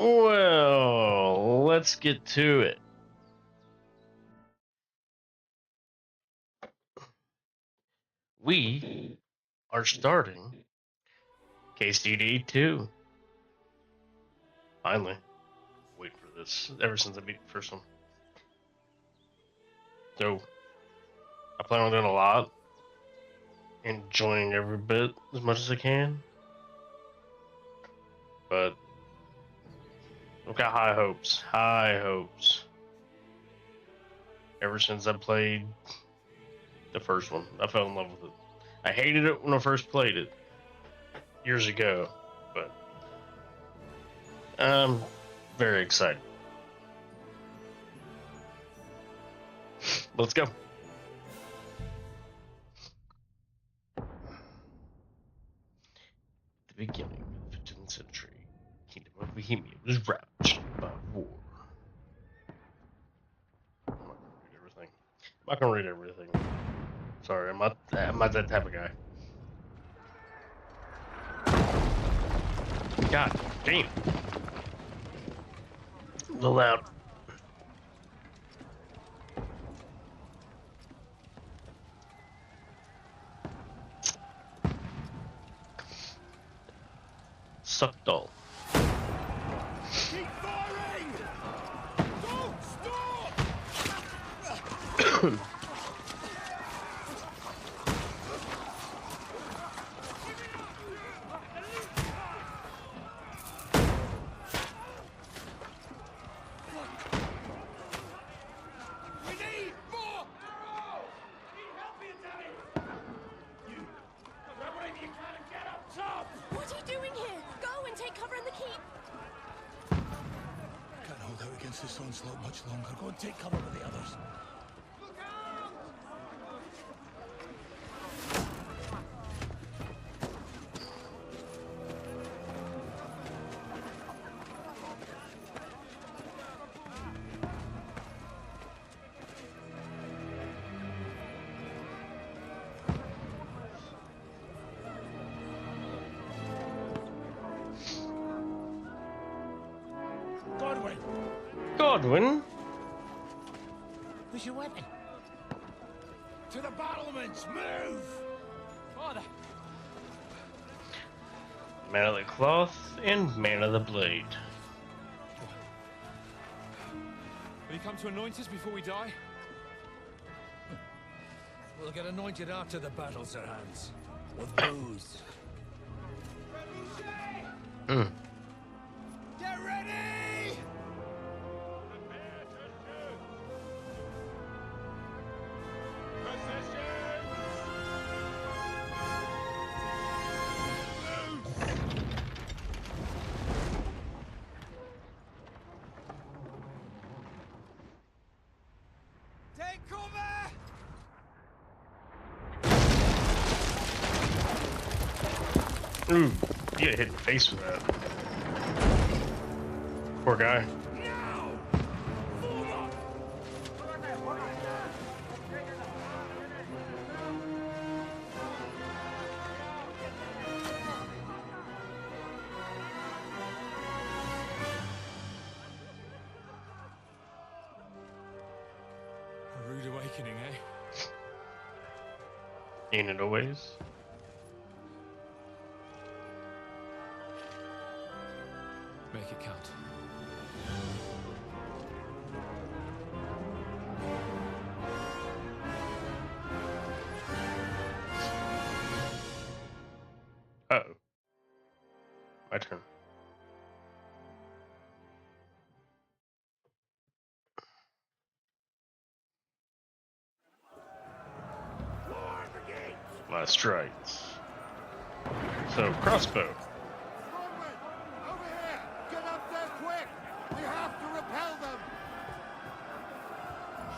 Well, let's get to it. We are starting KCD 2. Finally. Wait for this ever since I beat the first one. So, I plan on doing a lot. Enjoying every bit as much as I can. But, I've got high hopes. High hopes. Ever since I played the first one, I fell in love with it. I hated it when I first played it years ago, but I'm very excited. Let's go. The beginning of the 15th century, Kingdom of Bohemia was ravaged by war. I'm not gonna read everything. Sorry, I'm not that type of guy. God damn. A little loud. Suck dull. Keep firing! Don't stop! We need more arrows! Need help here, Daddy! You grab whatever you can and get up top! What are you doing here? Go and take cover in the keep. Can't hold out against this onslaught much longer. Go and take cover with the others. Look out! Godwin! Godwin? Where's your weapon? To the battlements! Move! Father! Man of the cloth and man of the blade. Will you come to anoint us before we die? We'll get anointed after the battles are hands. With booze. Mm. Get ready! Take cover! Ooh, you get hit in the face with that. Poor guy. Now! Forward! A rude awakening, eh? Ain't it always? Make it count. Uh-oh. My turn. Last strikes. So, crossbow. Godwin! Over here! Get up there quick! We have to repel them!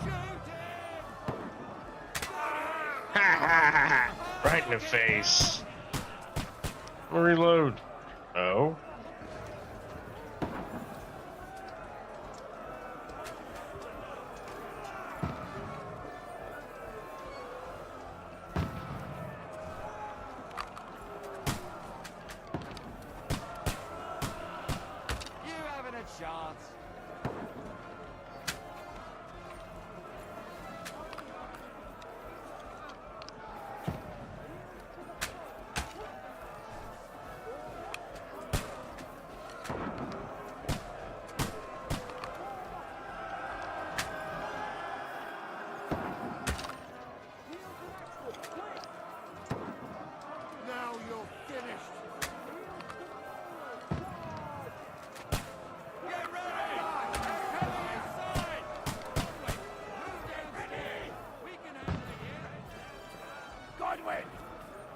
Shoot him! Ha ha ha! Right in the face. Reload. Oh. You having a Now you're finished. Get ready! Heading inside! Get ready! We can handle it here. Godwin!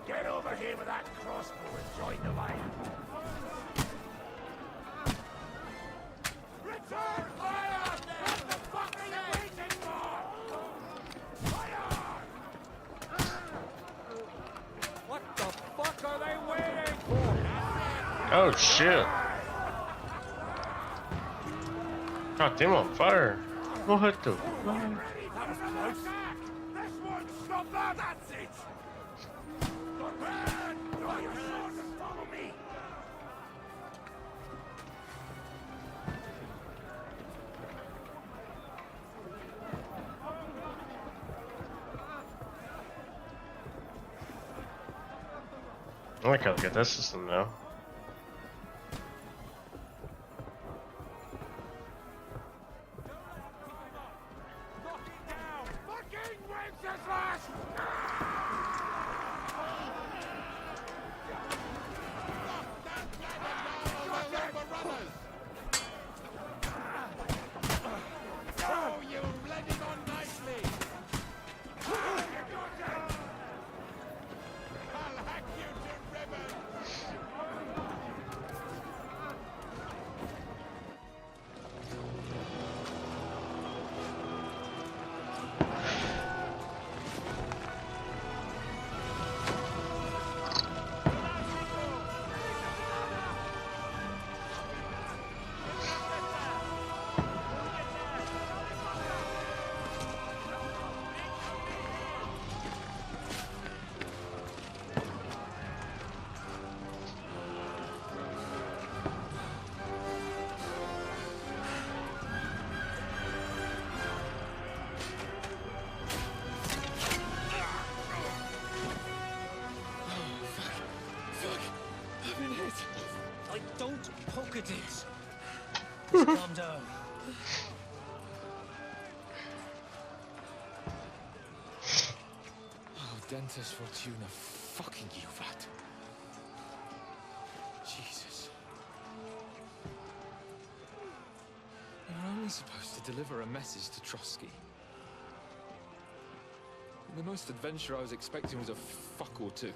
Get over here with that crossbow and join the line. Return fire! What the fuck are you waiting for? Fire! What the fuck are they waiting for? Oh shit! Got them on fire. What the fuck? That was close. This one, stop that! That's it! Godwin! Draw your sword and follow me! I like how they got that system now. Knock it down! Fucking Wenceslas! Oh, you're blending on nicely! I'll hack you to ribbons! Like, don't poke at it. Just calm down. Oh, Dentes Fortuna, fucking you, that. Jesus. You're only supposed to deliver a message to Trotsky. The most adventure I was expecting was a fuck or two.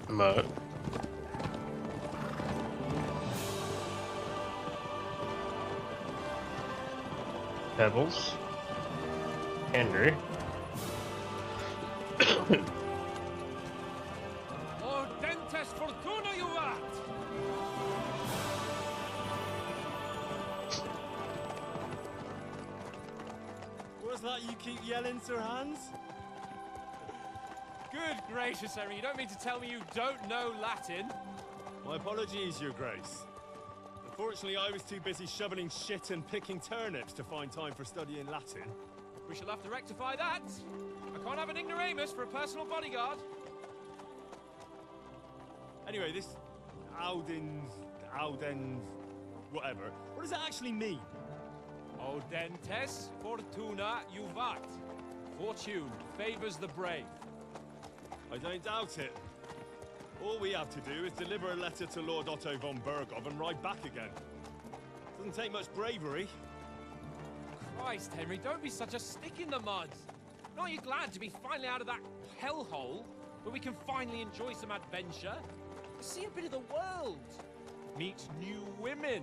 Mud. Pebbles. Henry. Oh, Dentes Fortuna, you rat! What's that you keep yelling, Sir Hans? Good gracious, Henry, you don't mean to tell me you don't know Latin? My apologies, Your Grace. Unfortunately, I was too busy shoveling shit and picking turnips to find time for studying Latin. We shall have to rectify that. I can't have an ignoramus for a personal bodyguard. Anyway, this Audens, whatever. What does that actually mean? Audentes fortuna juvat. Fortune favors the brave. I don't doubt it. All we have to do is deliver a letter to Lord Otto von Bergov and ride back again. Doesn't take much bravery. Christ, Henry, don't be such a stick in the mud. Aren't you glad to be finally out of that hellhole where we can finally enjoy some adventure? See a bit of the world. Meet new women.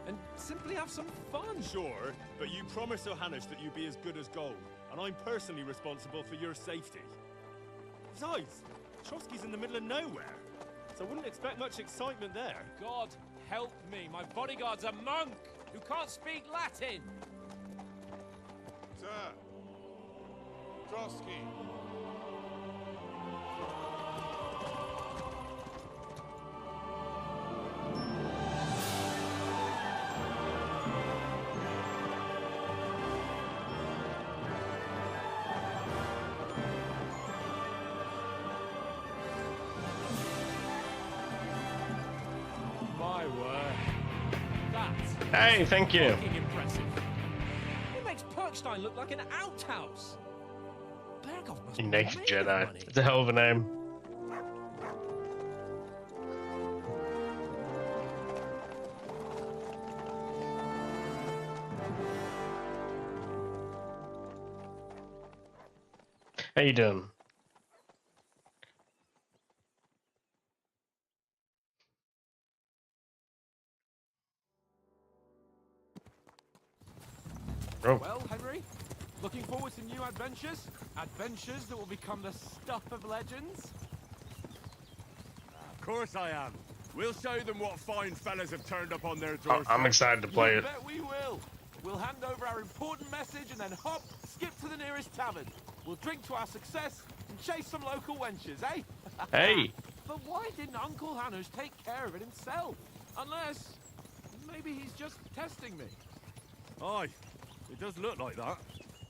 And simply have some fun. Sure, but you promised Johannes that you'd be as good as gold, and I'm personally responsible for your safety. Besides, Trotsky's in the middle of nowhere, so I wouldn't expect much excitement there. God help me, my bodyguard's a monk who can't speak Latin. Sir. Trotsky. My word. That's Hey, thank you. fucking impressive. It makes Perkstein look like an outhouse. Bergov must be Naked made of Jedi. money. It's a hell of a name. How you doing? Oh, Well, Henry, looking forward to new adventures? Adventures that will become the stuff of legends? Of course I am. We'll show them what fine fellas have turned up on their doorstep. I'm excited to play You it. bet we will. We'll hand over our important message and then hop, skip to the nearest tavern. We'll drink to our success and chase some local wenches, eh? Hey, But why didn't Uncle Hanush take care of it himself? Unless, maybe he's just testing me. Aye, it does look like that.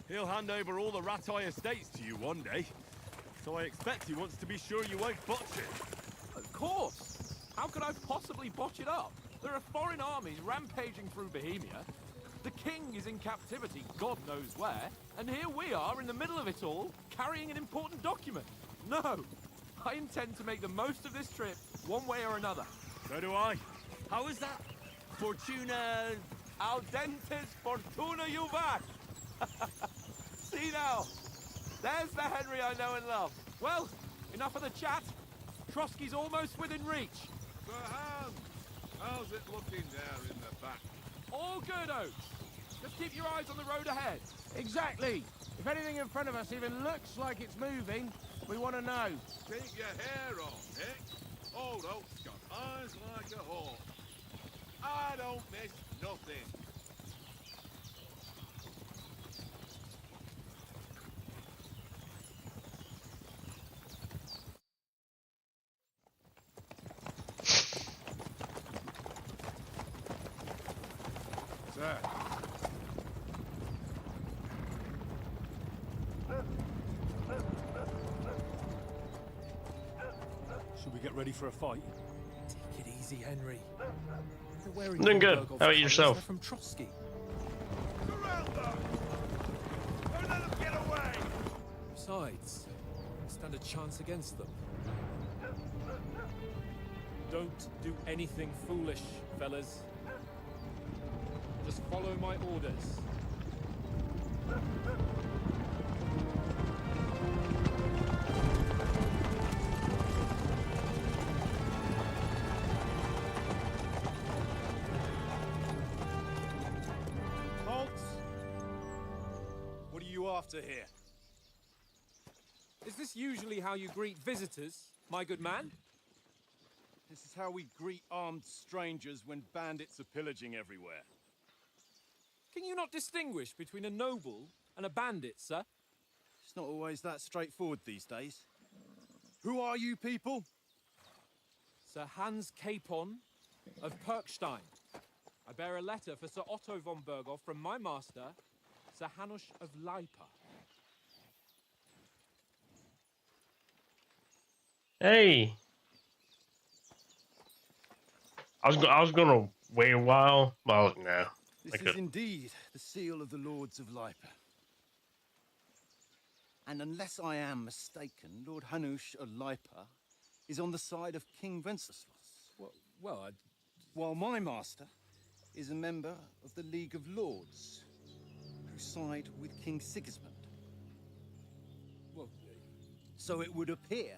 He'll hand over all the Ratai estates to you one day. So I expect he wants to be sure you won't botch it. Of course. How could I possibly botch it up? There are foreign armies rampaging through Bohemia. The king is in captivity, God knows where. And here we are in the middle of it all, carrying an important document. No, I intend to make the most of this trip, one way or another. So do I. How is that? Fortuna... Audentes fortuna juvat. See now, there's the Henry I know and love. Well, enough of the chat. Trotsky's almost within reach. Sir Hans, how's it looking there in the back? All good, Oaks. Just keep your eyes on the road ahead. Exactly. If anything in front of us even looks like it's moving, we want to know. Keep your hair on, Nick. Old Oak's got eyes like a hawk. I don't miss nothing. Sir. Should we get ready for a fight? Take it easy, Henry. doing good. How about yourself? From Trotsky. Surround them! Don't let them get away! Besides, stand a chance against them. Don't do anything foolish, fellas. Just follow my orders. Halt! What are you after here? Is this usually how you greet visitors, my good man? This is how we greet armed strangers when bandits are pillaging everywhere. Can you not distinguish between a noble and a bandit, sir? It's not always that straightforward these days. Who are you people? Sir Hans Capon of Perkstein. I bear a letter for Sir Otto von Berghoff from my master, Sir Hanush of Leipa. Hey, I was gonna wait a while, but no, I This is couldn't. indeed the seal of the Lords of Leipa. And unless I am mistaken, Lord Hanush of Leipa is on the side of King Wenceslas. Well, While my master is a member of the League of Lords, who side with King Sigismund. well, So it would appear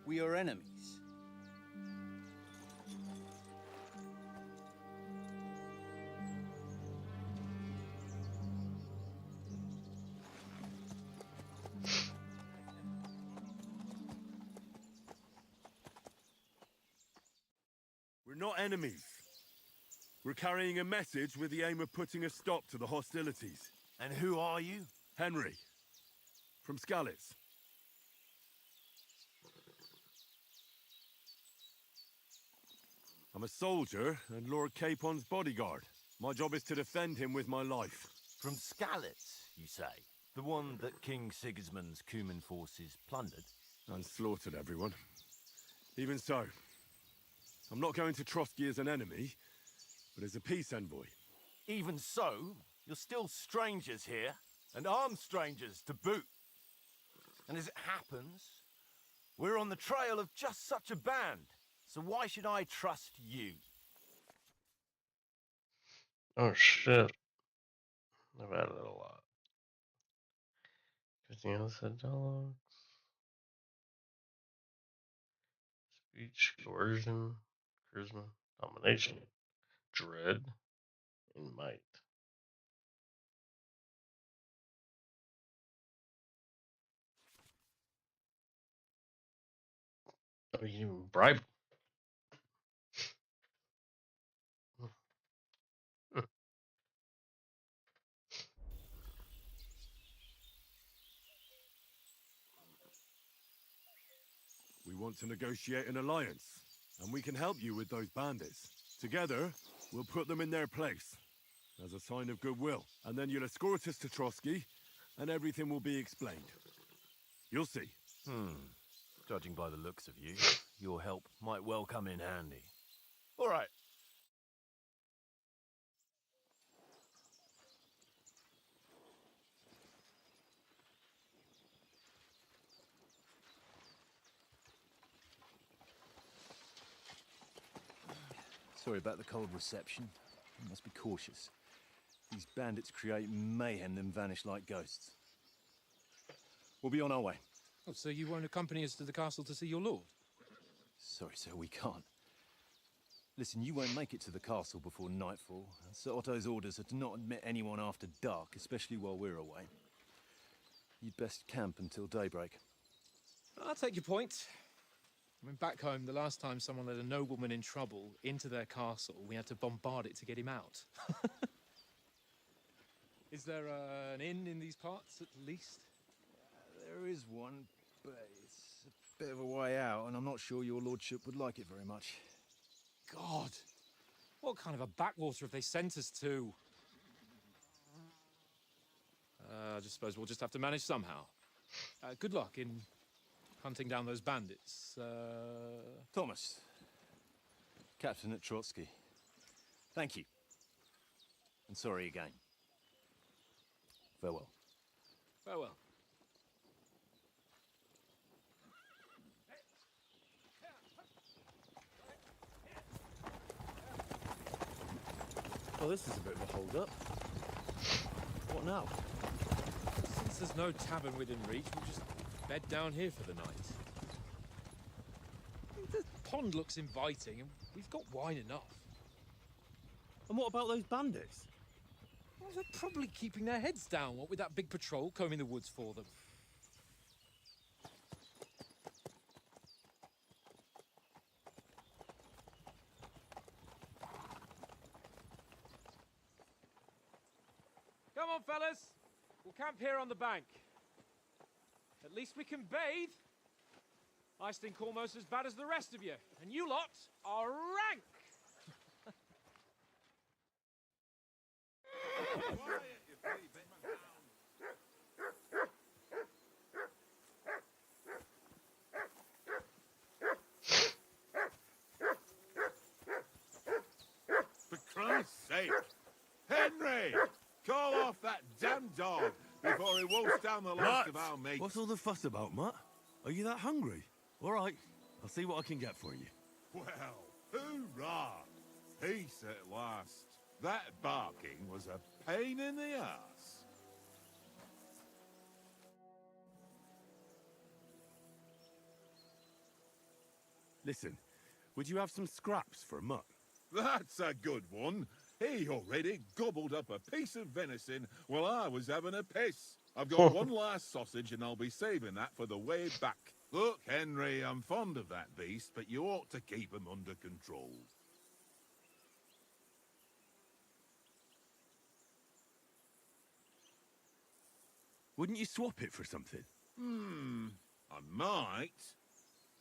we are enemies. We're not enemies. We're carrying a message with the aim of putting a stop to the hostilities. And who are you? Henry, from Skalitz. I'm a soldier and Lord Capon's bodyguard. My job is to defend him with my life. From Skalitz, you say? The one that King Sigismund's Cuman forces plundered? And slaughtered everyone. Even so, I'm not going to Trotsky as an enemy, but as a peace envoy. Even so, you're still strangers here, and armed strangers to boot. And as it happens, we're on the trail of just such a band. So why should I trust you? Oh shit, I've added a lot. 15 said dialogue, speech, coercion, charisma, domination, dread, and might. Oh, you can even bribe. We want to negotiate an alliance, and we can help you with those bandits. Together, we'll put them in their place, as a sign of goodwill. And then you'll escort us to Trotsky, and everything will be explained. You'll see. Judging by the looks of you, your help might well come in handy. All right. Sorry about the cold reception. You must be cautious. These bandits create mayhem then vanish like ghosts. We'll be on our way. oh, so you won't accompany us to the castle to see your lord? Sorry, sir, we can't. Listen, you won't make it to the castle before nightfall. Sir Otto's orders are to not admit anyone after dark, especially while we're away. You'd best camp until daybreak. I'll take your point. I mean, back home, the last time someone led a nobleman in trouble into their castle, we had to bombard it to get him out. Is there an inn in these parts, at least? There is one, but it's a bit of a way out, and I'm not sure your lordship would like it very much. God! What kind of a backwater have they sent us to? I just suppose we'll just have to manage somehow. Good luck in hunting down those bandits. Thomas, captain at Trotsky. Thank you. And sorry again. Farewell. Farewell. Well, this is a bit of a hold-up. What now? Since there's no tavern within reach, we'll just bed down here for the night. The pond looks inviting, and we've got wine enough. And what about those bandits? Well, they're probably keeping their heads down, what with that big patrol combing the woods for them. Come on, fellas. We'll camp here on the bank. At least we can bathe. I stink almost as bad as the rest of you. And you lot are rank. For Christ's sake! Henry! Call off that damn dog before he wolfs down the last of our mates. What's all the fuss about, Mutt? Are you that hungry? All right, I'll see what I can get for you. Well, hoorah! Peace at last. That barking was a pain in the ass. Listen, would you have some scraps for a Mutt? That's a good one. He already gobbled up a piece of venison while I was having a piss. I've got one last sausage and I'll be saving that for the way back. Look, Henry, I'm fond of that beast, but you ought to keep him under control. Wouldn't you swap it for something? I might.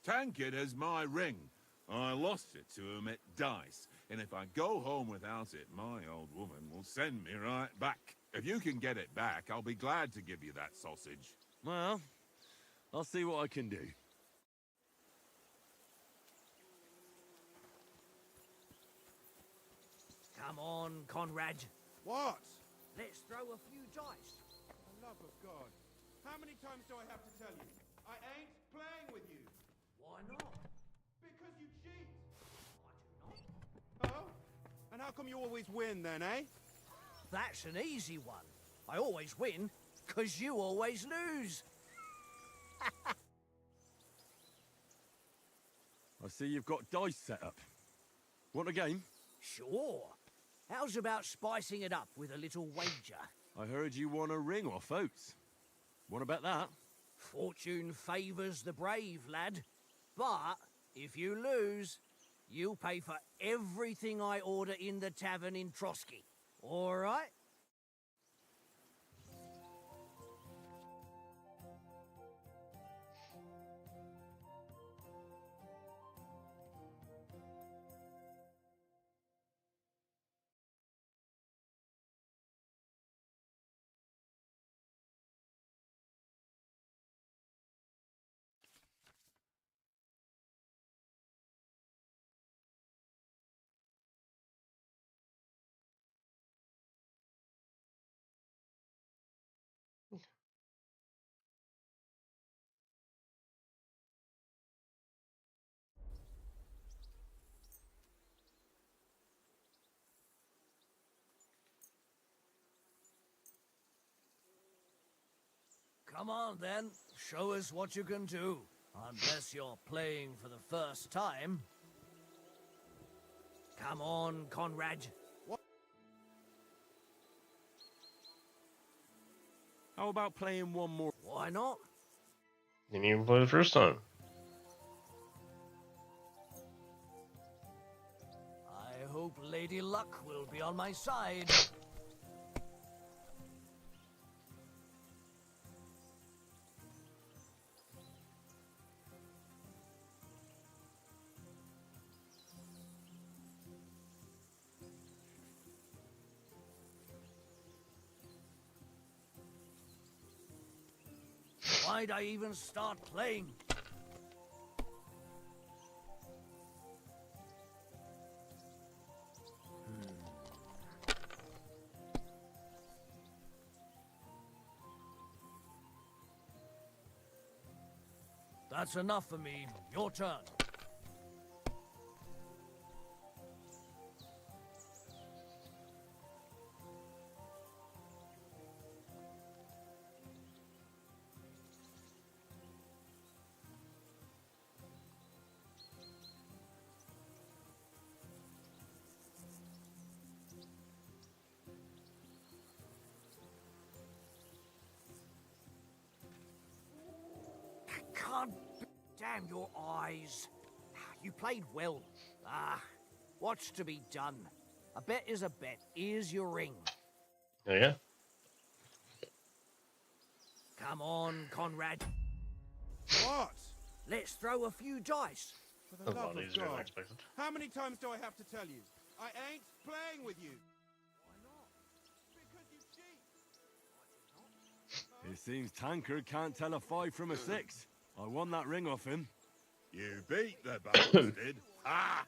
Tankard has my ring. I lost it to him at dice, and if I go home without it, my old woman will send me right back. If you can get it back, I'll be glad to give you that sausage. Well, I'll see what I can do. Come on, Conrad. What? Let's throw a few dice. For the love of God. How many times do I have to tell you? I ain't playing with you. Why not? Because you cheat. I do not. Oh? And how come you always win then, eh? That's an easy one. I always win, 'cause you always lose. I see you've got dice set up. Want a game? Sure. How's about spicing it up with a little wager? I heard you won a ring off Oates. Want to bet that? Fortune favours the brave, lad. But if you lose, you'll pay for everything I order in the tavern in Trotsky. All right? Come on, then. Show us what you can do. Unless you're playing for the first time. Come on, Conrad. How about playing one more? Why not? Didn't even play the first time. I hope Lady Luck will be on my side. Why'd I even start playing? That's enough for me. Your turn. God damn your eyes. You played well. What's to be done? A bet is a bet. Here's your ring. Oh, yeah? Come on, Conrad. What? Let's throw a few dice. For the That's a love lot of easier than I God. expected. How many times do I have to tell you? I ain't playing with you. Why not? Because Seems Tankard can't tell a 5 from a 6. I won that ring off him. You beat the bastard. Ah!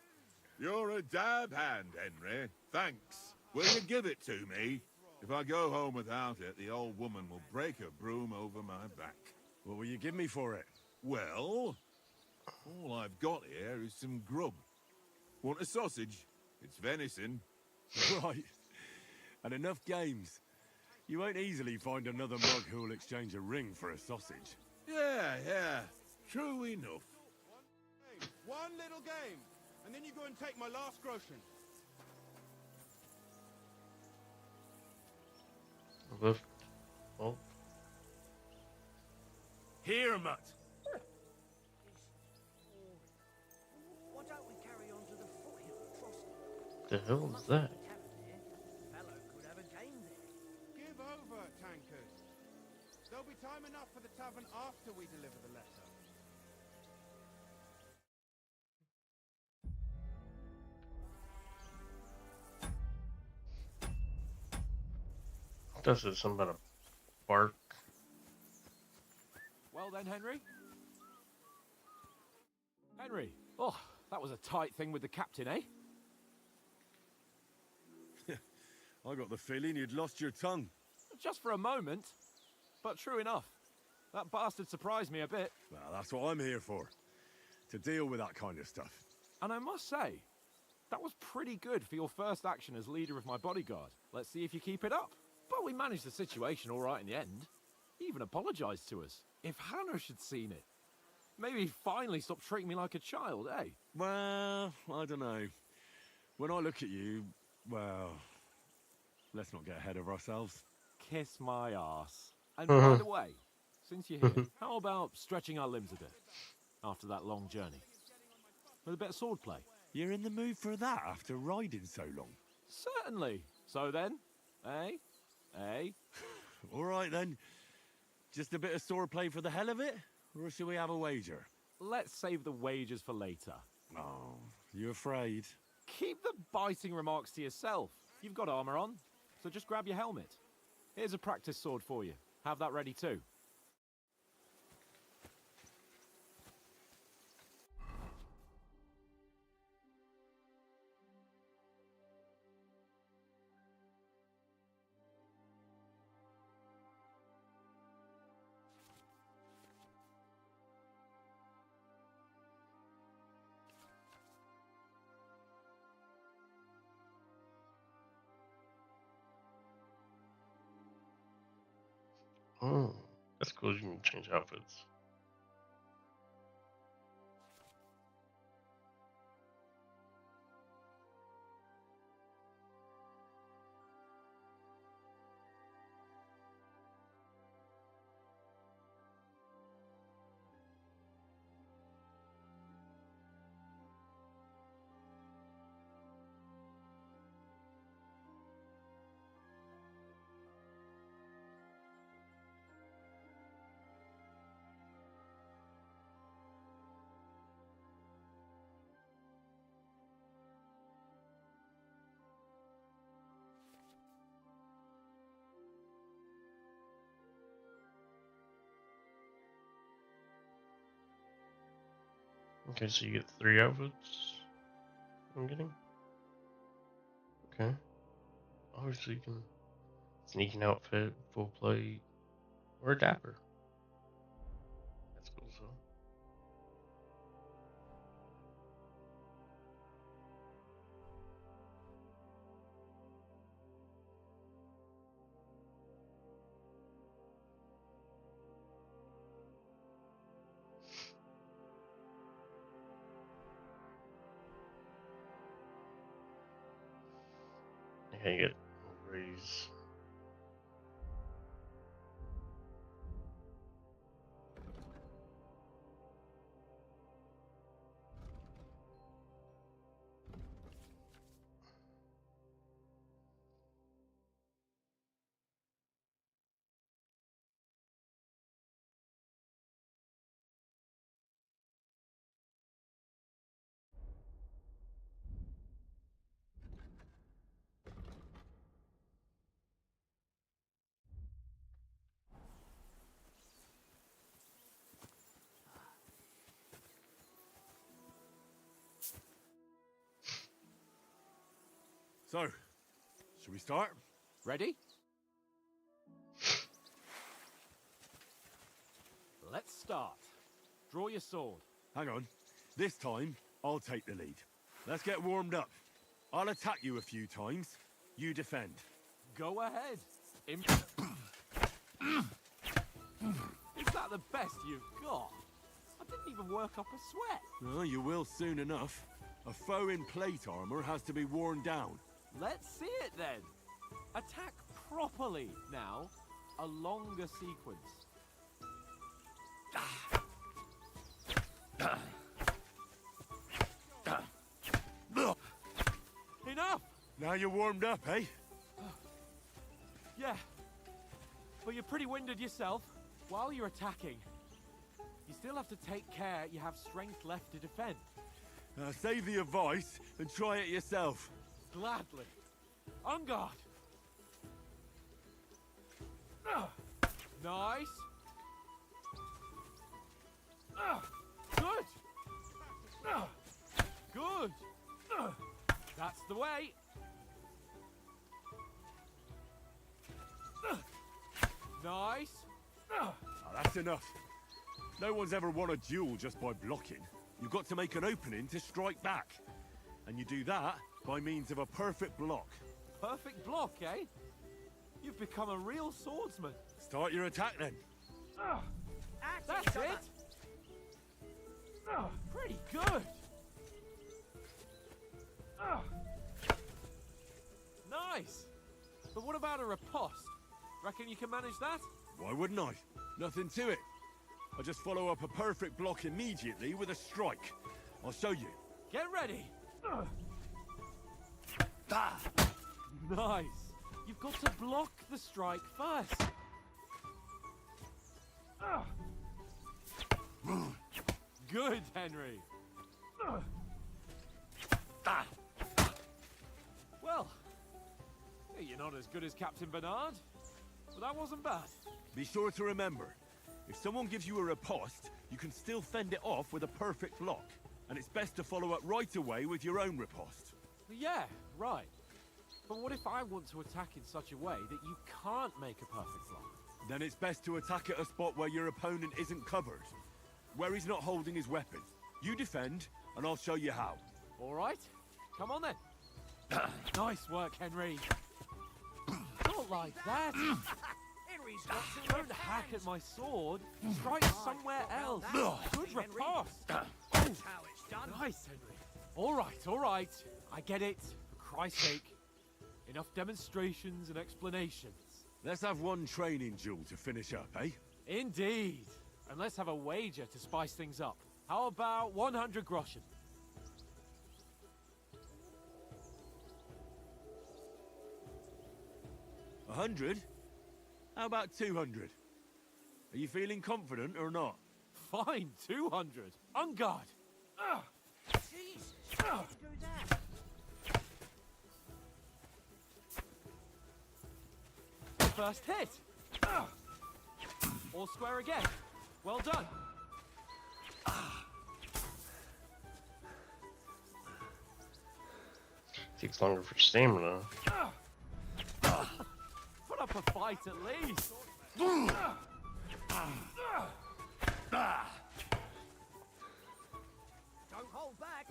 You're a dab hand, Henry. Thanks. Will you give it to me? If I go home without it, the old woman will break a broom over my back. What will you give me for it? Well, all I've got here is some grub. Want a sausage? It's venison. Right. And enough games. You won't easily find another mug who'll exchange a ring for a sausage. Yeah. True enough. One little game, and then you go and take my last groschen. Oh. Here, mutt. Why don't we carry on to the foothill of Trosky? The hell is that? Fellow could have a game there. Give over, Tankard. There'll be time enough for the tavern after we deliver the letter. This is something about a bark. Well then, Henry? Henry! Oh, that was a tight thing with the captain, eh? I got the feeling you'd lost your tongue. Just for a moment. But true enough. That bastard surprised me a bit. Well, that's what I'm here for. To deal with that kind of stuff. And I must say, that was pretty good for your first action as leader of my bodyguard. Let's see if you keep it up. But we managed the situation all right in the end. He even apologized to us. If Hanush had seen it, maybe he'd finally stop treating me like a child, eh? Well, I don't know. When I look at you, well, let's not get ahead of ourselves. Kiss my arse. And by the way, since you're here, how about stretching our limbs a bit after that long journey? With a bit of swordplay. You're in the mood for that after riding so long? Certainly. So then, eh? Eh? All right then. Just a bit of swordplay for the hell of it? Or shall we have a wager? Let's save the wagers for later. Oh, you afraid? Keep the biting remarks to yourself. You've got armor on, so just grab your helmet. Here's a practice sword for you. Have that ready too. Oh, that's cool. You can change outfits. Okay, so you get 3 outfits. I'm getting. Okay. Obviously, you can sneaking outfit, full plate, or a dapper. That's cool. So. Okay, you get raise. So, should we start? Ready? Let's start. Draw your sword. Hang on. This time, I'll take the lead. Let's get warmed up. I'll attack you a few times. You defend. Go ahead. Is that the best you've got? I didn't even work up a sweat. Oh, you will soon enough. A foe in plate armor has to be worn down. Let's see it then. Attack properly now. A longer sequence. Enough! Now you're warmed up, eh? Yeah. But you're pretty winded yourself. While you're attacking, you still have to take care you have strength left to defend. Save the advice and try it yourself. Gladly. On guard. Nice. Good. Good. That's the way. Nice. Oh, that's enough. No one's ever won a duel just by blocking. You've got to make an opening to strike back. And you do that by means of a perfect block. Perfect block, eh? You've become a real swordsman. Start your attack then. That's it. Pretty good. Nice. But what about a riposte? Reckon you can manage that? Why wouldn't I? Nothing to it. I just follow up a perfect block immediately with a strike. I'll show you. Get ready. Nice. You've got to block the strike first. Good, Henry. Well, you're not as good as Captain Bernard, but that wasn't bad. Be sure to remember, if someone gives you a riposte, you can still fend it off with a perfect block. And it's best to follow up right away with your own riposte. Yeah, right. But what if I want to attack in such a way that you can't make a perfect block? Then it's best to attack at a spot where your opponent isn't covered. Where he's not holding his weapon. You defend, and I'll show you how. All right. Come on then. Nice work, Henry. Not like that. Henry's got some Don't hack at my sword. Strike somewhere else. Good riposte. That's how it's done. Nice, Henry. All right. I get it. For Christ's sake. Enough demonstrations and explanations. Let's have one training duel to finish up, eh? Indeed. And let's have a wager to spice things up. How about 100 groschen? 100? How about 200? Are you feeling confident or not? Fine, 200. On guard. Jesus, how did you do that? First hit. All square again. Well done. Takes longer for stamina. Put up a fight at least. Don't hold back.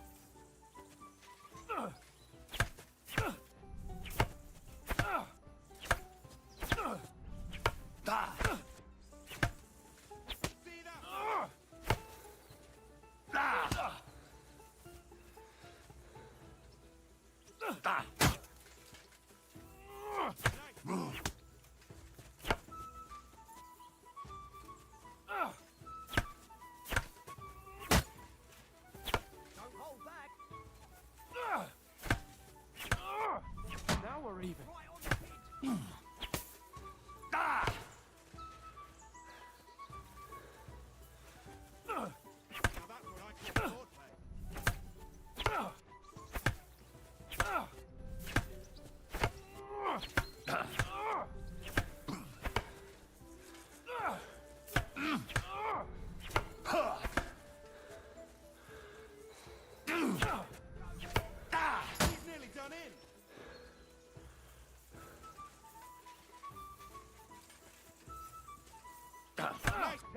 Don't hold back. Now we're even. Right on the head.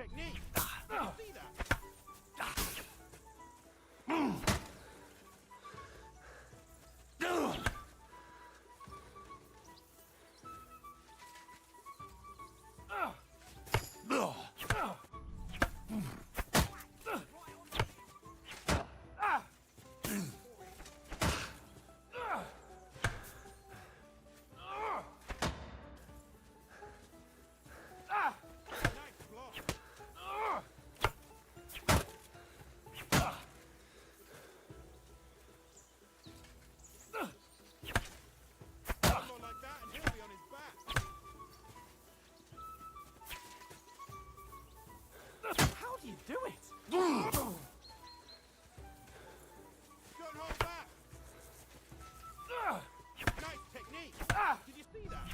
technique. Did you see that? Nice block. One more like that and he'll be on his back. How do you do it? Don't hold back. Nice technique. Did you see that?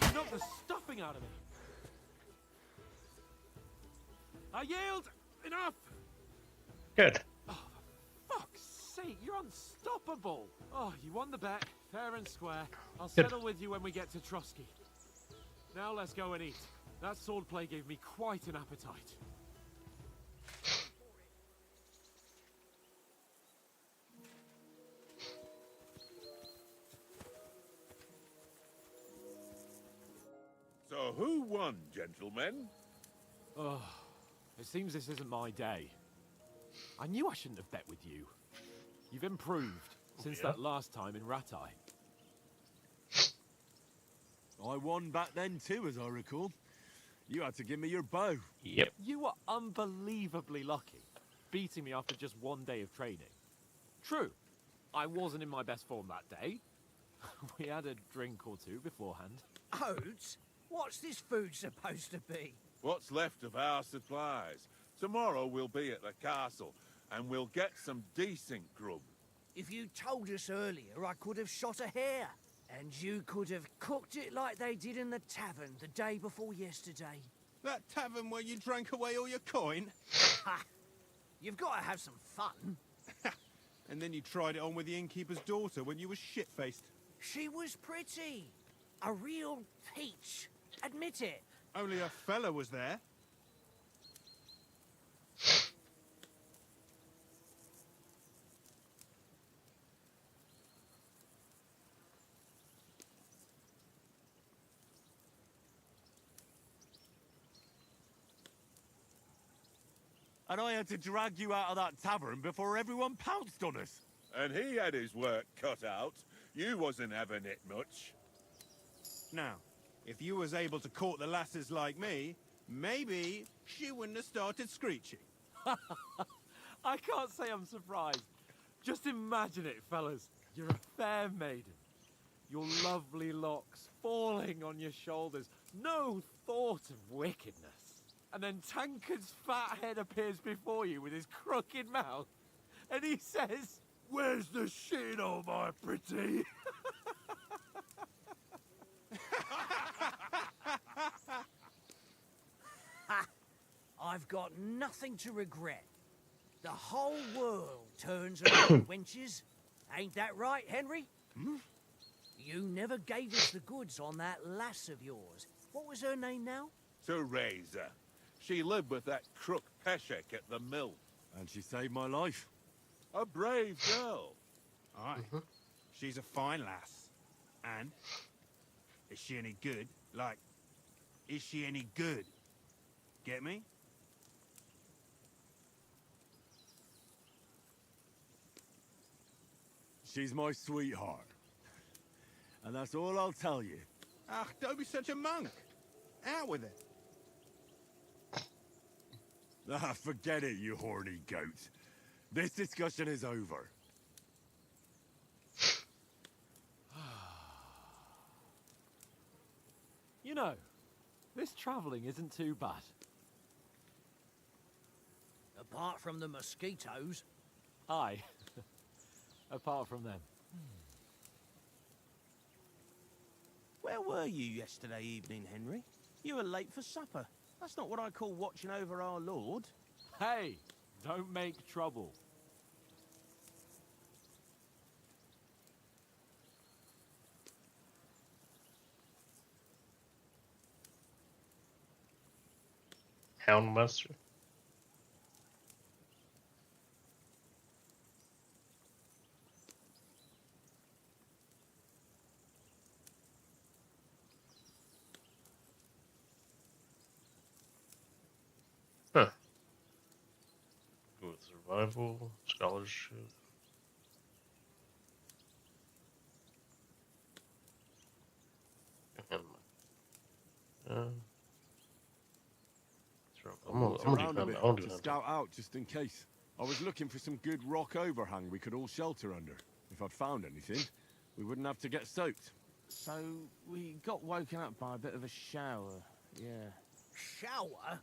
You knocked the stuffing out of me. I yield. Enough. Good. Fuck's sake, you're unstoppable. Oh, you won the bet, fair and square. I'll Good. settle with you when we get to Trusky. Now let's go and eat. That swordplay gave me quite an appetite. So who won, gentlemen? Oh, it seems this isn't my day. I knew I shouldn't have bet with you. You've improved since that last time in Ratai. I won back then too, as I recall. You had to give me your bow. Yep. You were unbelievably lucky, beating me after just one day of training. True, I wasn't in my best form that day. We had a drink or two beforehand. Oats? What's this food supposed to be? What's left of our supplies. Tomorrow we'll be at the castle, and we'll get some decent grub. If you told us earlier, I could have shot a hare. And you could have cooked it like they did in the tavern the day before yesterday. That tavern where you drank away all your coin? Ha! You've got to have some fun. And then you tried it on with the innkeeper's daughter when you were shit-faced. She was pretty. A real peach. Admit it. Only a fella was there. And I had to drag you out of that tavern before everyone pounced on us. And he had his work cut out. You wasn't having it much. Now, if you was able to court the lasses like me, maybe she wouldn't have started screeching. I can't say I'm surprised. Just imagine it, fellas. You're a fair maiden. Your lovely locks falling on your shoulders. No thought of wickedness. And then Tankard's fat head appears before you with his crooked mouth. And he says, "Where's the shit, oh my pretty?" I've got nothing to regret. The whole world turns around wenches. Ain't that right, Henry? You never gave us the goods on that lass of yours. What was her name now? Teresa. She lived with that crook Peshek at the mill. And she saved my life. A brave girl. Aye. She's a fine lass. And? Is she any good? Like, is she any good? Get me? She's my sweetheart. And that's all I'll tell you. Ah, don't be such a monk. Out with it. Ah, forget it, you horny goat. This discussion is over. You know, this travelling isn't too bad. Apart from the mosquitoes. Aye. Apart from them. Where were you yesterday evening, Henry? You were late for supper. That's not what I call watching over our Lord. Hey, don't make trouble. Houndmaster. Huh. With survival, scholarship. And, I'm Looked gonna around do a hunting. bit I want to to do hunting. scout out just in case. I was looking for some good rock overhang we could all shelter under. If I'd found anything, we wouldn't have to get soaked. So, we got woken up by a bit of a shower, yeah. Shower?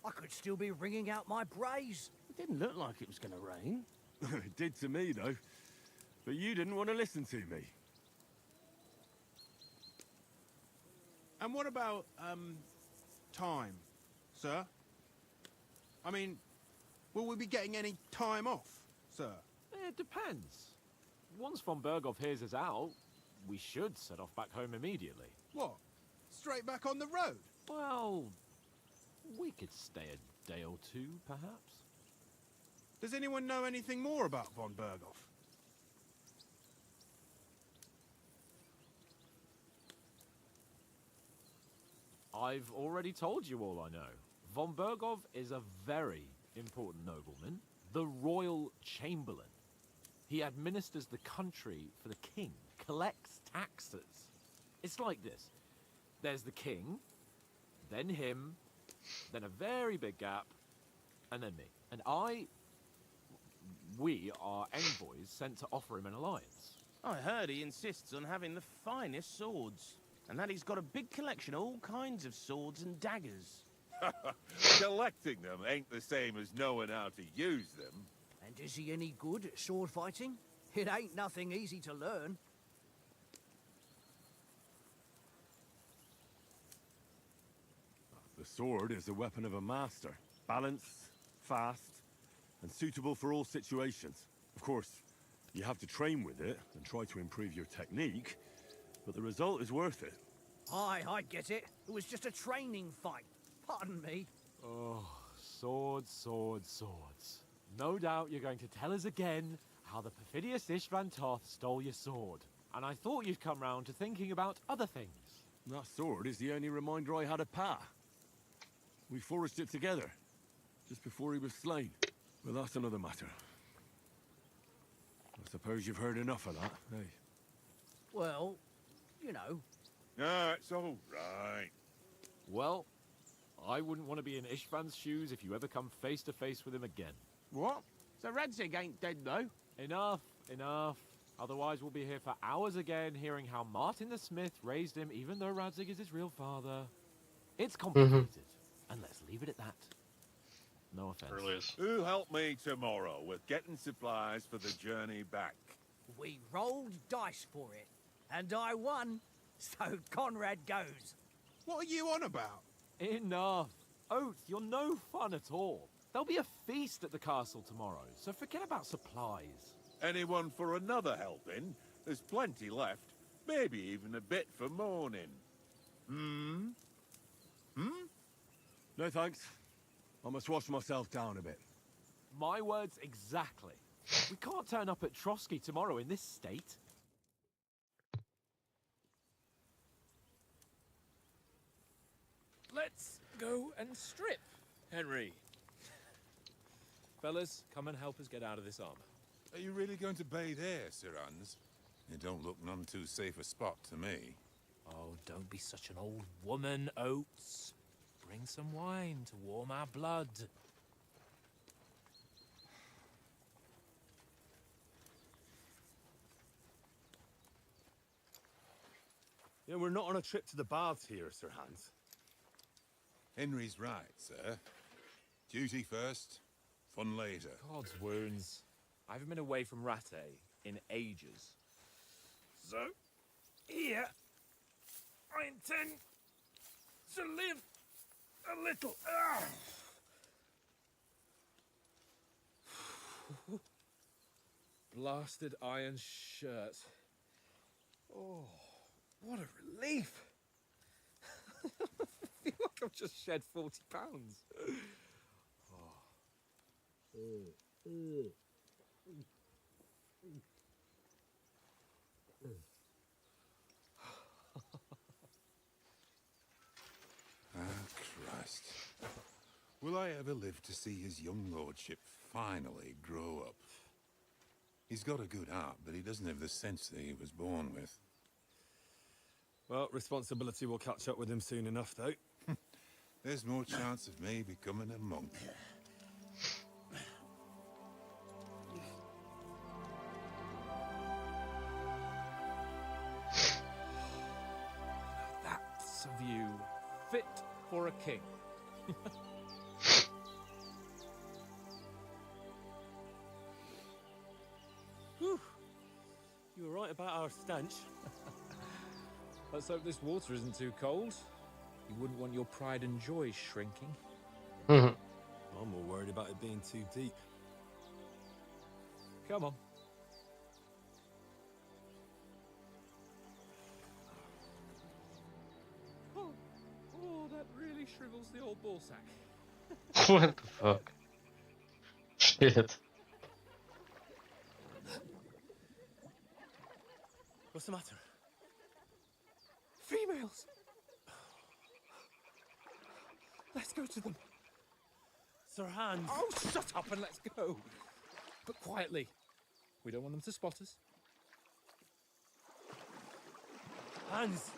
I could still be wringing out my brace. It didn't look like it was going to rain. It did to me, though. But you didn't want to listen to me. And what about, time, sir? I mean, will we be getting any time off, sir? It depends. Once von Berghoff hears us out, we should set off back home immediately. What? Straight back on the road? Well, we could stay a day or two, perhaps. Does anyone know anything more about von Berghoff? I've already told you all I know. Von Berghoff is a very important nobleman, the royal chamberlain. He administers the country for the king, collects taxes. It's like this. There's the king, then him, then a very big gap, and then me. And we are envoys sent to offer him an alliance. I heard he insists on having the finest swords, and that he's got a big collection of all kinds of swords and daggers. Collecting them ain't the same as knowing how to use them. And is he any good at sword fighting? It ain't nothing easy to learn. The sword is the weapon of a master. Balanced, fast, and suitable for all situations. Of course, you have to train with it and try to improve your technique, but the result is worth it. Aye, I get it. It was just a training fight. Pardon me. Oh, swords, swords, swords. No doubt you're going to tell us again how the perfidious Istvan Toth stole your sword. And I thought you'd come round to thinking about other things. That sword is the only reminder I had of Pa. We forged it together, just before he was slain. But that's another matter. I suppose you've heard enough of that, eh? Well, you know. No, it's all right. Well, I wouldn't want to be in Istvan's shoes if you ever come face to face with him again. What? So Radzig ain't dead, though? Enough, enough. Otherwise we'll be here for hours again hearing how Martin the Smith raised him even though Radzig is his real father. It's complicated. And let's leave it at that. No offense. Really is. Who'll help me tomorrow with getting supplies for the journey back? We rolled dice for it. And I won. So Conrad goes. What are you on about? Enough. Oath, you're no fun at all. There'll be a feast at the castle tomorrow, so forget about supplies. Anyone for another helping? There's plenty left. Maybe even a bit for morning. Hmm? No thanks. I must wash myself down a bit. My words exactly. We can't turn up at Trotsky tomorrow in this state. Let's go and strip, Henry. Fellas, come and help us get out of this armor. Are you really going to bathe here, Sir Hans? It don't look none too safe a spot to me. Oh, don't be such an old woman, Oates. Bring some wine to warm our blood. Yeah, we're not on a trip to the baths here, Sir Hans. Henry's right, sir. Duty first, fun later. God's wounds. I haven't been away from Rattay in ages. So, here, I intend to live a little. Blasted iron shirt. Oh, what a relief! I feel like I've just shed 40 pounds. Ah, Christ. Will I ever live to see his young lordship finally grow up? He's got a good heart, but he doesn't have the sense that he was born with. Well, responsibility will catch up with him soon enough, though. There's more chance of me becoming a monk. That's a view fit for a king. Whew. You were right about our stench. Let's hope this water isn't too cold. You wouldn't want your pride and joy shrinking. I'm more worried about it being too deep. Come on. Oh, that really shrivels the old ball sack. What the fuck? Shit. What's the matter? Females! Let's go to them. Sir Hans! Oh, shut up and let's go. But quietly. We don't want them to spot us. Hans!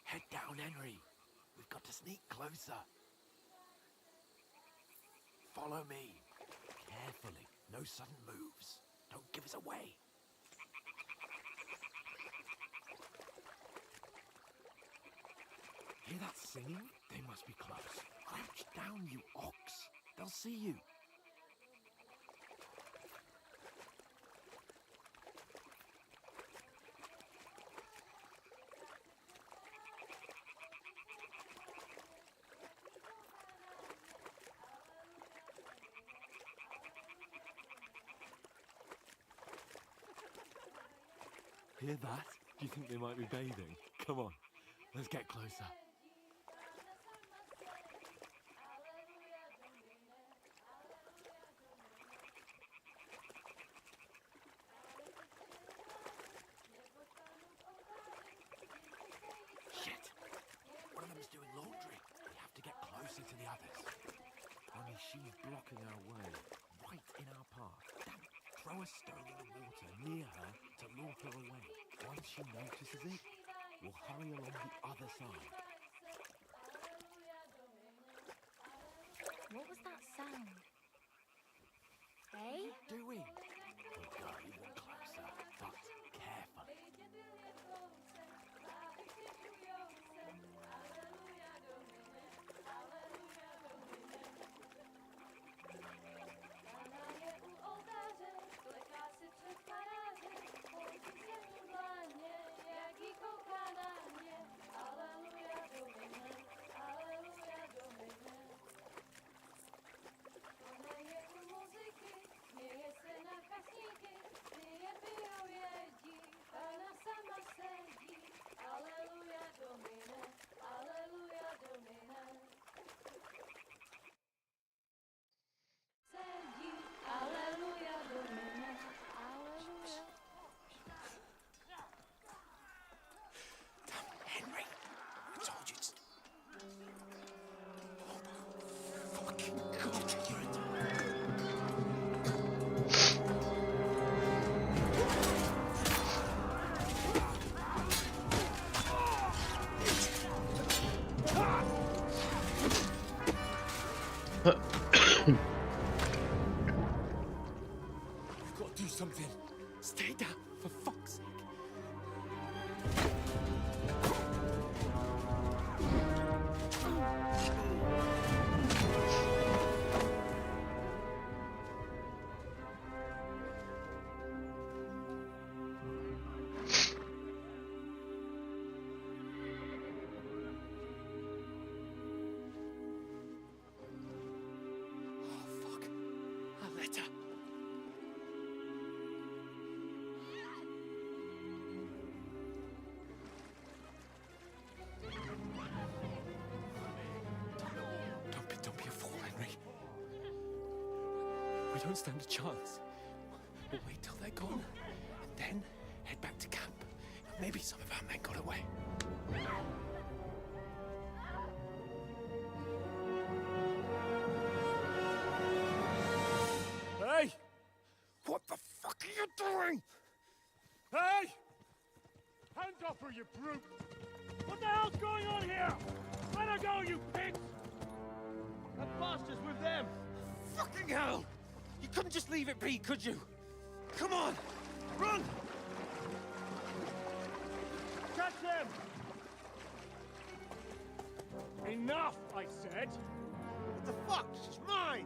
Head down, Henry. We've got to sneak closer. Follow me. Carefully. No sudden moves. Don't give us away. Hear that singing? They must be close. Crouch down, you ox. They'll see you. Hear that? Do you think they might be bathing? Come on, let's get closer. Shit! One of them's doing laundry. We have to get closer to the others. Only she's blocking our way, right in our path. Damn it. Throw a stone in the water near her to lure her away. Once she notices it, we'll hurry along the other side. What was that sound? Hey? Doing? We'll go even closer, but carefully. We've got to do something. Stay down, for fuck's sake. Don't be a fool, Henry. We don't stand a chance. We'll wait till they're gone, and then head back to camp. Maybe some of our men got away. Hey! What the fuck are you doing? Hey! Hands off her, you brute! What the hell's going on here? Let her go, you pigs! That bastard's with them! Fucking hell! You couldn't just leave it be, could you? Come on! Run! Catch them! Enough, I said! What the fuck? She's mine!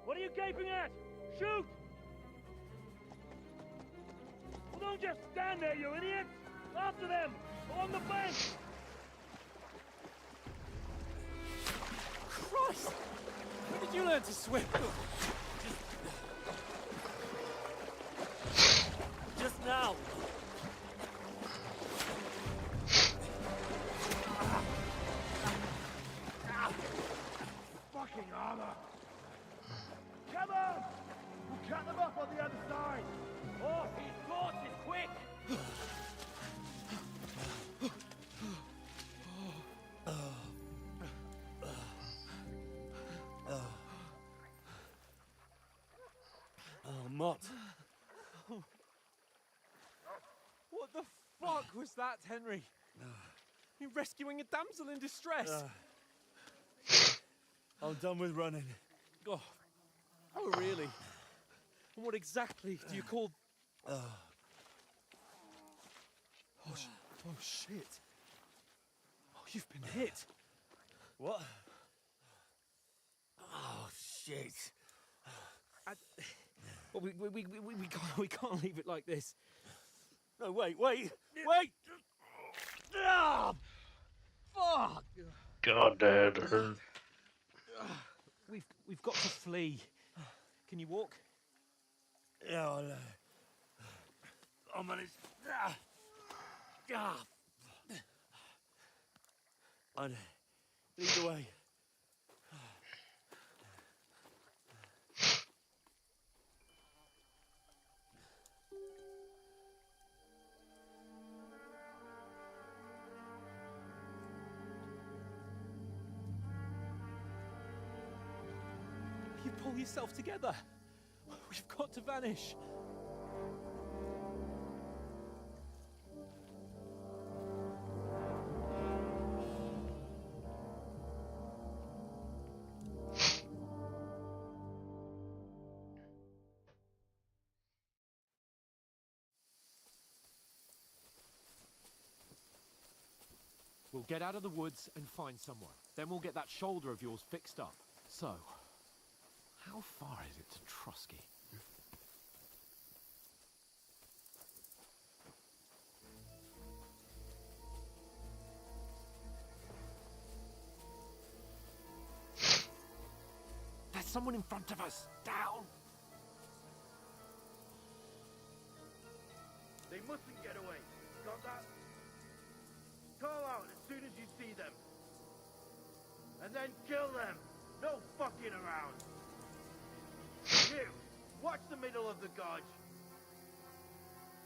What are you gaping at? Shoot! Well, don't just stand there, you idiot! After them! Along the bank! Christ! When did you learn to swim? Just now! Fucking armor! Come on! We'll cut them off on the other side! Oh, these torches, quick! Oh, Mott. What the fuck was that, Henry? You rescuing a damsel in distress? I'm done with running. Oh, really? And what exactly do you call... Oh, shit. Oh, you've been hit. What? Oh, shit. Well, we can't leave it like this. No, wait! Ah! Fuck! God, Dad, hurt. We've got to flee. Can you walk? Yeah, I'll manage. I'd lead the way. You pull yourself together. We've got to vanish. We'll get out of the woods and find someone. Then we'll get that shoulder of yours fixed up. So, how far is it to Trusky? There's someone in front of us! Down! They mustn't get away. Got that? Call out as soon as you see them. And then kill them. No fucking around. You, watch the middle of the gorge.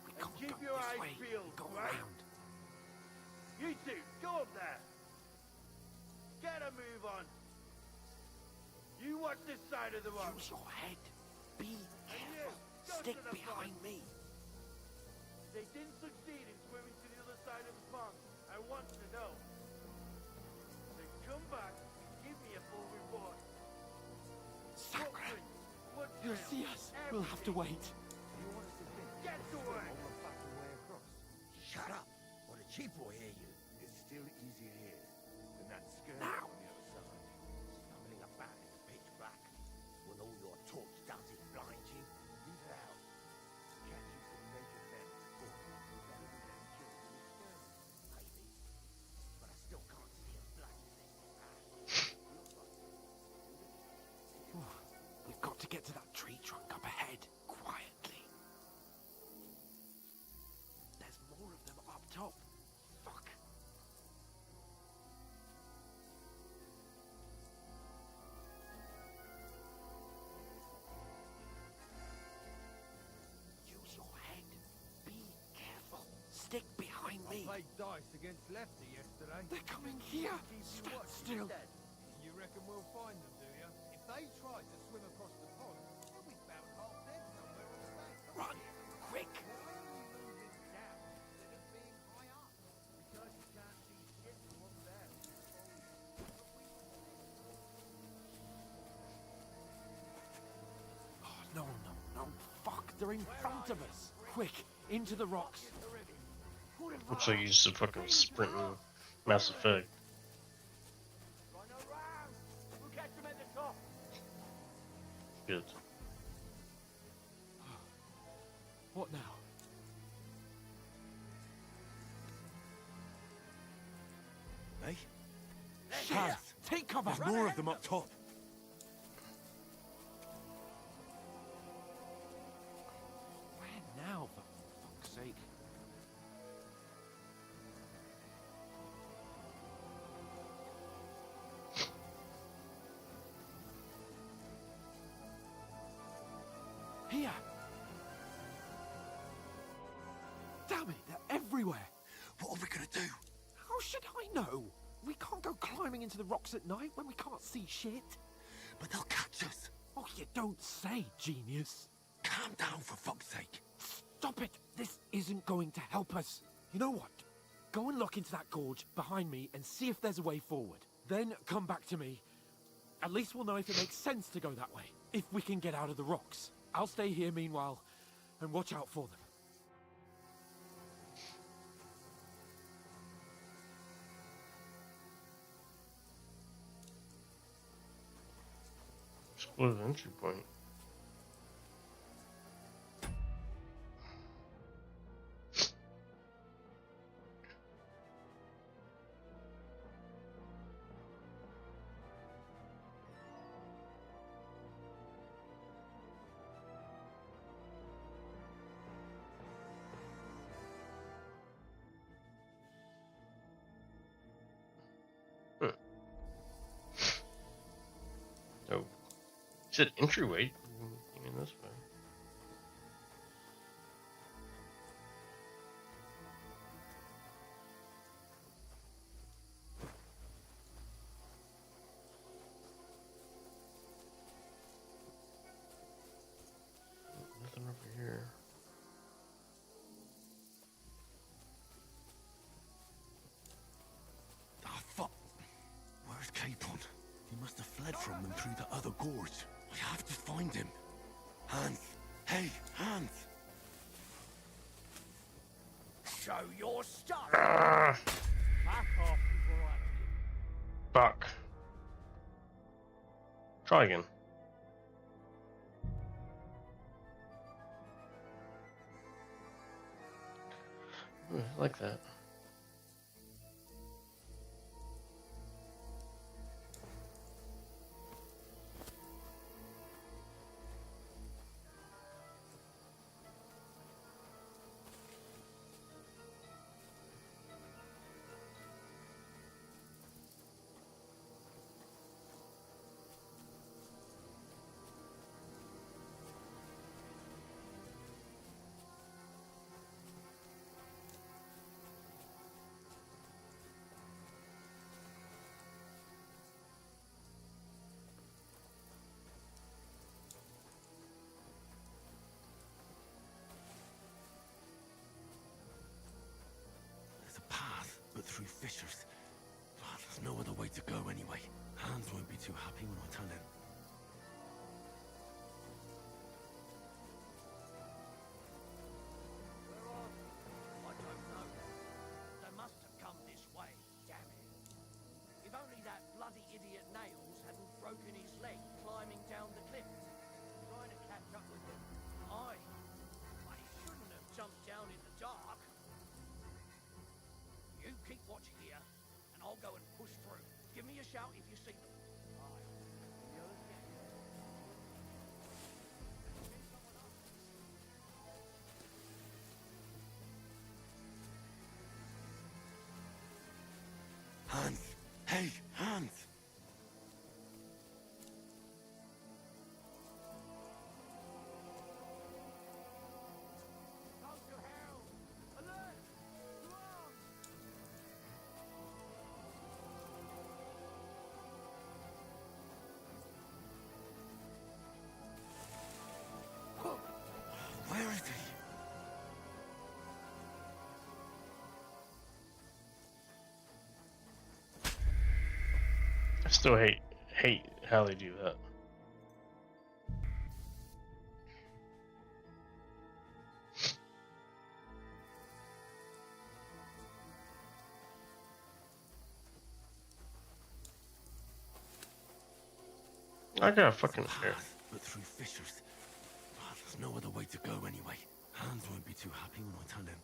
And keep your eyes peeled, right? You two, go up there! Get a move on! You watch this side of the road. Use your head. Be careful. Go Stick to the behind front. me. They didn't succeed in swimming to the other side of the pond. I want to know. Then come back and give me a full report. Sacre! What He'll see us. We'll have to wait. You want us to think? Get to work! Shut up, or the chief will hear you. It's still easier here than that skirt Now. on the other side. Stumbling about in the pitch black. When all your talk does is blind you. Leave it out. Catch you some naked men before. Better than them killed in the skirmish. Maybe. But I still can't see a bloody thing. We've got to get to that tree trunk up ahead, quietly. There's more of them up top. Fuck. Use your head. Be careful. Stick behind me. Played dice against Lefty yesterday. They're coming here. Stand still. You reckon we'll find them, do you? If they try to swim across the pond, they'll be found half dead somewhere on the bank. Run, quick. Why are we moving down instead of being high up? Because you can't see shit from up there. Oh, no. Fuck, they're in front of us. Quick, into the rocks. Looks like he's a fucking sprinting Mass Effect. Run around! We'll catch them at the top. Good. What now? Hey? Shaz, take cover. There's more of them up top. Where now, for fuck's sake? Here! Damn it, they're everywhere! What are we gonna do? How should I know? We can't go climbing into the rocks at night when we can't see shit. But they'll catch us. Oh, you don't say, genius. Calm down, for fuck's sake. Stop it! This isn't going to help us. You know what? Go and look into that gorge behind me and see if there's a way forward. Then come back to me. At least we'll know if it makes sense to go that way. If we can get out of the rocks. I'll stay here meanwhile and watch out for them. Explode entry point. Oh. You said entryway? You mean this way? Nothing over here. Ah, fuck. Where's Capon? He must have fled from them through the other gorge. We have to find him. Hans. Hey, Hans. Show your stuff. Ah, Back off before I... fuck. Try again. I like that. Give me a shout if you see them. Aye. The others get you. Hans! Hey, Hans! Out to hell! Alert! To arms! Where is he? I still hate how they do that. I got a fucking hair. But through fissures. Oh, there's no other way to go anyway. Hans won't be too happy when I tell him.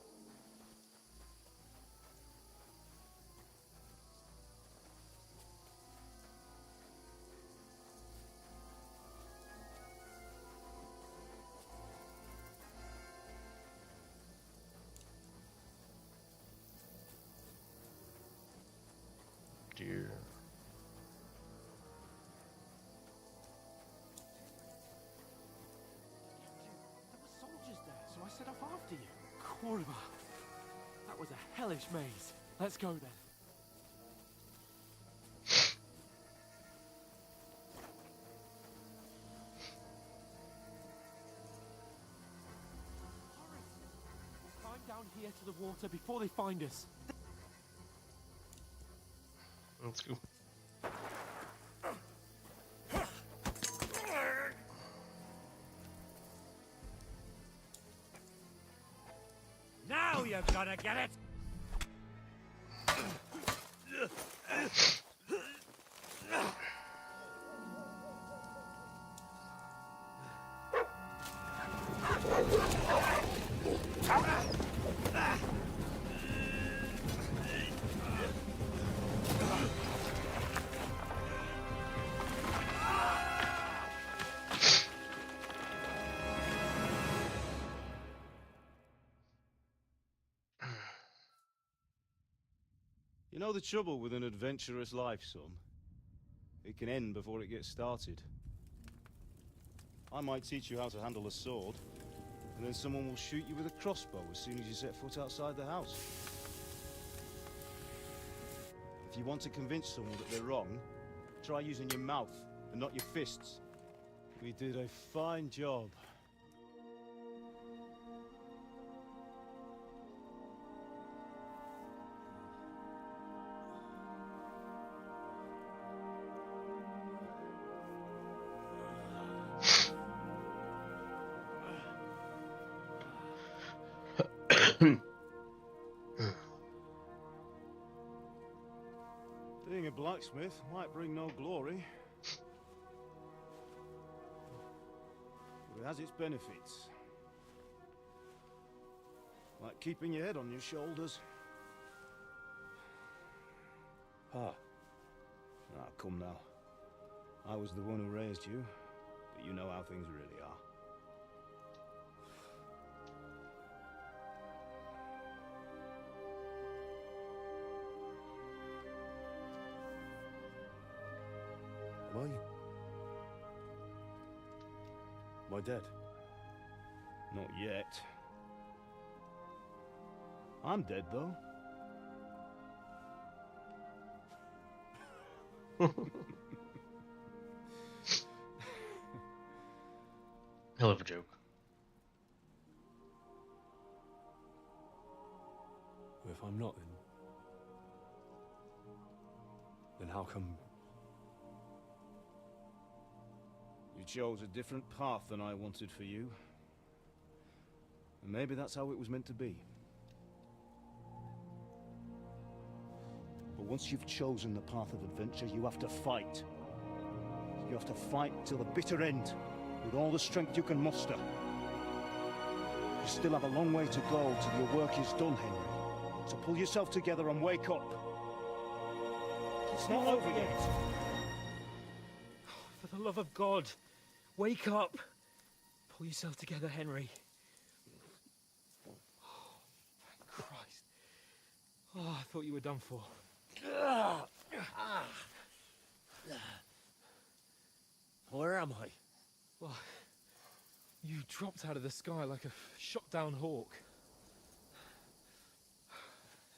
Dear. There were soldiers there, so I set off after you. Korva. That was a hellish maze. Let's go then. Hurry! Climb down here to the water before they find us. Let's go. Now you're gonna get it! You know the trouble with an adventurous life, son? It can end before it gets started. I might teach you how to handle a sword, and then someone will shoot you with a crossbow as soon as you set foot outside the house. If you want to convince someone that they're wrong, try using your mouth and not your fists. We did a fine job. Being a blacksmith might bring no glory, but it has its benefits. Like keeping your head on your shoulders. Ah, come now. I was the one who raised you, but you know how things really are. Am I dead? Not yet. I'm dead, though. Hell of a joke. If I'm not, then how come? You chose a different path than I wanted for you. And maybe that's how it was meant to be. But once you've chosen the path of adventure, you have to fight. You have to fight till the bitter end, with all the strength you can muster. You still have a long way to go till your work is done, Henry. So pull yourself together and wake up. It's not over yet. For the love of God, wake up. Pull yourself together, Henry. Oh, thank Christ. Oh, I thought you were done for. Where am I? Well, you dropped out of the sky like a shot-down hawk.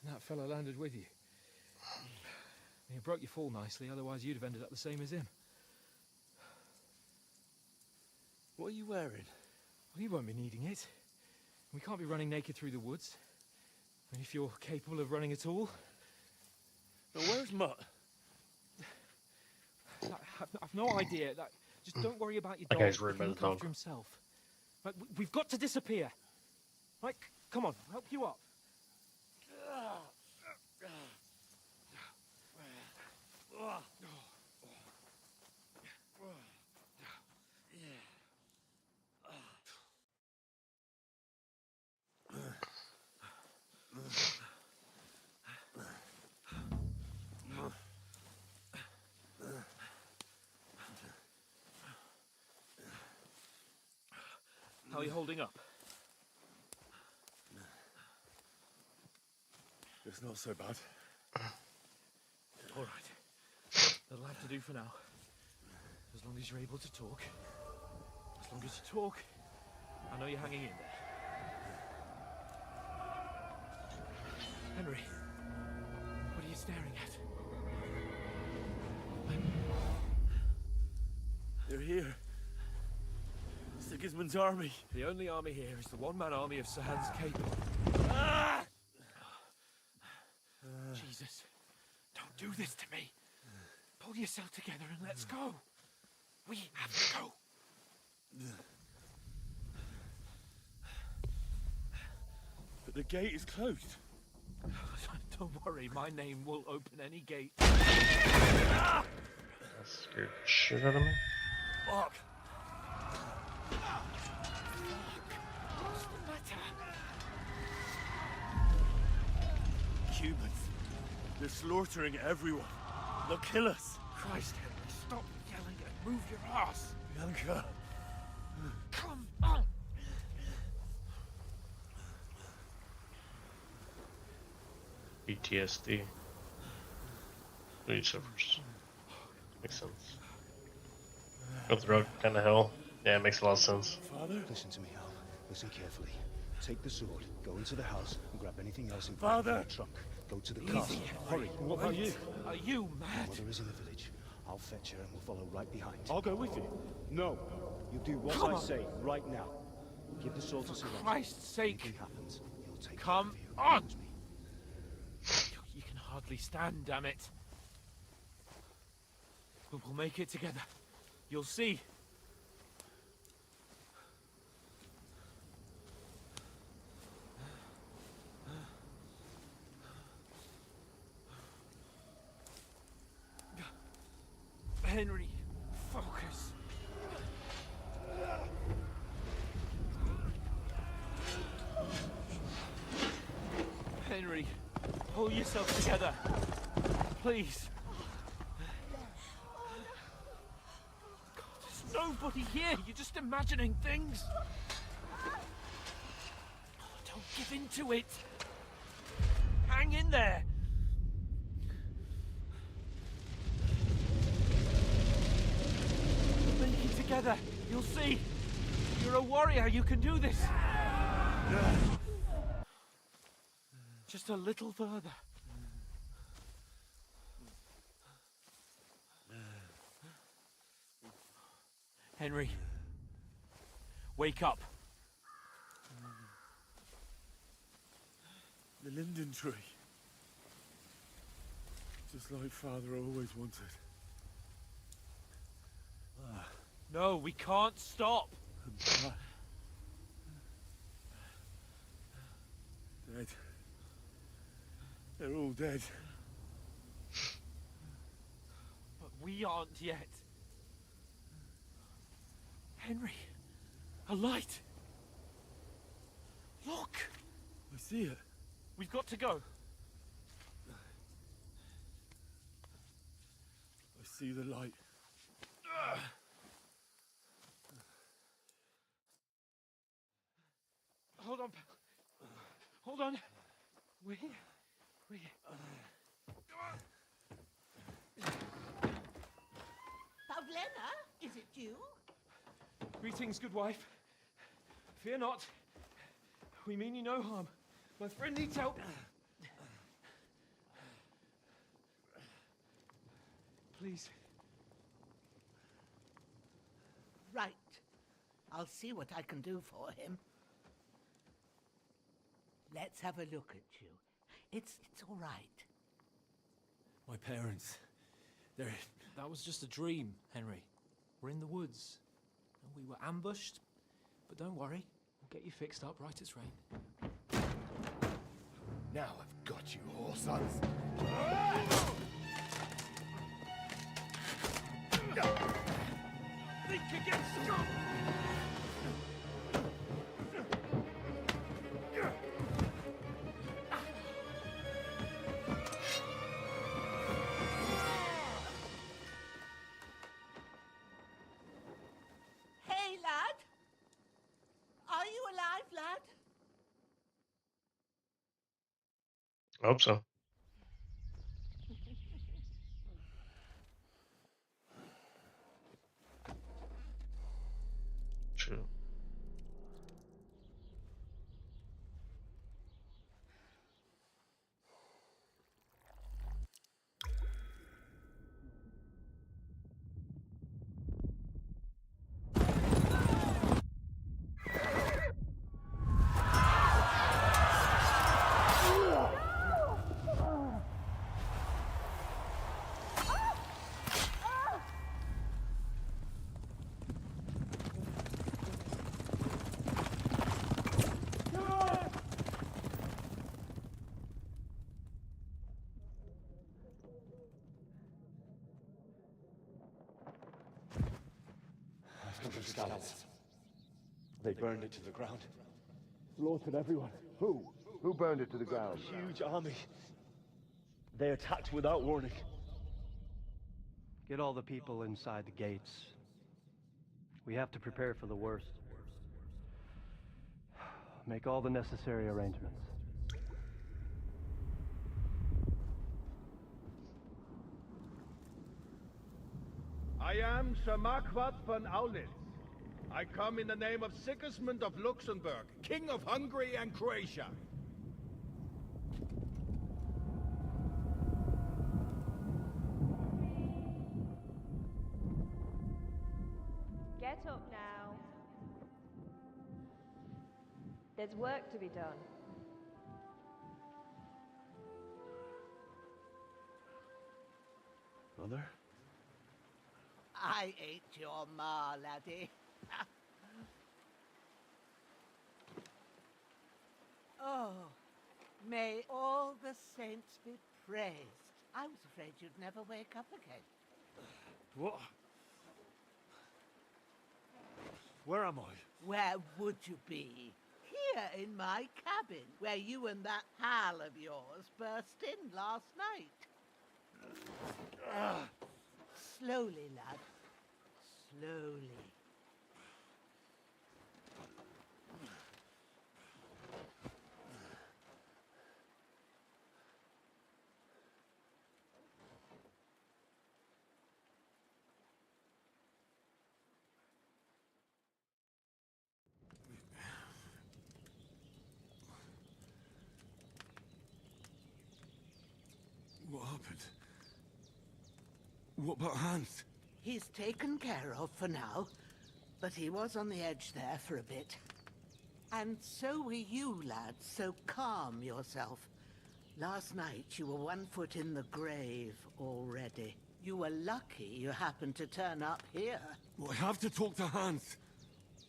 And that fella landed with you. You broke your fall nicely, otherwise you'd have ended up the same as him. What are you wearing? Well, you won't be needing it. We can't be running naked through the woods. And if you're capable of running at all... Now, where's Mutt? I've no idea. Just don't worry about your That dog. guy's He worried can about look his dog. after himself. Right, we've got to disappear. Right, come on, I'll help you up. How are you holding up? It's not so bad. All right. That'll have to do for now. As long as you're able to talk. As long as you talk, I know you're hanging in there. Henry, what are you staring at? They're here. Sigismund's army. The only army here is the one-man army of Sahan's Cape. Ah! Jesus, don't do this to me. Pull yourself together and let's go. We have to go. But the gate is closed. Don't worry, my name will open any gate. That scared the shit out of me. Fuck! What's the matter? Humans. They're slaughtering everyone. They'll kill us. Christ, Henry, stop yelling and move your ass. Bianca. Come on. PTSD. He suffers. Makes sense. Up the road, kind of hill. Yeah, it makes a lot of sense. Father? Listen to me, Al. Listen carefully. Take the sword, go into the house, and grab anything else in Father! the trunk. Go to the Easy, castle. Henry. Hurry. What about you? Are you mad? Mother is in the village. I'll fetch her and we'll follow right behind. I'll go with you. No. You do what Come I on. say right now. Give the sword to Siraj. Christ's sake. Anything happens, he'll take Come care on. of you. You can hardly stand, damn it. But we'll make it together. You'll see. Henry, focus. Henry, pull yourself together. Please. God, there's nobody here. You're just imagining things. Don't give in to it. Hang in there. We'll make it together. You'll see. You're a warrior. You can do this. Just a little further. Henry, wake up. The linden tree. Just like Father always wanted. No, we can't stop. Dead. They're all dead. But we aren't yet. Henry, a light. Look, I see it. we've got to go. see the light. Hold on. Hold on. We... Pavlena, is it you? Greetings, good wife. Fear not. We mean you no harm. My friend needs help. Please. Right. I'll see what I can do for him. Let's have a look at you. It's all right. My parents, they're... That was just a dream, Henry. We're in the woods. And we were ambushed. But don't worry, we'll get you fixed up right as rain. Now I've got you, whore sons. Think against you! Hey, lad! Are you alive, lad? I hope so. True. The scallops. They burned it to the ground. Slaughtered everyone. Who? Who burned it to the ground? A huge army. They attacked without warning. Get all the people inside the gates. We have to prepare for the worst. Make all the necessary arrangements. I am Sir Marquardt von Aulitz. I come in the name of Sigismund of Luxembourg, King of Hungary and Croatia. Get up now. There's work to be done. Mother? I ain't your ma, laddie. Oh, may all the saints be praised. I was afraid you'd never wake up again. What? Where am I? Where would you be? Here in my cabin, where you and that pal of yours burst in last night. Slowly, lad. Slowly. What happened? What about Hans? He's taken care of for now, but he was on the edge there for a bit. And so were you, lad, so calm yourself. Last night you were 1 foot in the grave already. You were lucky you happened to turn up here. Well, I have to talk to Hans.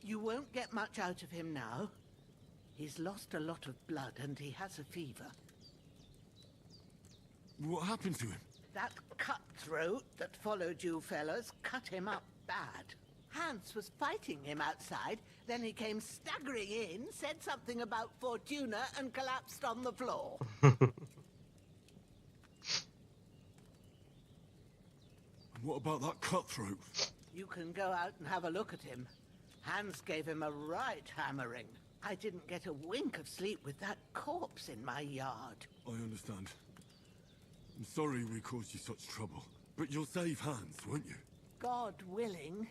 You won't get much out of him now. He's lost a lot of blood and he has a fever. What happened to him? That cutthroat that followed you fellas cut him up bad. Hans was fighting him outside, then he came staggering in, said something about Fortuna, and collapsed on the floor. I'm What about that cutthroat? You can go out and have a look at him. Hans gave him a right hammering. I didn't get a wink of sleep with that corpse in my yard. I understand. I'm sorry we caused you such trouble. But you'll save Hans, won't you? God willing.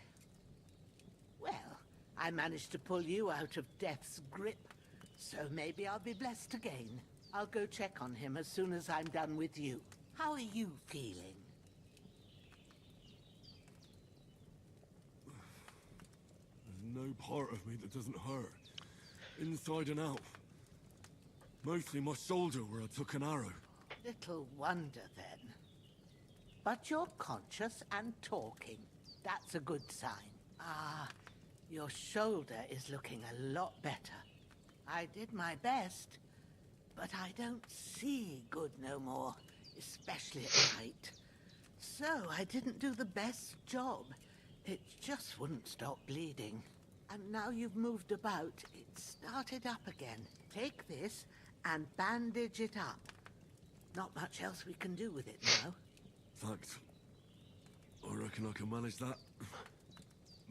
Well, I managed to pull you out of death's grip, so maybe I'll be blessed again. I'll go check on him as soon as I'm done with you. How are you feeling? There's no part of me that doesn't hurt. Inside and out. Mostly my shoulder where I took an arrow. Little wonder then. But you're conscious and talking. That's a good sign. Ah, your shoulder is looking a lot better. I did my best, but I don't see good no more, especially at night. So I didn't do the best job. It just wouldn't stop bleeding. And now you've moved about, it started up again. Take this and bandage it up. Not much else we can do with it now. Thanks. I reckon I can manage that.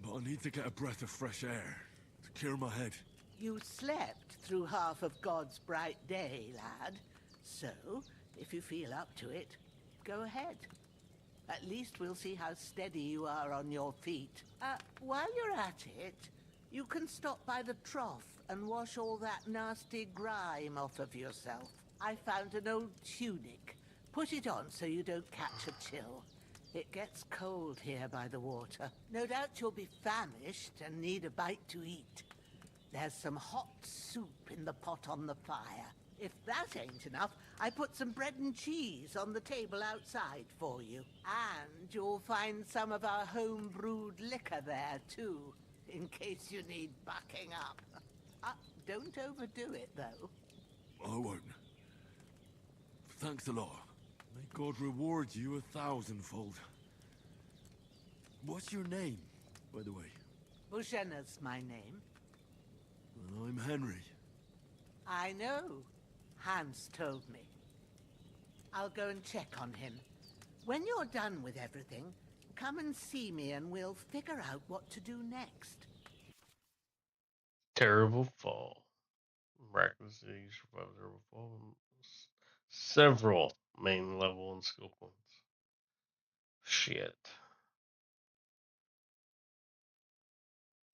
But I need to get a breath of fresh air to clear my head. You slept through half of God's bright day, lad. So, if you feel up to it, go ahead. At least we'll see how steady you are on your feet. While you're at it, you can stop by the trough and wash all that nasty grime off of yourself. I found an old tunic. Put it on so you don't catch a chill. It gets cold here by the water. No doubt you'll be famished and need a bite to eat. There's some hot soup in the pot on the fire. If that ain't enough, I put some bread and cheese on the table outside for you. And you'll find some of our home-brewed liquor there, too, in case you need bucking up. Don't overdo it, though. I won't. Thanks a lot. May God reward you 1,000-fold. What's your name, by the way? Bushenna's my name. Well, I'm Henry. I know. Hans told me. I'll go and check on him. When you're done with everything, come and see me and we'll figure out what to do next. Terrible fall. Miraculously survived terrible fall. Several main level and skill points. Shit.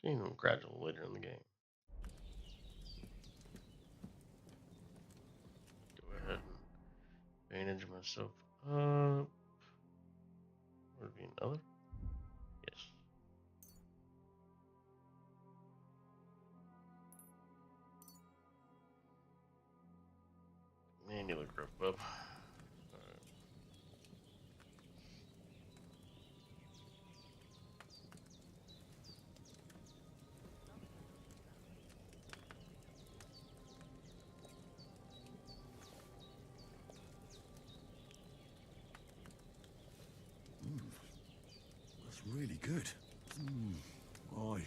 Gain them gradual later in the game. Go ahead and bandage myself up. Would it be another? Yes. Man, you look rough, bub. That's really good. Aye.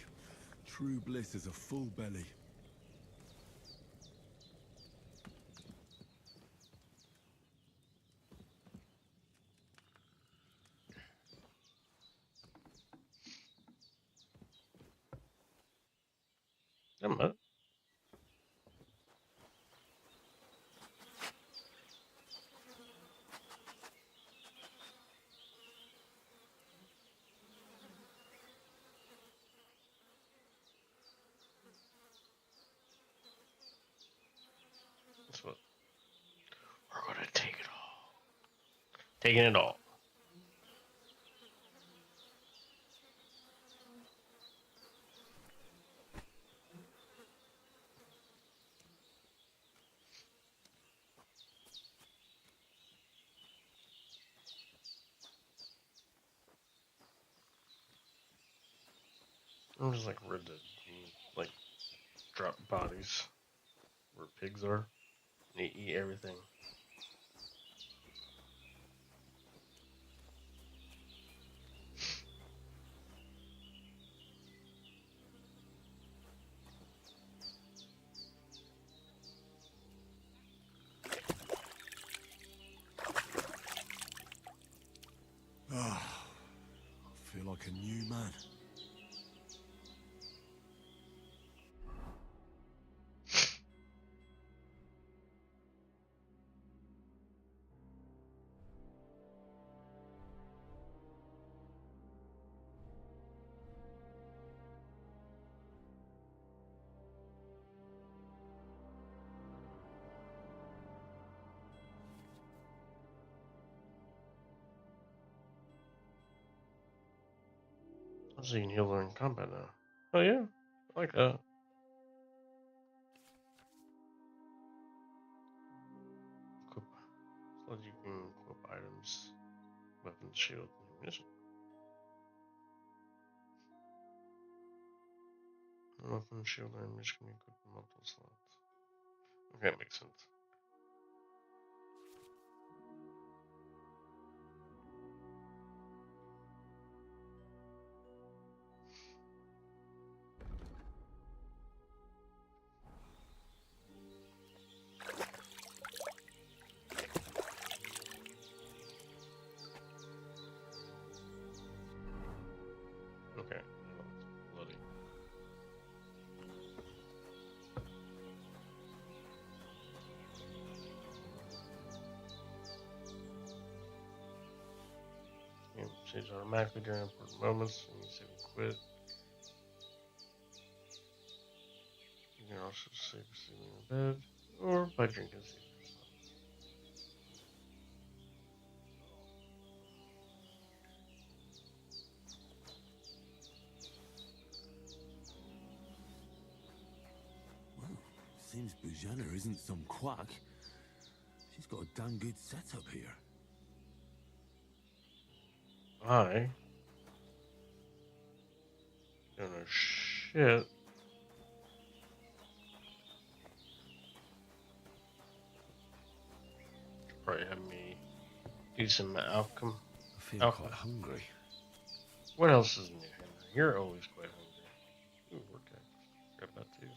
True bliss is a full belly. I'm up. That's what we're gonna take it all. Taking it all. I'm just like rid the like drop bodies where pigs are. They eat everything. feel like a new man. So you can heal during combat now. Oh yeah, I like that. Equip. So that you can equip items, weapons, shield, and ammunition. Weapon, shield, and ammunition can be equipped in multiple slots. Okay, makes sense. Okay, well, it's bloody. You can change automatically during important moments, and you save and quit. You can also save sleeping in bed, or by drinking save. Well, seems Bujana isn't some quack. She's got a damn good setup here. I don't know shit. Probably have me do some alchem. I feel quite hungry. What else is new, Henry? You're always quite hungry. Ooh, vortex. Grab that too.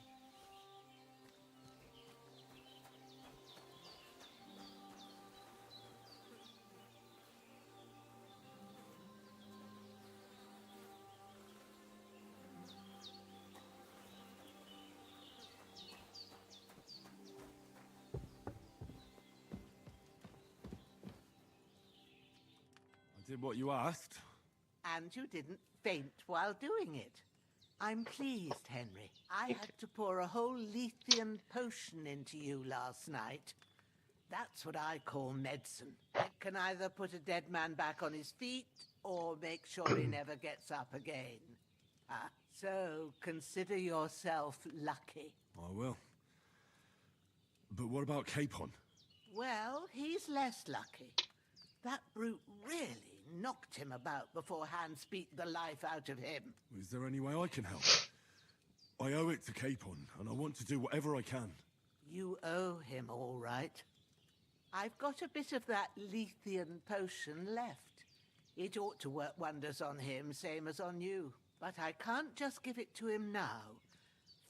I did what you asked. And you didn't faint while doing it. I'm pleased, Henry. I had to pour a whole Lethean potion into you last night. That's what I call medicine. It can either put a dead man back on his feet, or make sure he never gets up again. So consider yourself lucky. I will. But what about Capon? Well, he's less lucky. That brute really knocked him about before Hans beat the life out of him. Is there any way I can help? I owe it to Capon, and I want to do whatever I can. You owe him, all right. I've got a bit of that Lethean potion left. It ought to work wonders on him, same as on you. But I can't just give it to him now.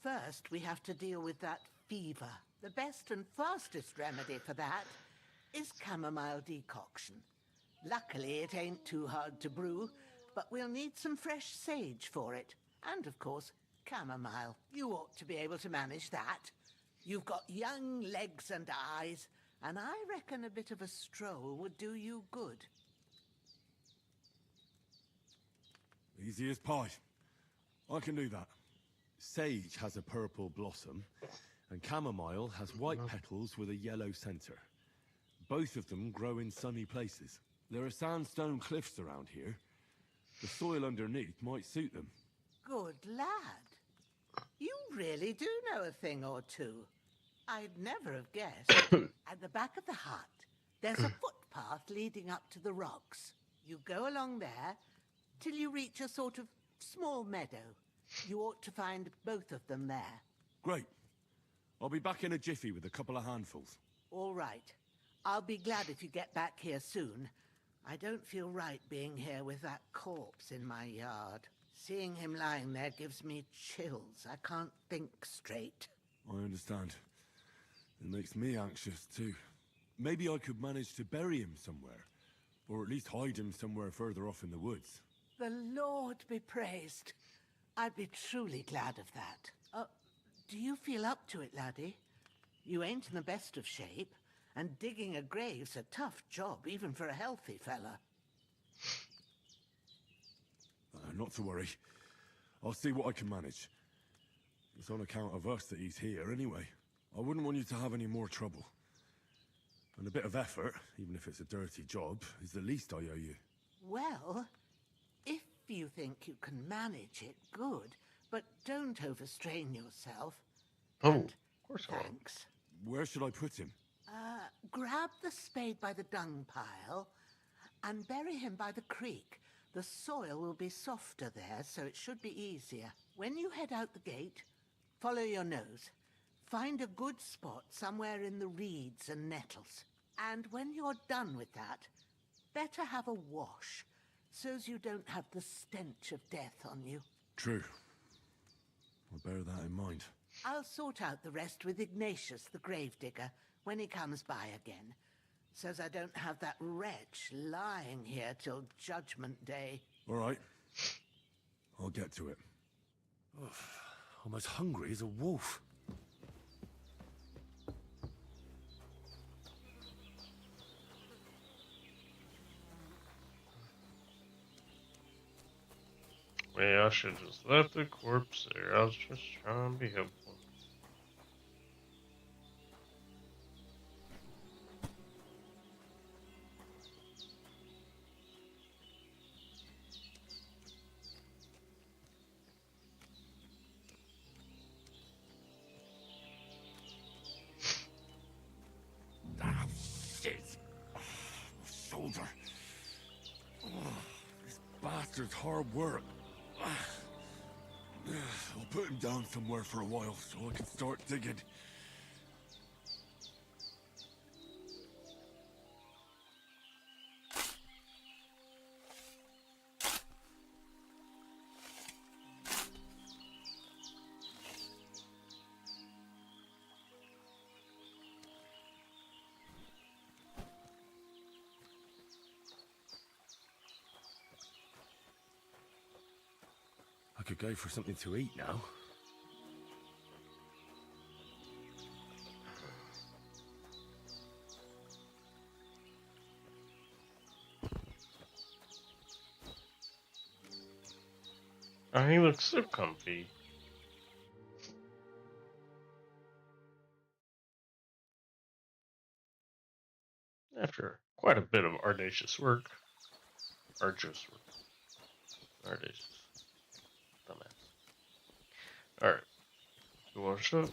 First, we have to deal with that fever. The best and fastest remedy for that is chamomile decoction. Luckily, it ain't too hard to brew, but we'll need some fresh sage for it. And, of course, chamomile. You ought to be able to manage that. You've got young legs and eyes, and I reckon a bit of a stroll would do you good. Easy as pie. I can do that. Sage has a purple blossom, and chamomile has white petals with a yellow center. Both of them grow in sunny places. There are sandstone cliffs around here. The soil underneath might suit them. Good lad. You really do know a thing or two. I'd never have guessed. At the back of the hut, there's a footpath leading up to the rocks. You go along there till you reach a sort of small meadow. You ought to find both of them there. Great. I'll be back in a jiffy with a couple of handfuls. All right. I'll be glad if you get back here soon. I don't feel right being here with that corpse in my yard. Seeing him lying there gives me chills. I can't think straight. I understand. It makes me anxious too. Maybe I could manage to bury him somewhere. Or at least hide him somewhere further off in the woods. The Lord be praised. I'd be truly glad of that. Do you feel up to it, laddie? You ain't in the best of shape, and digging a grave's a tough job, even for a healthy fella. Not to worry. I'll see what I can manage. It's on account of us that he's here anyway. I wouldn't want you to have any more trouble. And a bit of effort, even if it's a dirty job, is the least I owe you. Well, if you think you can manage it, good. But don't overstrain yourself. Oh, And of course I will. thanks. Where should I put him? Grab the spade by the dung pile and bury him by the creek. The soil will be softer there, so it should be easier. When you head out the gate, follow your nose. Find a good spot somewhere in the reeds and nettles. And when you're done with that, better have a wash, so's you don't have the stench of death on you. True. I'll bear that in mind. I'll sort out the rest with Ignatius, the gravedigger, when he comes by again, so's I don't have that wretch lying here till Judgment Day. All right. I'll get to it. Ugh, I'm as hungry as a wolf. Yeah, I should just left the corpse there. I was just trying to be helpful. Ah, shit! Oh, my shoulder. Oh, this bastard's hard work. I'll put him down somewhere for a while so I can start digging. I could go for something to eat now. Oh, he looks so comfy. After quite a bit of arduous work. Arduous work. Arduous. Dumbass. Alright. You want to show?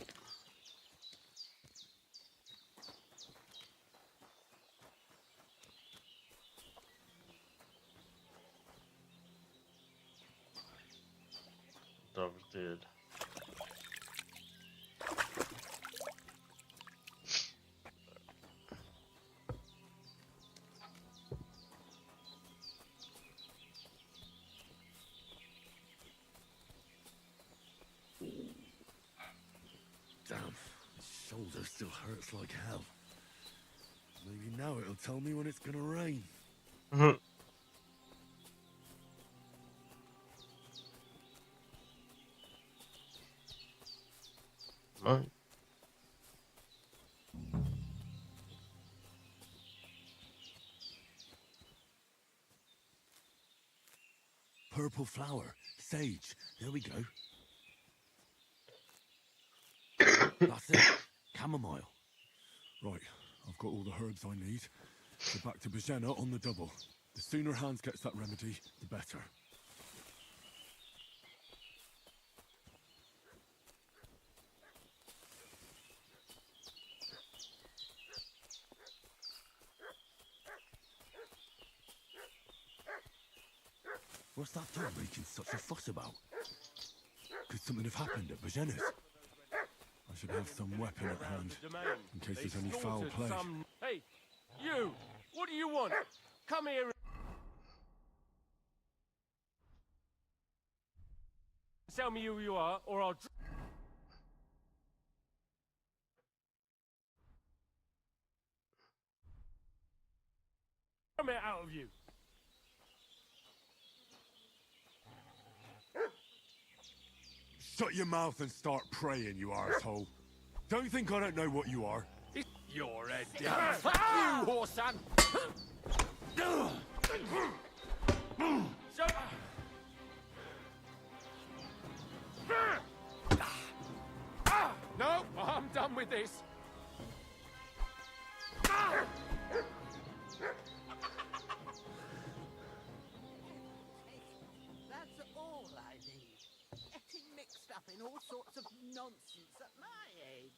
Dogs did. Damn, my shoulder still hurts like hell. Maybe now it'll tell me when it's gonna rain. Mine. Purple flower, sage. There we go. That's it. Chamomile. Right, I've got all the herbs I need. So back to Bajena on the double. The sooner Hans gets that remedy, the better. What's that dog making such a fuss about? Could something have happened at Bajena's? I should have some weapon at hand, in case there's any foul play. Hey, you! What do you want? Come here and tell me who you are, or I'll... Come it out of you! Shut your mouth and start praying, you arsehole. Don't think I don't know what you are. Your head down. Fuck you, whoreson! So... No, I'm done with this. That's all I need. Getting mixed up in all sorts of nonsense at my age.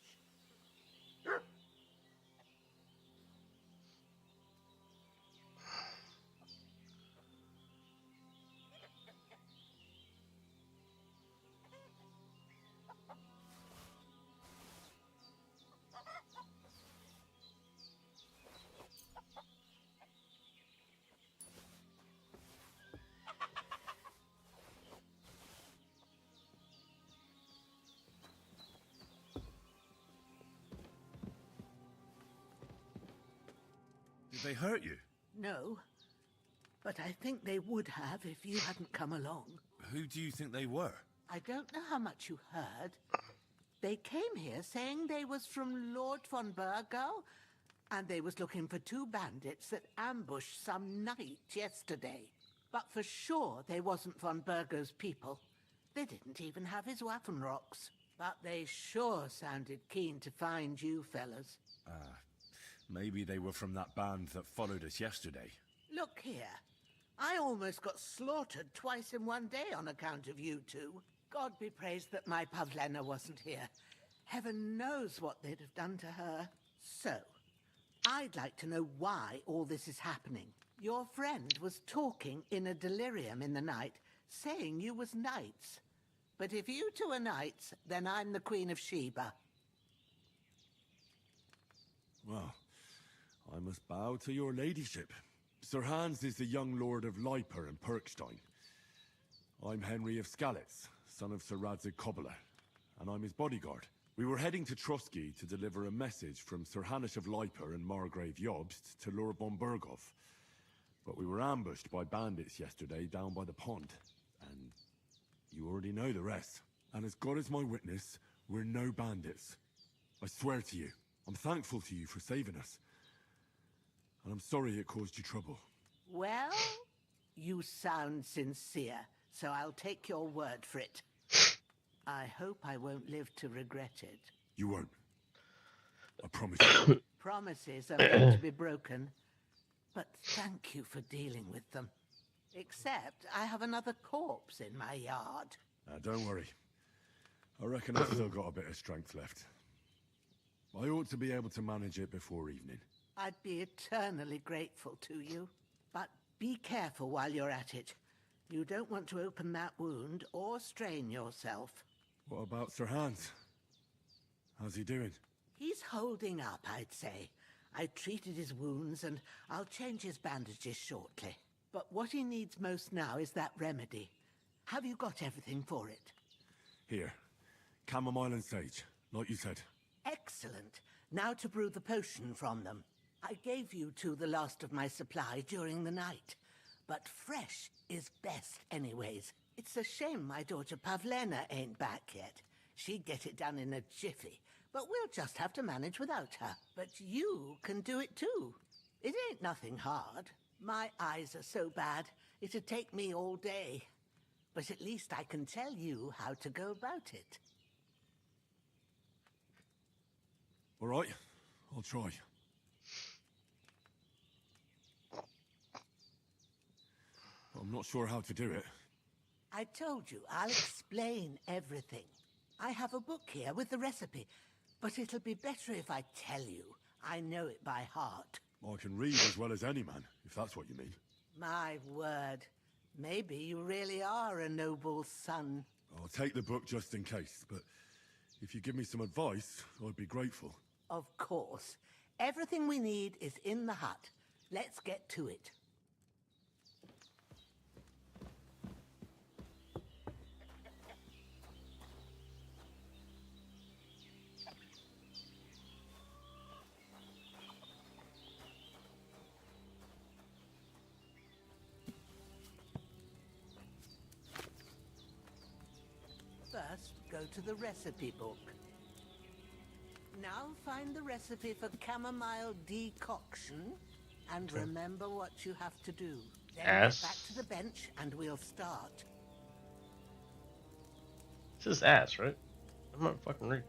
Did they hurt you? No, but I think they would have if you hadn't come along. Who do you think they were? I don't know how much you heard. They came here saying they was from Lord von Burgo, and they was looking for 2 bandits that ambushed some knight yesterday. But for sure they wasn't von Burgo's people. They didn't even have his Waffenrocks. But they sure sounded keen to find you fellas. Maybe they were from that band that followed us yesterday. Look here. I almost got slaughtered twice in one day on account of you two. God be praised that my Pavlena wasn't here. Heaven knows what they'd have done to her. So, I'd like to know why all this is happening. Your friend was talking in a delirium in the night, saying you was knights. But if you two are knights, then I'm the Queen of Sheba. Well, I must bow to your ladyship. Sir Hans is the young lord of Leiper and Perkstein. I'm Henry of Skalitz, son of Sir Radzig Kobyla, and I'm his bodyguard. We were heading to Trotsky to deliver a message from Sir Hanush of Leiper and Margrave Jobst to Lord von Burgov. But we were ambushed by bandits yesterday down by the pond, and you already know the rest. And as God is my witness, we're no bandits. I swear to you, I'm thankful to you for saving us. And I'm sorry it caused you trouble. Well, you sound sincere, so I'll take your word for it. I hope I won't live to regret it. You won't. I promise you. Promises are meant to be broken, but thank you for dealing with them. Except I have another corpse in my yard. Don't worry. I reckon I've still got a bit of strength left. I ought to be able to manage it before evening. I'd be eternally grateful to you. But be careful while you're at it. You don't want to open that wound or strain yourself. What about Sir Hans? How's he doing? He's holding up, I'd say. I treated his wounds and I'll change his bandages shortly. But what he needs most now is that remedy. Have you got everything for it? Here. Chamomile and sage, like you said. Excellent. Now to brew the potion from them. I gave you two the last of my supply during the night. But fresh is best anyways. It's a shame my daughter Pavlena ain't back yet. She'd get it done in a jiffy. But we'll just have to manage without her. But you can do it too. It ain't nothing hard. My eyes are so bad, it'd take me all day. But at least I can tell you how to go about it. All right, I'll try. I'm not sure how to do it. I told you, I'll explain everything. I have a book here with the recipe, but it'll be better if I tell you. I know it by heart. I can read as well as any man, if that's what you mean. My word. Maybe you really are a noble son. I'll take the book just in case, but if you give me some advice, I'd be grateful. Of course. Everything we need is in the hut. Let's get to it. First, go to the recipe book. Now find the recipe for chamomile decoction and remember what you have to do. Then get back to the bench and we'll start. This is ass, right? I'm not fucking reading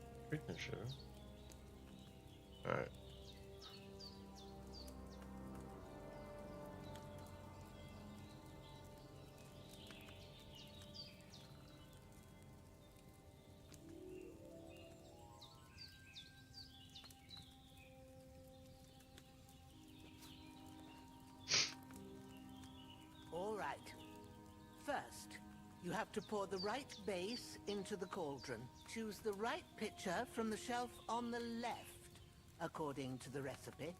this shit. Alright. All right. First, you have to pour the right base into the cauldron. Choose the right pitcher from the shelf on the left, according to the recipe.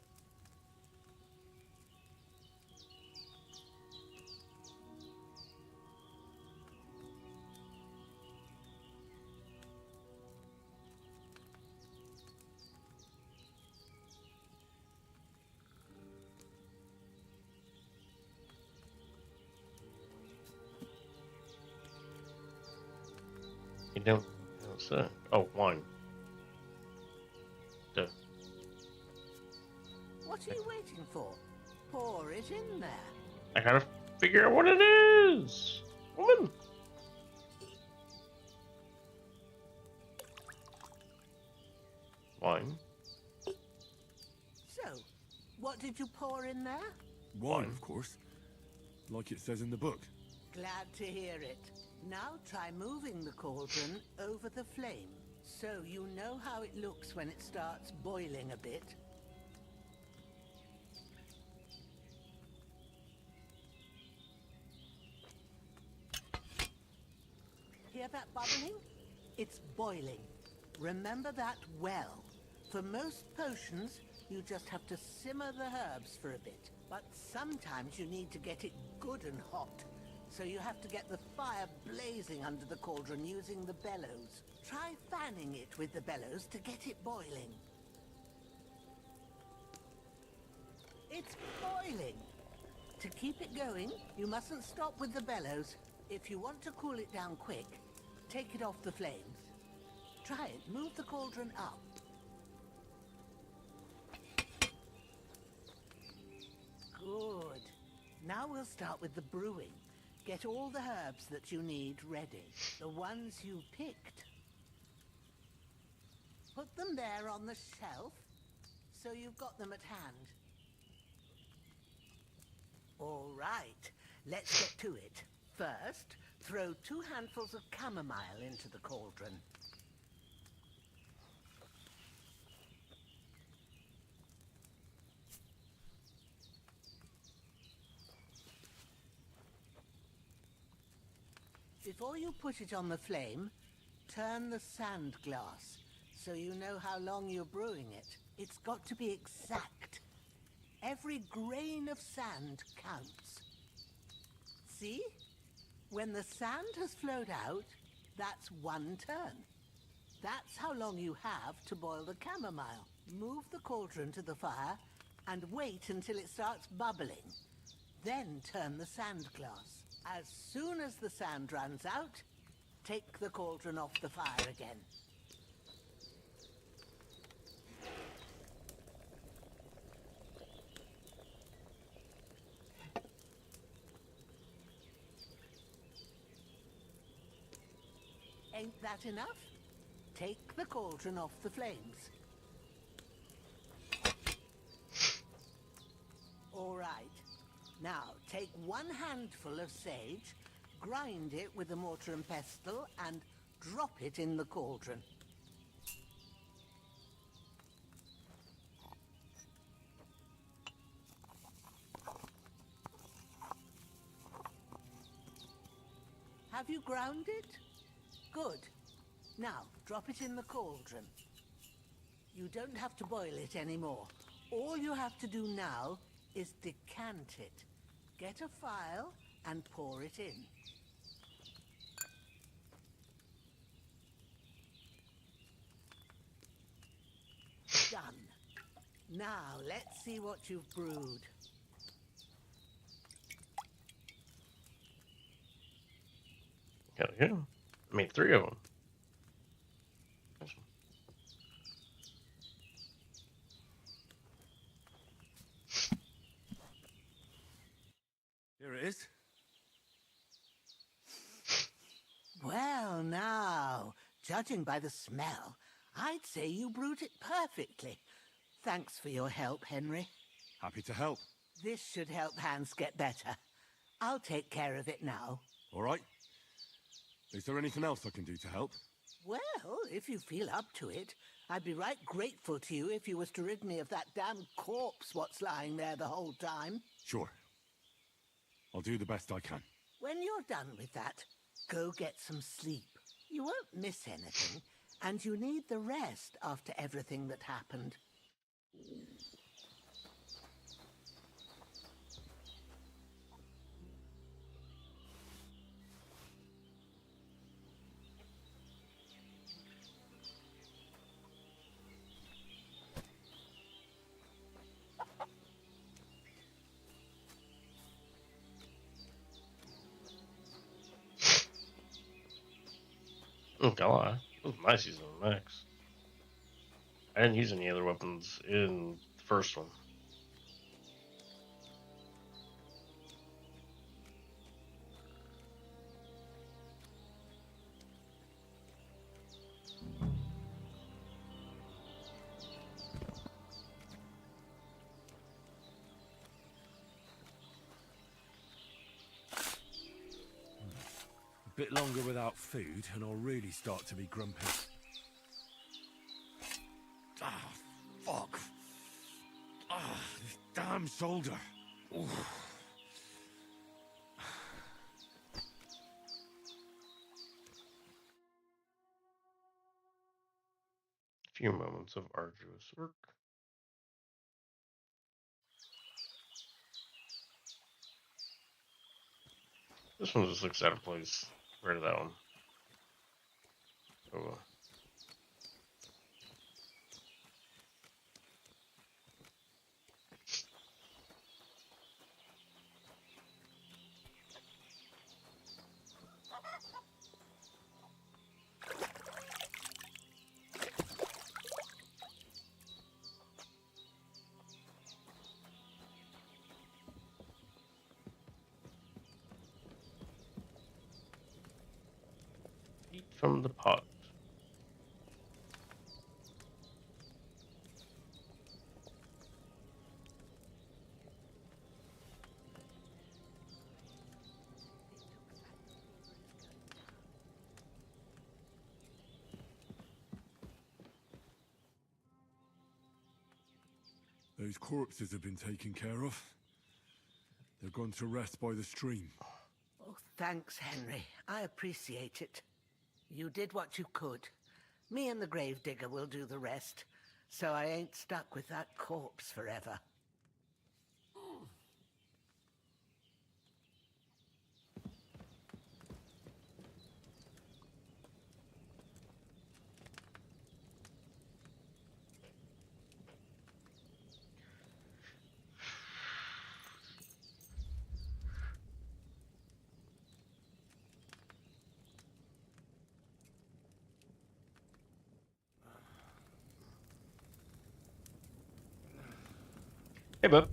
You don't say. Oh, wine. Duh. What are you waiting for? Pour it in there. I gotta figure out what it is! Woman! Wine. So, what did you pour in there? Wine, of course. Like it says in the book. Glad to hear it. Now try moving the cauldron over the flame, so you know how it looks when it starts boiling a bit. Hear that bubbling? It's boiling. Remember that well. For most potions, you just have to simmer the herbs for a bit. But sometimes you need to get it good and hot. So you have to get the fire blazing under the cauldron using the bellows. Try fanning it with the bellows to get it boiling. It's boiling! To keep it going, you mustn't stop with the bellows. If you want to cool it down quick, take it off the flames. Try it. Move the cauldron up. Good. Now we'll start with the brewing. Get all the herbs that you need ready. The ones you picked. Put them there on the shelf, so you've got them at hand. All right, let's get to it. First, throw 2 handfuls of chamomile into the cauldron. Before you put it on the flame, turn the sand glass so you know how long you're brewing it. It's got to be exact. Every grain of sand counts. See? When the sand has flowed out, that's 1 turn. That's how long you have to boil the chamomile. Move the cauldron to the fire and wait until it starts bubbling. Then turn the sand glass. As soon as the sand runs out, take the cauldron off the fire again. Ain't that enough? Take the cauldron off the flames. All right. Now, take 1 handful of sage, grind it with a mortar and pestle, and drop it in the cauldron. Have you ground it? Good. Now, drop it in the cauldron. You don't have to boil it anymore. All you have to do now is decant it. Get a phial and pour it in. Done. Now, let's see what you've brewed. Hell yeah. I made 3 of them. Here it is. Well, now, judging by the smell, I'd say you brewed it perfectly. Thanks for your help, Henry. Happy to help. This should help Hans get better. I'll take care of it now. All right. Is there anything else I can do to help? Well, if you feel up to it, I'd be right grateful to you if you was to rid me of that damn corpse what's lying there the whole time. Sure. I'll do the best I can. When you're done with that, go get some sleep. You won't miss anything, and you need the rest after everything that happened. Oh god, it was my season max. I didn't use any other weapons in the first one. A bit longer without food, and I'll really start to be grumpy. Ah, fuck. Ah, this damn shoulder. Oof. A few moments of arduous work. This one just looks out of place. Rid of that one. Oh well. Eat from the pot. Those corpses have been taken care of. They're gone to rest by the stream. Oh, thanks, Henry. I appreciate it. You did what you could. Me and the gravedigger will do the rest, so I ain't stuck with that corpse forever. Hey, bub.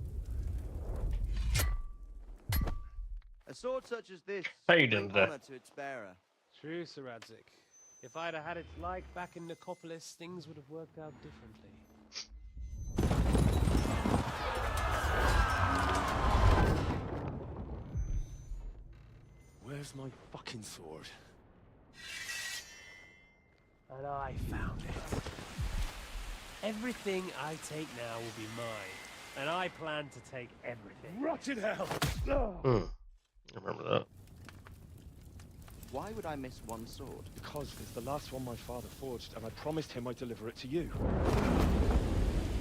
A sword such as this How you would doing bring today? honor to its bearer. True, Sir Radzik. If I'd have had its like back in Nicopolis, things would have worked out differently. Where's my fucking sword? And I found it. Everything I take now will be mine, and I plan to take everything. Rotted hell! I remember that. Why would I miss one sword? Because it's the last one my father forged, and I promised him I'd deliver it to you.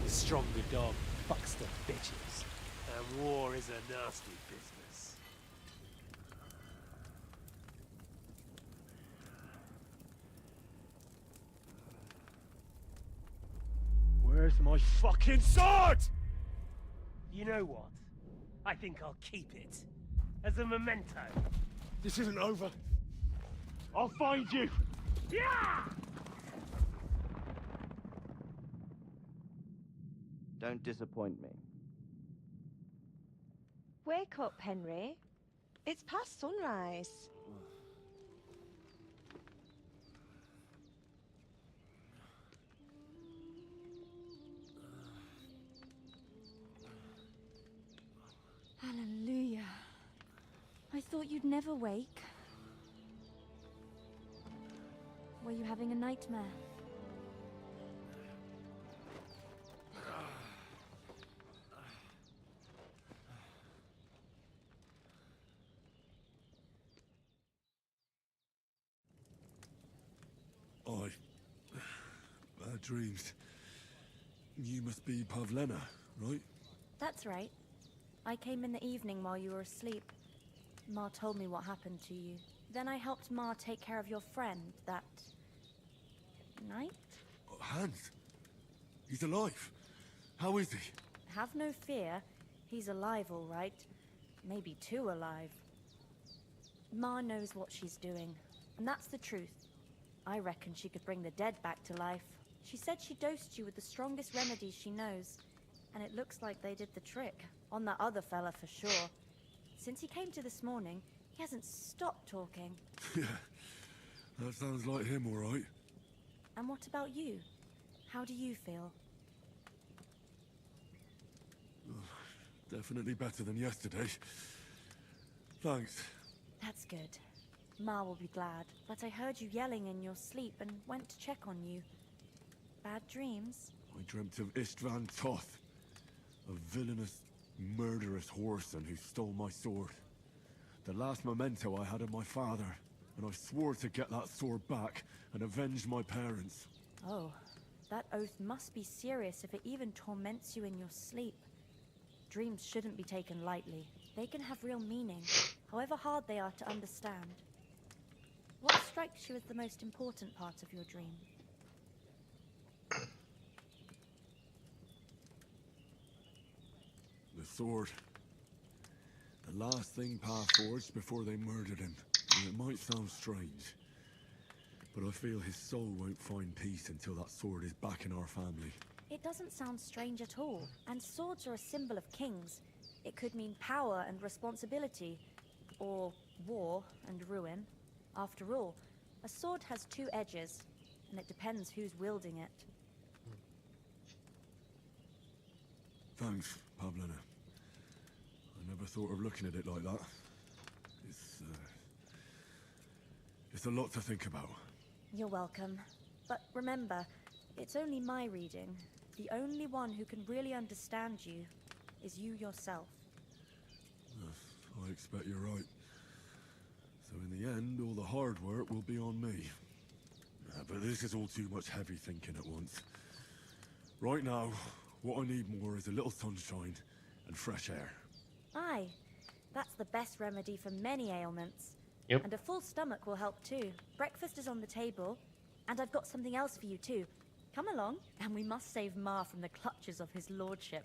The stronger dog fucks the bitches, and war is a nasty business. Where's my fucking sword? You know what? I think I'll keep it. As a memento. This isn't over. I'll find you! Yeah! Don't disappoint me. Wake up, Henry. It's past sunrise. Hallelujah. I thought you'd never wake. Were you having a nightmare? Bad dreams. You must be Pavlena, right? That's right. I came in the evening while you were asleep. Ma told me what happened to you. Then I helped Ma take care of your friend that night? Hans? He's alive. How is he? Have no fear. He's alive, all right. Maybe too alive. Ma knows what she's doing, and that's the truth. I reckon she could bring the dead back to life. She said she dosed you with the strongest remedies she knows, and it looks like they did the trick. On that other fella for sure. Since he came to this morning, he hasn't stopped talking. Yeah, that sounds like him, all right. And what about you? How do you feel? Definitely better than yesterday. Thanks. That's good. Ma will be glad, but I heard you yelling in your sleep and went to check on you. Bad dreams? I dreamt of Istvan Toth, a villainous, murderous whoreson who stole my sword. The last memento I had of my father, and I swore to get that sword back and avenge my parents. Oh, that oath must be serious if it even torments you in your sleep. Dreams shouldn't be taken lightly. They can have real meaning, however hard they are to understand. What strikes you as the most important part of your dream? The sword. The last thing Pa forged before they murdered him. And it might sound strange, but I feel his soul won't find peace until that sword is back in our family. It doesn't sound strange at all, and swords are a symbol of kings. It could mean power and responsibility, or war and ruin. After all, a sword has two edges, and it depends who's wielding it. Thanks, Pavlena. I never thought of looking at it like that. It's a lot to think about. You're welcome. But remember, it's only my reading. The only one who can really understand you is you yourself. I expect you're right. So in the end, all the hard work will be on me. But this is all too much heavy thinking at once. Right now, what I need more is a little sunshine and fresh air. Aye, that's the best remedy for many ailments. Yep. And a full stomach will help too. Breakfast is on the table, and I've got something else for you too. Come along, and we must save Ma from the clutches of his lordship.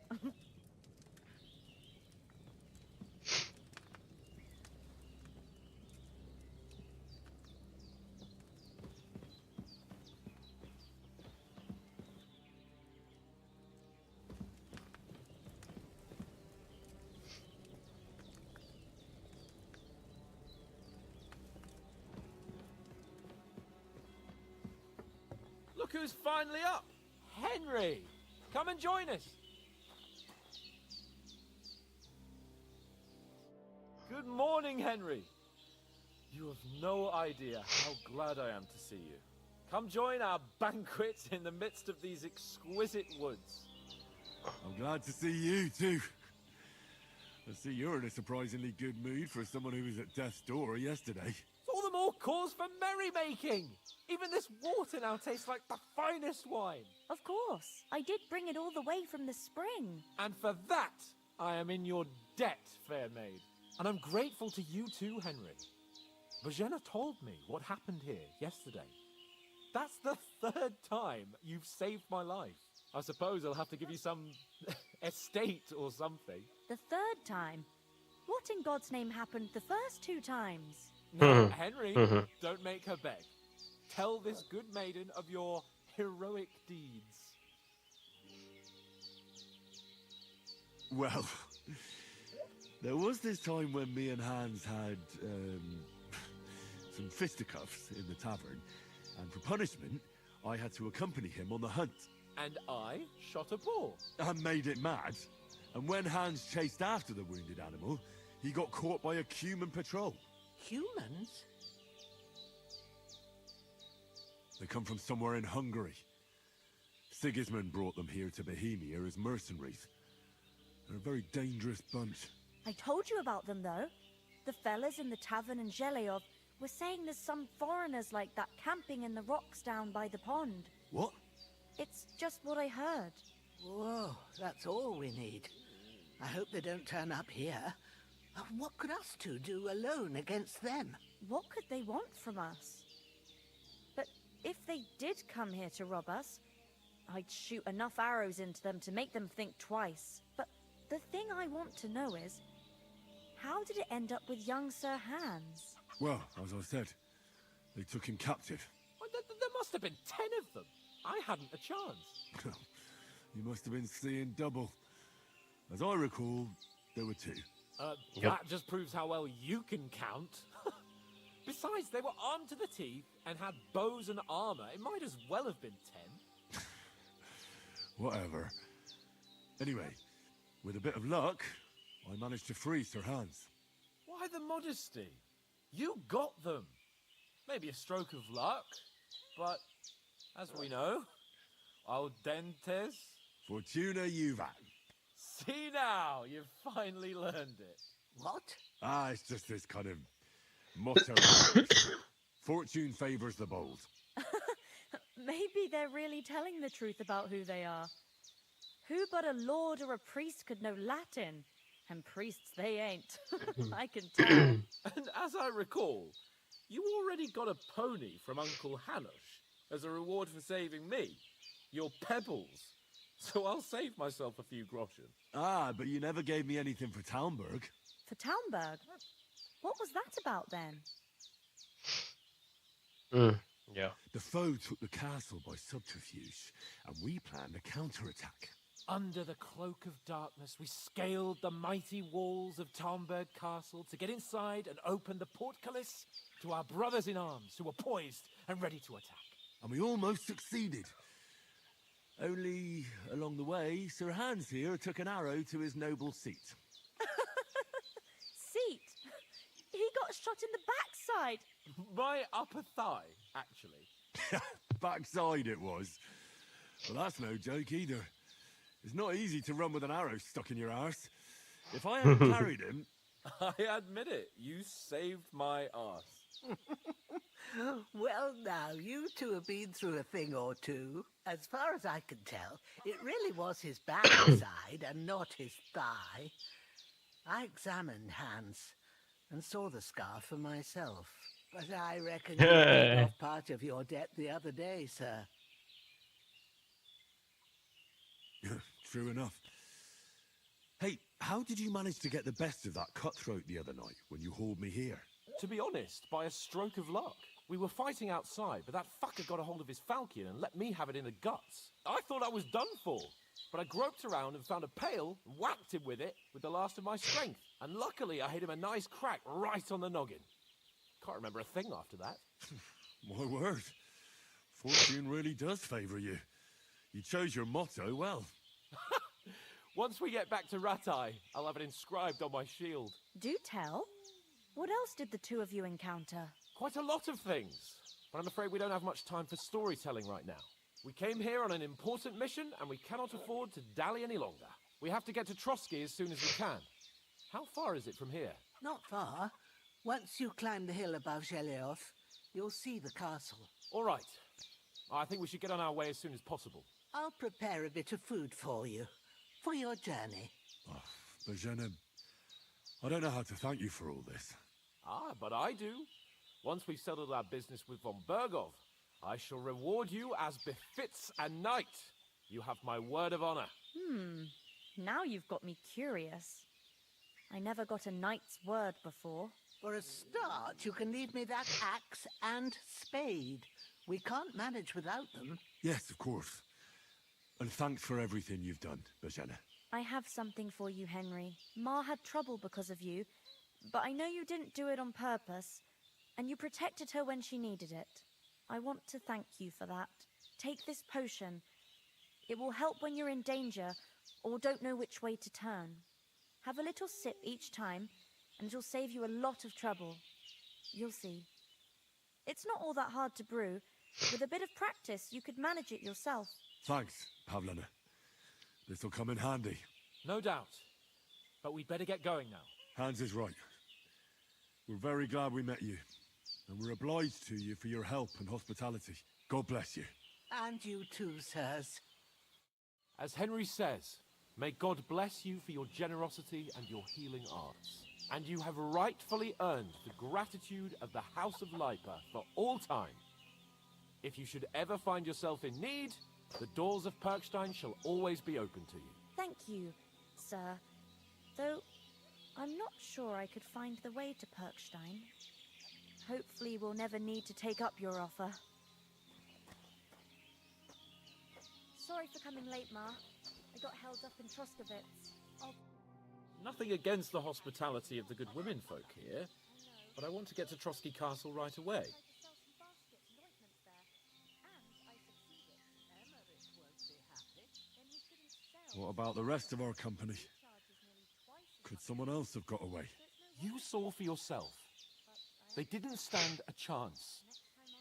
Look who's finally up! Henry! Come and join us! Good morning, Henry! You have no idea how glad I am to see you. Come join our banquet in the midst of these exquisite woods. I'm glad to see you, too. I see you're in a surprisingly good mood for someone who was at death's door yesterday. All the more cause for merrymaking! Even this water now tastes like the finest wine. Of course. I did bring it all the way from the spring. And for that, I am in your debt, fair maid. And I'm grateful to you too, Henry. Bojena told me what happened here yesterday. That's the third time you've saved my life. I suppose I'll have to give you some estate or something. The third time? What in God's name happened the first two times? No, Henry, don't make her beg. Tell this good maiden of your heroic deeds. Well, There was this time when me and Hans had, some fisticuffs in the tavern, and for punishment, I had to accompany him on the hunt. And I shot a boar. And made it mad. And when Hans chased after the wounded animal, he got caught by a human patrol. Humans? They come from somewhere in Hungary. Sigismund brought them here to Bohemia as mercenaries. They're a very dangerous bunch. I told you about them, though. The fellas in the tavern in Zheleov were saying there's some foreigners like that camping in the rocks down by the pond. What? It's just what I heard. Whoa, that's all we need. I hope they don't turn up here. What could us two do alone against them? What could they want from us? But if they did come here to rob us, I'd shoot enough arrows into them to make them think twice. But the thing I want to know is, how did it end up with young Sir Hans? Well, as I said, they took him captive. Well, there must have been 10 of them. I hadn't a chance. You must have been seeing double. As I recall, there were 2. That just proves how well you can count. Besides, they were armed to the teeth and had bows and armor. It might as well have been 10. Whatever. Anyway, with a bit of luck, I managed to free Sir Hans. Why the modesty? You got them. Maybe a stroke of luck, but as we know, al dentes. Fortuna juvat. See now, you've finally learned it. What? Ah, it's just this kind of motto. Fortune favors the bold. Maybe they're really telling the truth about who they are. Who but a lord or a priest could know Latin? And priests they ain't. I can tell. And as I recall, you already got a pony from Uncle Hanush as a reward for saving me. Your pebbles. So I'll save myself a few groschen. Ah, but you never gave me anything for Talmberg. For Talmberg? What was that about then? Yeah. The foe took the castle by subterfuge, and we planned a counterattack. Under the cloak of darkness, we scaled the mighty walls of Talmberg Castle to get inside and open the portcullis to our brothers in arms who were poised and ready to attack. And we almost succeeded. Only, along the way, Sir Hans here took an arrow to his noble seat. Seat? He got shot in the backside. My upper thigh, actually. Backside it was. Well, that's no joke either. It's not easy to run with an arrow stuck in your arse. If I hadn't carried him... I admit it, you saved my arse. Well, now, you two have been through a thing or two. As far as I can tell, it really was his backside and not his thigh. I examined Hans and saw the scar for myself. But I reckon you paid off part of your debt the other day, sir. True enough. Hey, how did you manage to get the best of that cutthroat the other night when you hauled me here? To be honest, by a stroke of luck. We were fighting outside, but that fucker got a hold of his falchion and let me have it in the guts. I thought I was done for, but I groped around and found a pail and whacked him with it with the last of my strength. And luckily, I hit him a nice crack right on the noggin. Can't remember a thing after that. My word. Fortune really does favour you. You chose your motto well. Once we get back to Ratai, I'll have it inscribed on my shield. Do tell. What else did the two of you encounter? Quite a lot of things, but I'm afraid we don't have much time for storytelling right now. We came here on an important mission, and we cannot afford to dally any longer. We have to get to Trotsky as soon as we can. How far is it from here? Not far. Once you climb the hill above Zheleov, you'll see the castle. All right. I think we should get on our way as soon as possible. I'll prepare a bit of food for you, for your journey. Oh, Bozhena, I don't know how to thank you for all this. Ah, but I do. Once we've settled our business with von Bergov, I shall reward you as befits a knight. You have my word of honor. Now you've got me curious. I never got a knight's word before. For a start, you can leave me that axe and spade. We can't manage without them. Yes, of course. And thanks for everything you've done, Bozhena. I have something for you, Henry. Ma had trouble because of you, but I know you didn't do it on purpose, and you protected her when she needed it. I want to thank you for that. Take this potion. It will help when you're in danger or don't know which way to turn. Have a little sip each time, and it'll save you a lot of trouble. You'll see. It's not all that hard to brew. With a bit of practice, you could manage it yourself. Thanks, Pavlina. This'll come in handy. No doubt. But we'd better get going now. Hans is right. We're very glad we met you. And we're obliged to you for your help and hospitality. God bless you. And you too, sirs. As Henry says, may God bless you for your generosity and your healing arts. And you have rightfully earned the gratitude of the House of Lipa for all time. If you should ever find yourself in need, the doors of Perkstein shall always be open to you. Thank you, sir. Though, I'm not sure I could find the way to Perkstein. Hopefully we'll never need to take up your offer. Sorry for coming late, Ma. I got held up in Troskowitz. Nothing against the hospitality of the good women folk here, but I want to get to Trotsky Castle right away. What about the rest of our company? Could someone else have got away? You saw for yourself. They didn't stand a chance.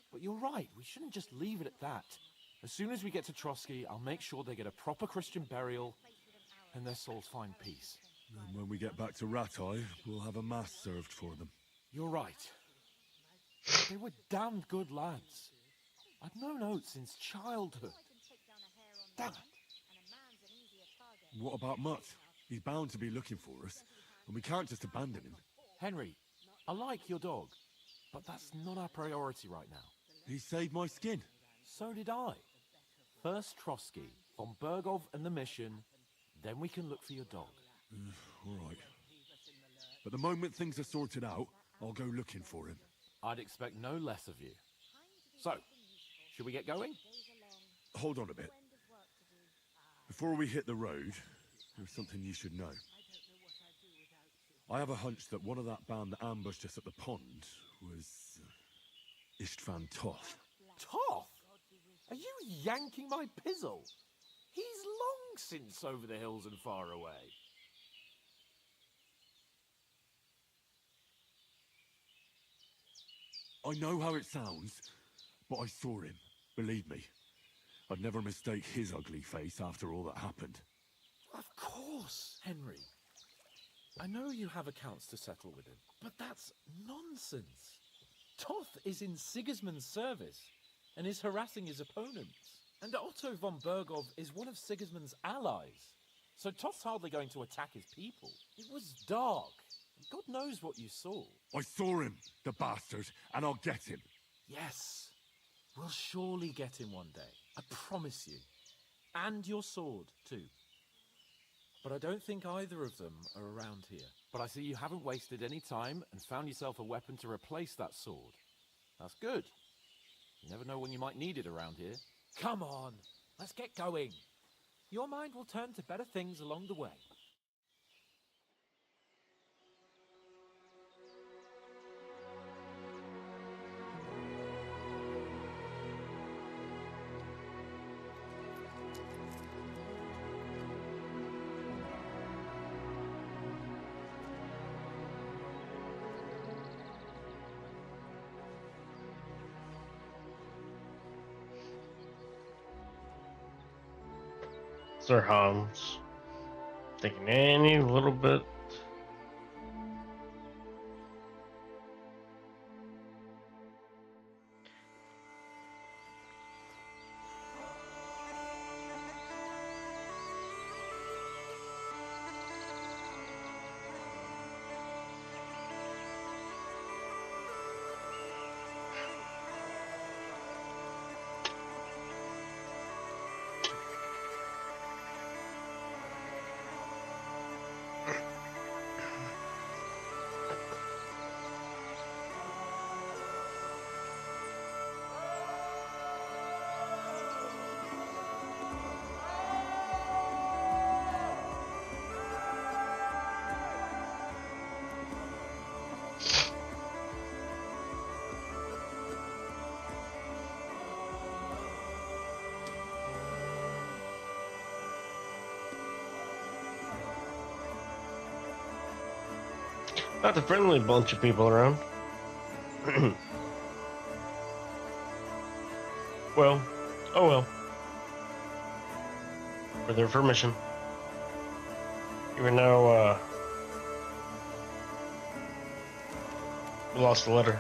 But you're right, we shouldn't just leave it at that. As soon as we get to Trotsky, I'll make sure they get a proper Christian burial and their souls find peace. And when we get back to Ratai, we'll have a mass served for them. You're right. They were damned good lads. I've known Oates since childhood. Damn it. What about Mutt? He's bound to be looking for us, and we can't just abandon him. Henry, I like your dog, but that's not our priority right now. He saved my skin. So did I. First Trotsky, von Bergov and the mission, then we can look for your dog. All right. But the moment things are sorted out, I'll go looking for him. I'd expect no less of you. So, should we get going? Hold on a bit. Before we hit the road, there's something you should know. I have a hunch that one of that band that ambushed us at the pond was Istvan Toth. Toth? Are you yanking my pizzle? He's long since over the hills and far away. I know how it sounds, but I saw him. Believe me. I'd never mistake his ugly face after all that happened. Of course, Henry. I know you have accounts to settle with him, but that's nonsense. Toth is in Sigismund's service and is harassing his opponents. And Otto von Bergov is one of Sigismund's allies. So Toth's hardly going to attack his people. It was dark. God knows what you saw. I saw him, the bastard, and I'll get him. Yes. We'll surely get him one day. I promise you. And your sword, too. But I don't think either of them are around here. But I see you haven't wasted any time and found yourself a weapon to replace that sword. That's good. You never know when you might need it around here. Come on, let's get going. Your mind will turn to better things along the way. Sir Hans, thinking any little bit. Not the friendly bunch of people around. Well, oh well. For their permission. Even though, we lost the letter.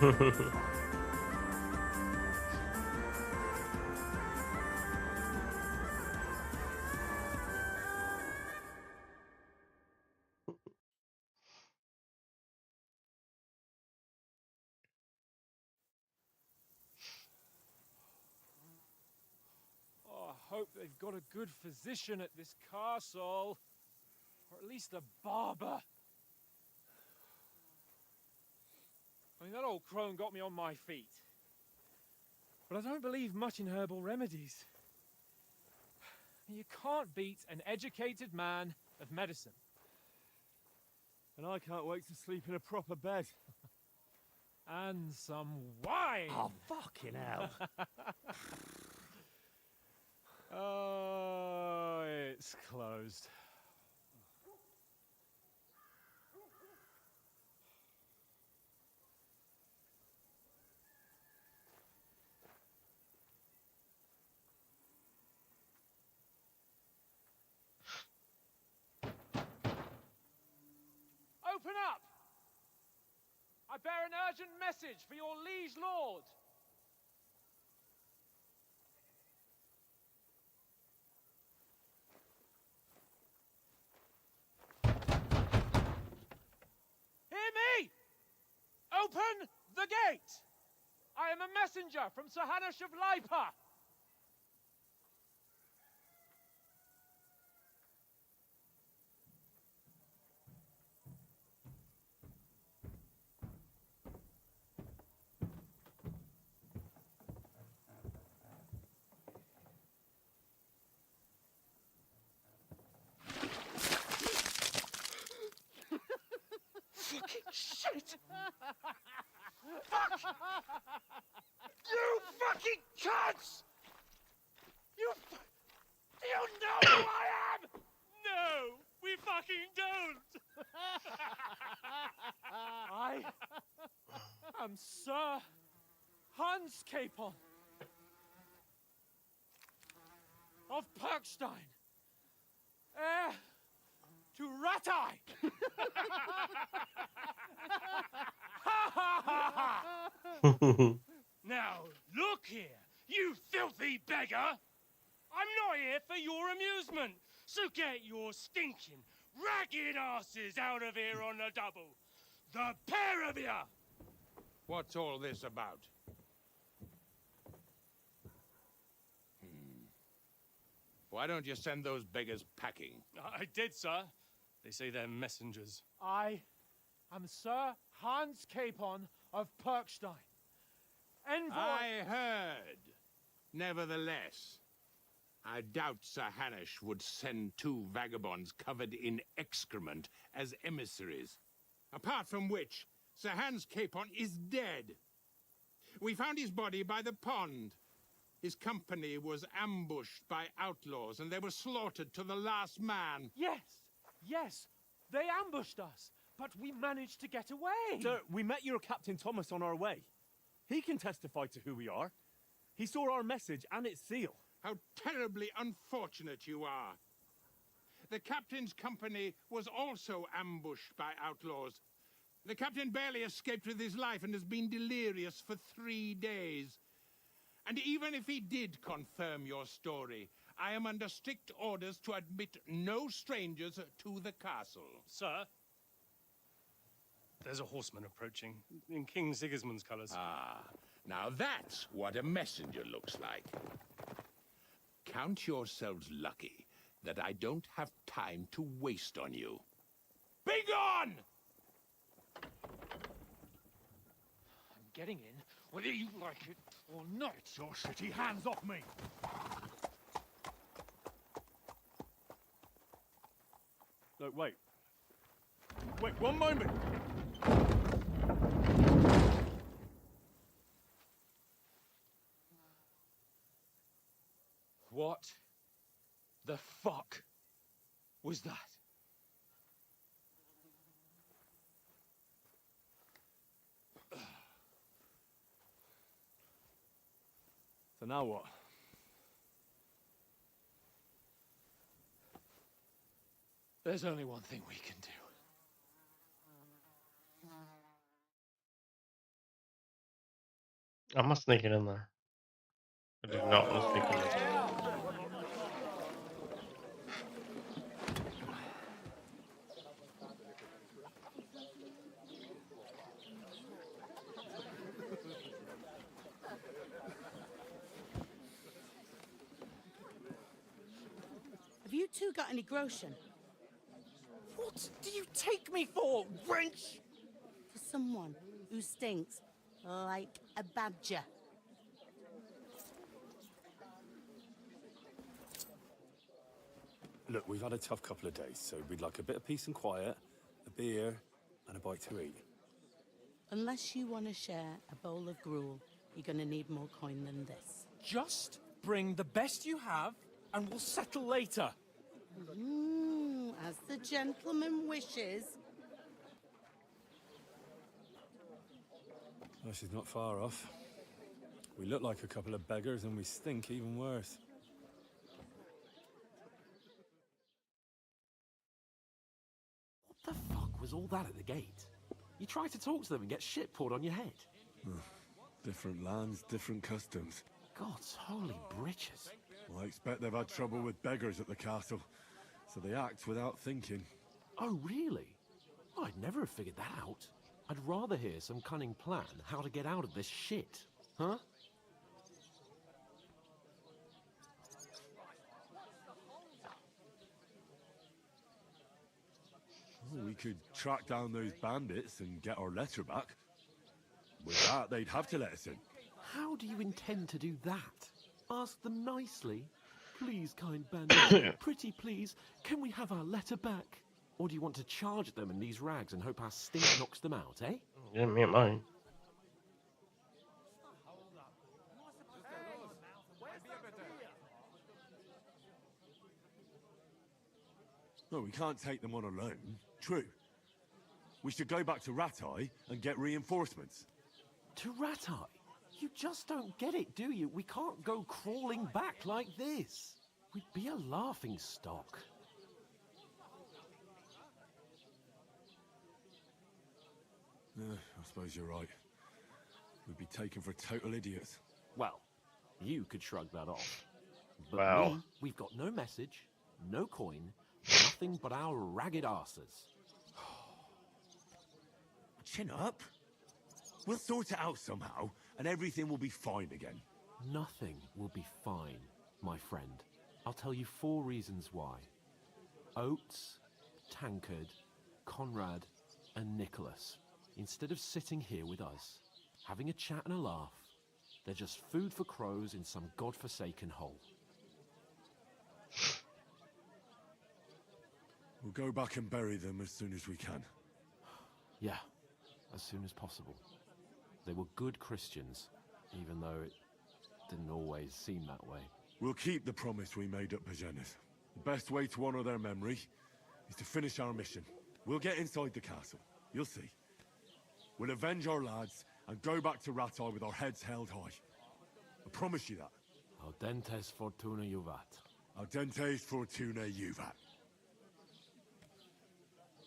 Oh, I hope they've got a good physician at this castle. Or at least a barber. I mean, that old crone got me on my feet. But I don't believe much in herbal remedies. You can't beat an educated man of medicine. And I can't wait to sleep in a proper bed. And some wine! Oh, fucking hell. Oh, it's closed. Open up! I bear an urgent message for your liege lord. Hear me! Open the gate! I am a messenger from Sir Hanush of Lipa. Fucking shit! Fuck! You fucking cunts! Do you know who I am? No, we fucking don't. I am Sir Hans Capon of Perkstein, heir to Ratai. Now, look here, you filthy beggar! I'm not here for your amusement, so get your stinking, ragged asses out of here on the double. The pair of you! What's all this about? Why don't you send those beggars packing? I did, sir. They say they're messengers. I am Sir Hans Capon of Perkstein, envoy. I heard. Nevertheless, I doubt Sir Hanush would send two vagabonds covered in excrement as emissaries. Apart from which, Sir Hans Capon is dead. We found his body by the pond. His company was ambushed by outlaws, and they were slaughtered to the last man. Yes, they ambushed us, but we managed to get away. Sir, we met your Captain Thomas on our way. He can testify to who we are. He saw our message and its seal. How terribly unfortunate you are. The captain's company was also ambushed by outlaws. The captain barely escaped with his life and has been delirious for 3 days. And even if he did confirm your story, I am under strict orders to admit no strangers to the castle. Sir, there's a horseman approaching in King Sigismund's colours. Ah, now that's what a messenger looks like. Count yourselves lucky that I don't have time to waste on you. Be gone! I'm getting in, whether you like it or not. Your shitty hands off me! No, wait. Wait, one moment! What the fuck was that? So now what? There's only one thing we can do. I must sneak it in there. I did not want to sneak it in there. Have you two got any groschen? What do you take me for, wench? For someone who stinks like a badger. Look, we've had a tough couple of days, so we'd like a bit of peace and quiet, a beer, and a bite to eat. Unless you want to share a bowl of gruel, you're going to need more coin than this. Just bring the best you have, and we'll settle later. As the gentleman wishes. Well, she's not far off. We look like a couple of beggars, and we stink even worse. What the fuck was all that at the gate? You try to talk to them and get shit poured on your head. Different lands, different customs. God's holy britches. Well, I expect they've had trouble with beggars at the castle, so they act without thinking. Oh, really? Oh, I'd never have figured that out. I'd rather hear some cunning plan how to get out of this shit. Huh? Well, we could track down those bandits and get our letter back. With that, they'd have to let us in. How do you intend to do that? Ask them nicely. Please, kind bandit, pretty please, can we have our letter back? Or do you want to charge them in these rags and hope our stink knocks them out, eh? Yeah, me and mine. No, we can't take them on alone. True. We should go back to Ratai and get reinforcements. To Ratai? You just don't get it, do you? We can't go crawling back like this. We'd be a laughing stock. I suppose you're right. We'd be taken for total idiots. Well, you could shrug that off. But Wow. we've got no message, no coin, nothing but our ragged arses. Chin up. We'll sort it out somehow, and everything will be fine again. Nothing will be fine, my friend. I'll tell you 4 reasons why. Oates, Tankard, Conrad, and Nicholas, instead of sitting here with us, having a chat and a laugh, they're just food for crows in some godforsaken hole. We'll go back and bury them as soon as we can. Yeah, as soon as possible. They were good Christians, even though it didn't always seem that way. We'll keep the promise we made at Pagenes. The best way to honor their memory is to finish our mission. We'll get inside the castle. You'll see. We'll avenge our lads and go back to Ratai with our heads held high. I promise you that. Audentes fortuna juvat. Audentes fortuna juvat.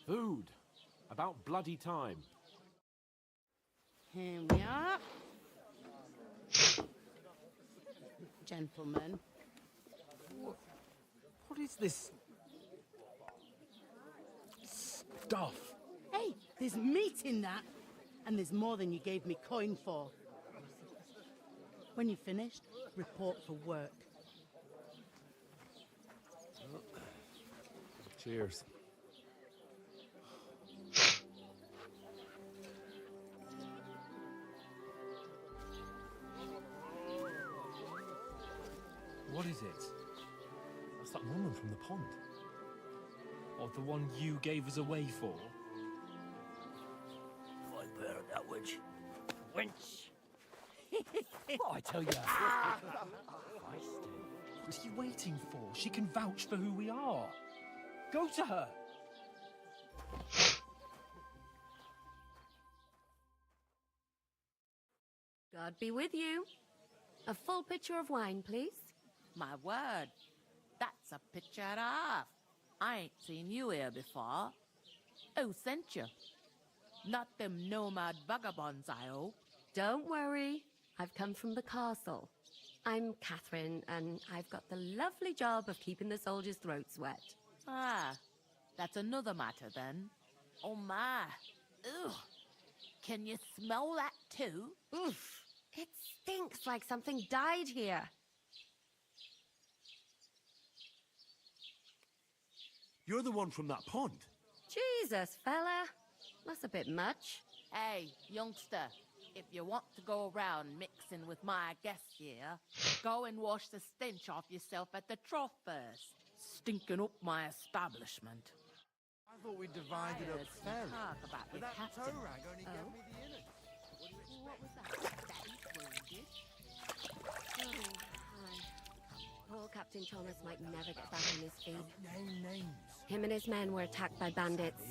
Food. About bloody time. Here we are. Gentlemen, What is this stuff? Hey, there's meat in that. And there's more than you gave me coin for. When you're finished, report for work. Cheers. What is it? That's that woman from the pond. Or the one you gave us away for? I bear that witch. Wench! What I tell you? What are you waiting for? She can vouch for who we are. Go to her. God be with you. A full pitcher of wine, please. My word, that's a picture and a half. I ain't seen you here before. Who sent you? Not them nomad vagabonds, I hope. Don't worry. I've come from the castle. I'm Catherine, and I've got the lovely job of keeping the soldiers' throats wet. Ah, that's another matter then. Oh my. Ugh. Can you smell that too? Oof. It stinks like something died here. You're the one from that pond. Jesus, fella. That's a bit much. Hey, youngster, if you want to go around mixing with my guests here, go and wash the stench off yourself at the trough first. Stinking up my establishment. I thought we divided up fairly. Talk about But your that captain. toe rag only gave Oh? me the innards. What was that? Daddy's wounded? Oh, hi. Poor Captain Thomas might never get back on his feet. No names. Him and his men were attacked by bandits.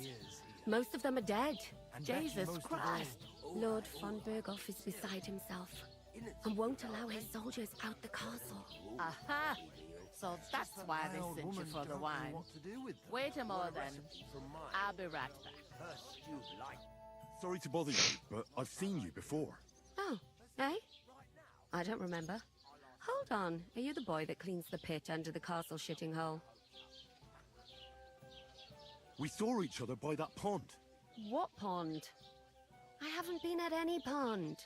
Most of them are dead. Jesus Christ! Lord von Berghoff is beside himself and won't allow his soldiers out the castle. Aha! So that's why they old sent you woman for the don't know wine. what to do with them. Wait a moment then. From mine. I'll be right back. Her stewed life. Sorry to bother you, but I've seen you before. Oh, eh? I don't remember. Hold on. Are you the boy that cleans the pit under the castle shitting hole? We saw each other by that pond. What pond? I haven't been at any pond.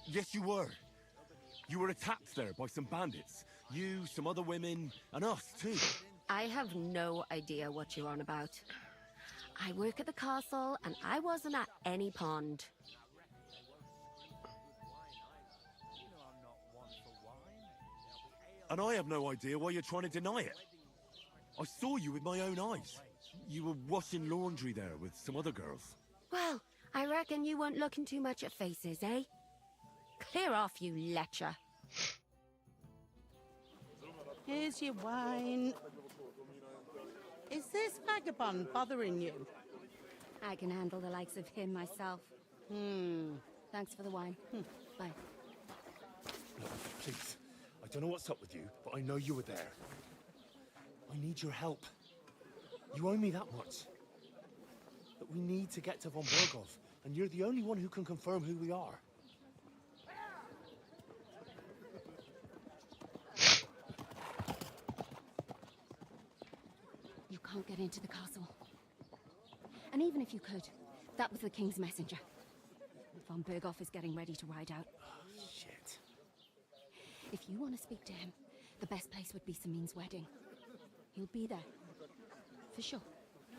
Yes, you were. You were attacked there by some bandits. You, some other women, and us too. I have no idea what you're on about. I work at the castle, and I wasn't at any pond. And I have no idea why you're trying to deny it. I saw you with my own eyes. You were washing laundry there with some other girls. Well, I reckon you weren't looking too much at faces, eh? Clear off, you lecher. Here's your wine. Is this vagabond bothering you? I can handle the likes of him myself. Thanks for the wine. Bye. Look, please. I don't know what's up with you, but I know you were there. I need your help. You owe me that much. But we need to get to von Berghoff, and you're the only one who can confirm who we are. You can't get into the castle. And even if you could, that was the king's messenger. Von Berghoff is getting ready to ride out. Shit. If you want to speak to him, the best place would be Samin's wedding. He'll be there. For sure.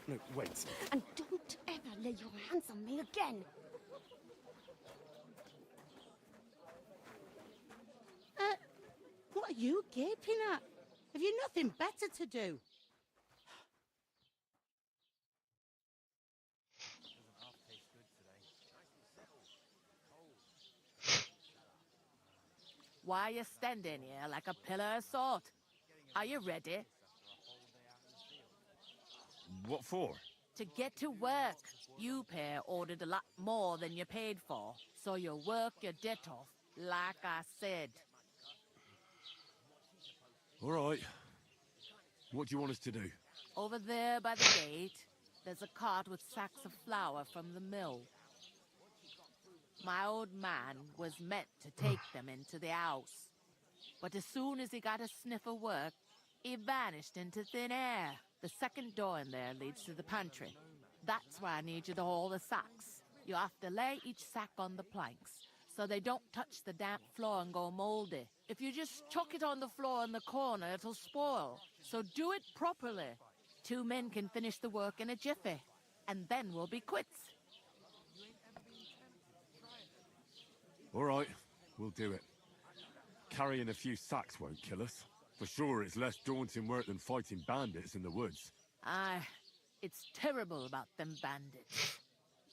No, wait. And don't ever lay your hands on me again! What are you gaping at? Have you nothing better to do? Why are you standing here like a pillar of salt? Are you ready? What for? To get to work. You pair ordered a lot more than you paid for, so you work your debt off, like I said. All right. What do you want us to do? Over there by the gate, there's a cart with sacks of flour from the mill. My old man was meant to take them into the house. But as soon as he got a sniff of work, he vanished into thin air. The second door in there leads to the pantry. That's where I need you to haul the sacks. You have to lay each sack on the planks, so they don't touch the damp floor and go mouldy. If you just chuck it on the floor in the corner, it'll spoil. So do it properly. 2 men can finish the work in a jiffy, and then we'll be quits. All right, we'll do it. Carrying a few sacks won't kill us. For sure, it's less daunting work than fighting bandits in the woods. Aye, it's terrible about them bandits.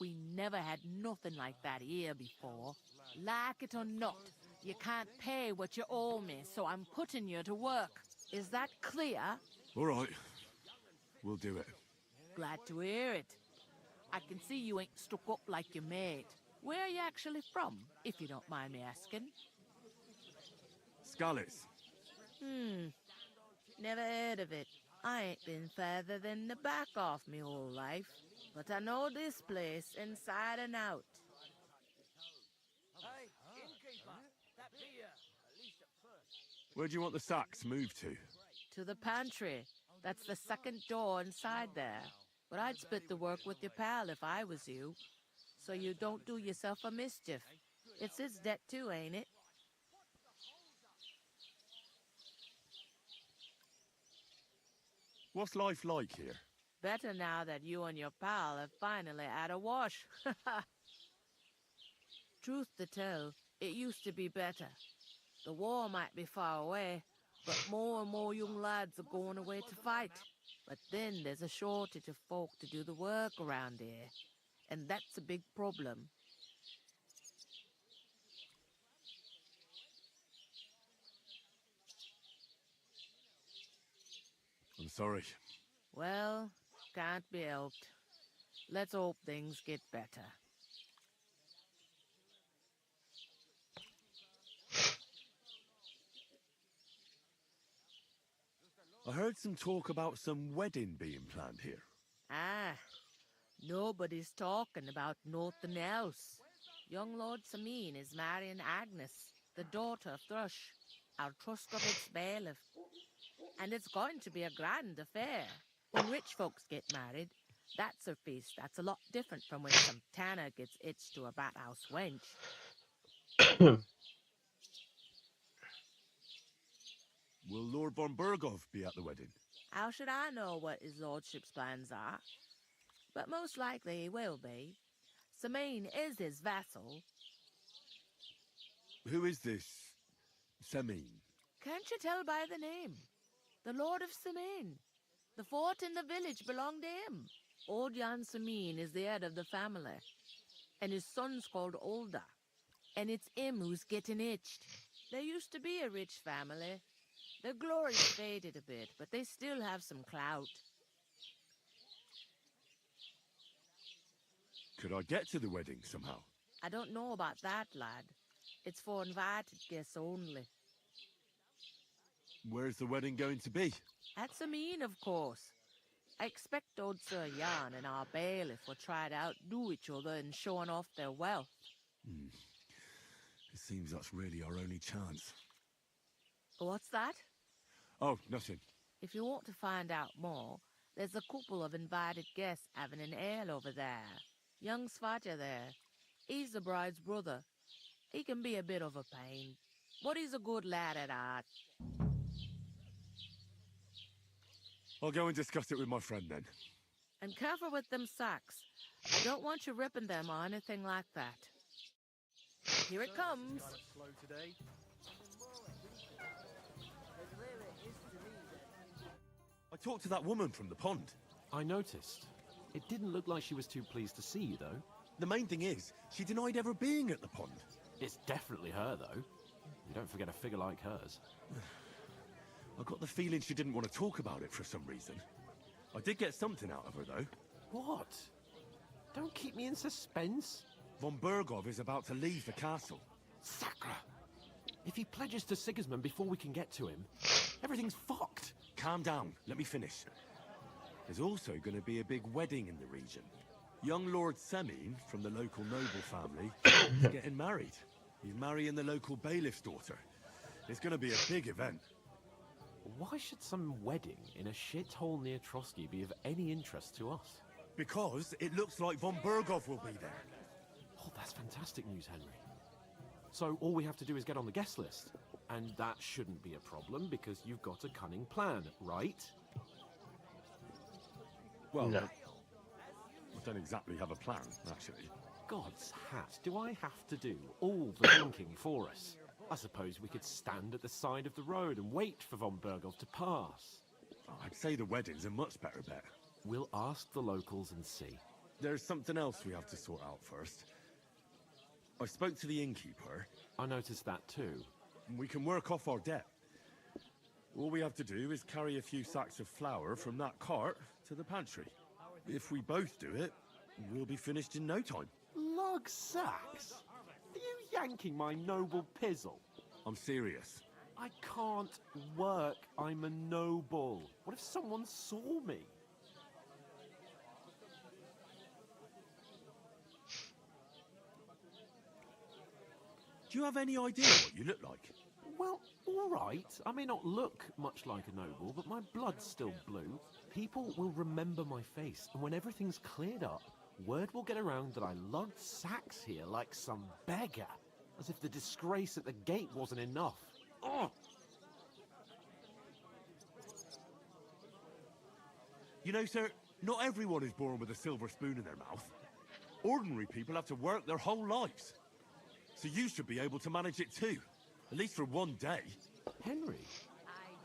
We never had nothing like that here before. Like it or not, you can't pay what you owe me, so I'm putting you to work. Is that clear? All right, we'll do it. Glad to hear it. I can see you ain't stuck up like your mate. Where are you actually from, if you don't mind me asking? Scallops. Never heard of it. I ain't been further than the back off me whole life, but I know this place inside and out. Hey, innkeeper, that beer, at least at first. Where do you want the sacks moved to? To the pantry. That's the second door inside there. But I'd split the work with your pal if I was you, so you don't do yourself a mischief. It's his debt too, ain't it? What's life like here? Better now that you and your pal have finally had a wash. Truth to tell, it used to be better. The war might be far away, but more and more young lads are going away to fight. But then there's a shortage of folk to do the work around here, and that's a big problem. I'm sorry. Well, can't be helped. Let's hope things get better. I heard some talk about some wedding being planned here. Ah, nobody's talking about nothing else. Young Lord Sameen is marrying Agnes, the daughter of Thrush, our Truscovit's bailiff. And it's going to be a grand affair. When rich folks get married, that's a feast that's a lot different from when some tanner gets hitched to a bathouse wench. Will Lord von Berghoff be at the wedding? How should I know what his lordship's plans are? But most likely he will be. Sameen is his vassal. Who is this Semine? Can't you tell by the name? The Lord of Sameen. The fort in the village belonged to him. Old Jan Sameen is the head of the family, and his son's called Olda. And it's him who's getting itched. There used to be a rich family. Their glory's faded a bit, but they still have some clout. Could I get to the wedding somehow? I don't know about that, lad. It's for invited guests only. Where's the wedding going to be? At Sameen, of course. I expect old Sir Jan and our bailiff will try to outdo each other in showing off their wealth. It seems that's really our only chance. What's that? Oh, nothing. If you want to find out more, there's a couple of invited guests having an ale over there. Young Svatja there. He's the bride's brother. He can be a bit of a pain, but he's a good lad at heart. I'll go and discuss it with my friend then. And careful with them sacks. I don't want you ripping them or anything like that. Here it comes. I talked to that woman from the pond. I noticed. It didn't look like she was too pleased to see you, though. The main thing is, she denied ever being at the pond. It's definitely her, though. You don't forget a figure like hers. I got the feeling she didn't want to talk about it for some reason. I did get something out of her, though. What? Don't keep me in suspense. Von Berghoff is about to leave the castle. Sacre! If he pledges to Sigismund before we can get to him, everything's fucked. Calm down, let me finish. There's also going to be a big wedding in the region. Young Lord Semine, from the local noble family, is getting married. He's marrying the local bailiff's daughter. It's gonna be a big event. Why should some wedding in a shithole near Trotsky be of any interest to us? Because it looks like von Berghoff will be there. Oh, that's fantastic news, Henry. So all we have to do is get on the guest list. And that shouldn't be a problem because you've got a cunning plan, right? Well, No. I don't exactly have a plan, actually. God's hat, do I have to do all the thinking for us? I suppose we could stand at the side of the road and wait for von Berghoff to pass. I'd say the wedding's a much better bet. We'll ask the locals and see. There's something else we have to sort out first. I spoke to the innkeeper. I noticed that too. We can work off our debt. All we have to do is carry a few sacks of flour from that cart to the pantry. If we both do it, we'll be finished in no time. Lug sacks? Are you yanking my noble pizzle? I'm serious. I can't work. I'm a noble. What if someone saw me? Do you have any idea what you look like? Well, all right. I may not look much like a noble, but my blood's still blue. People will remember my face, and when everything's cleared up, word will get around that I lugged sacks here like some beggar, as if the disgrace at the gate wasn't enough. Ugh! You know, sir, not everyone is born with a silver spoon in their mouth. Ordinary people have to work their whole lives. So you should be able to manage it too, at least for one day. Henry,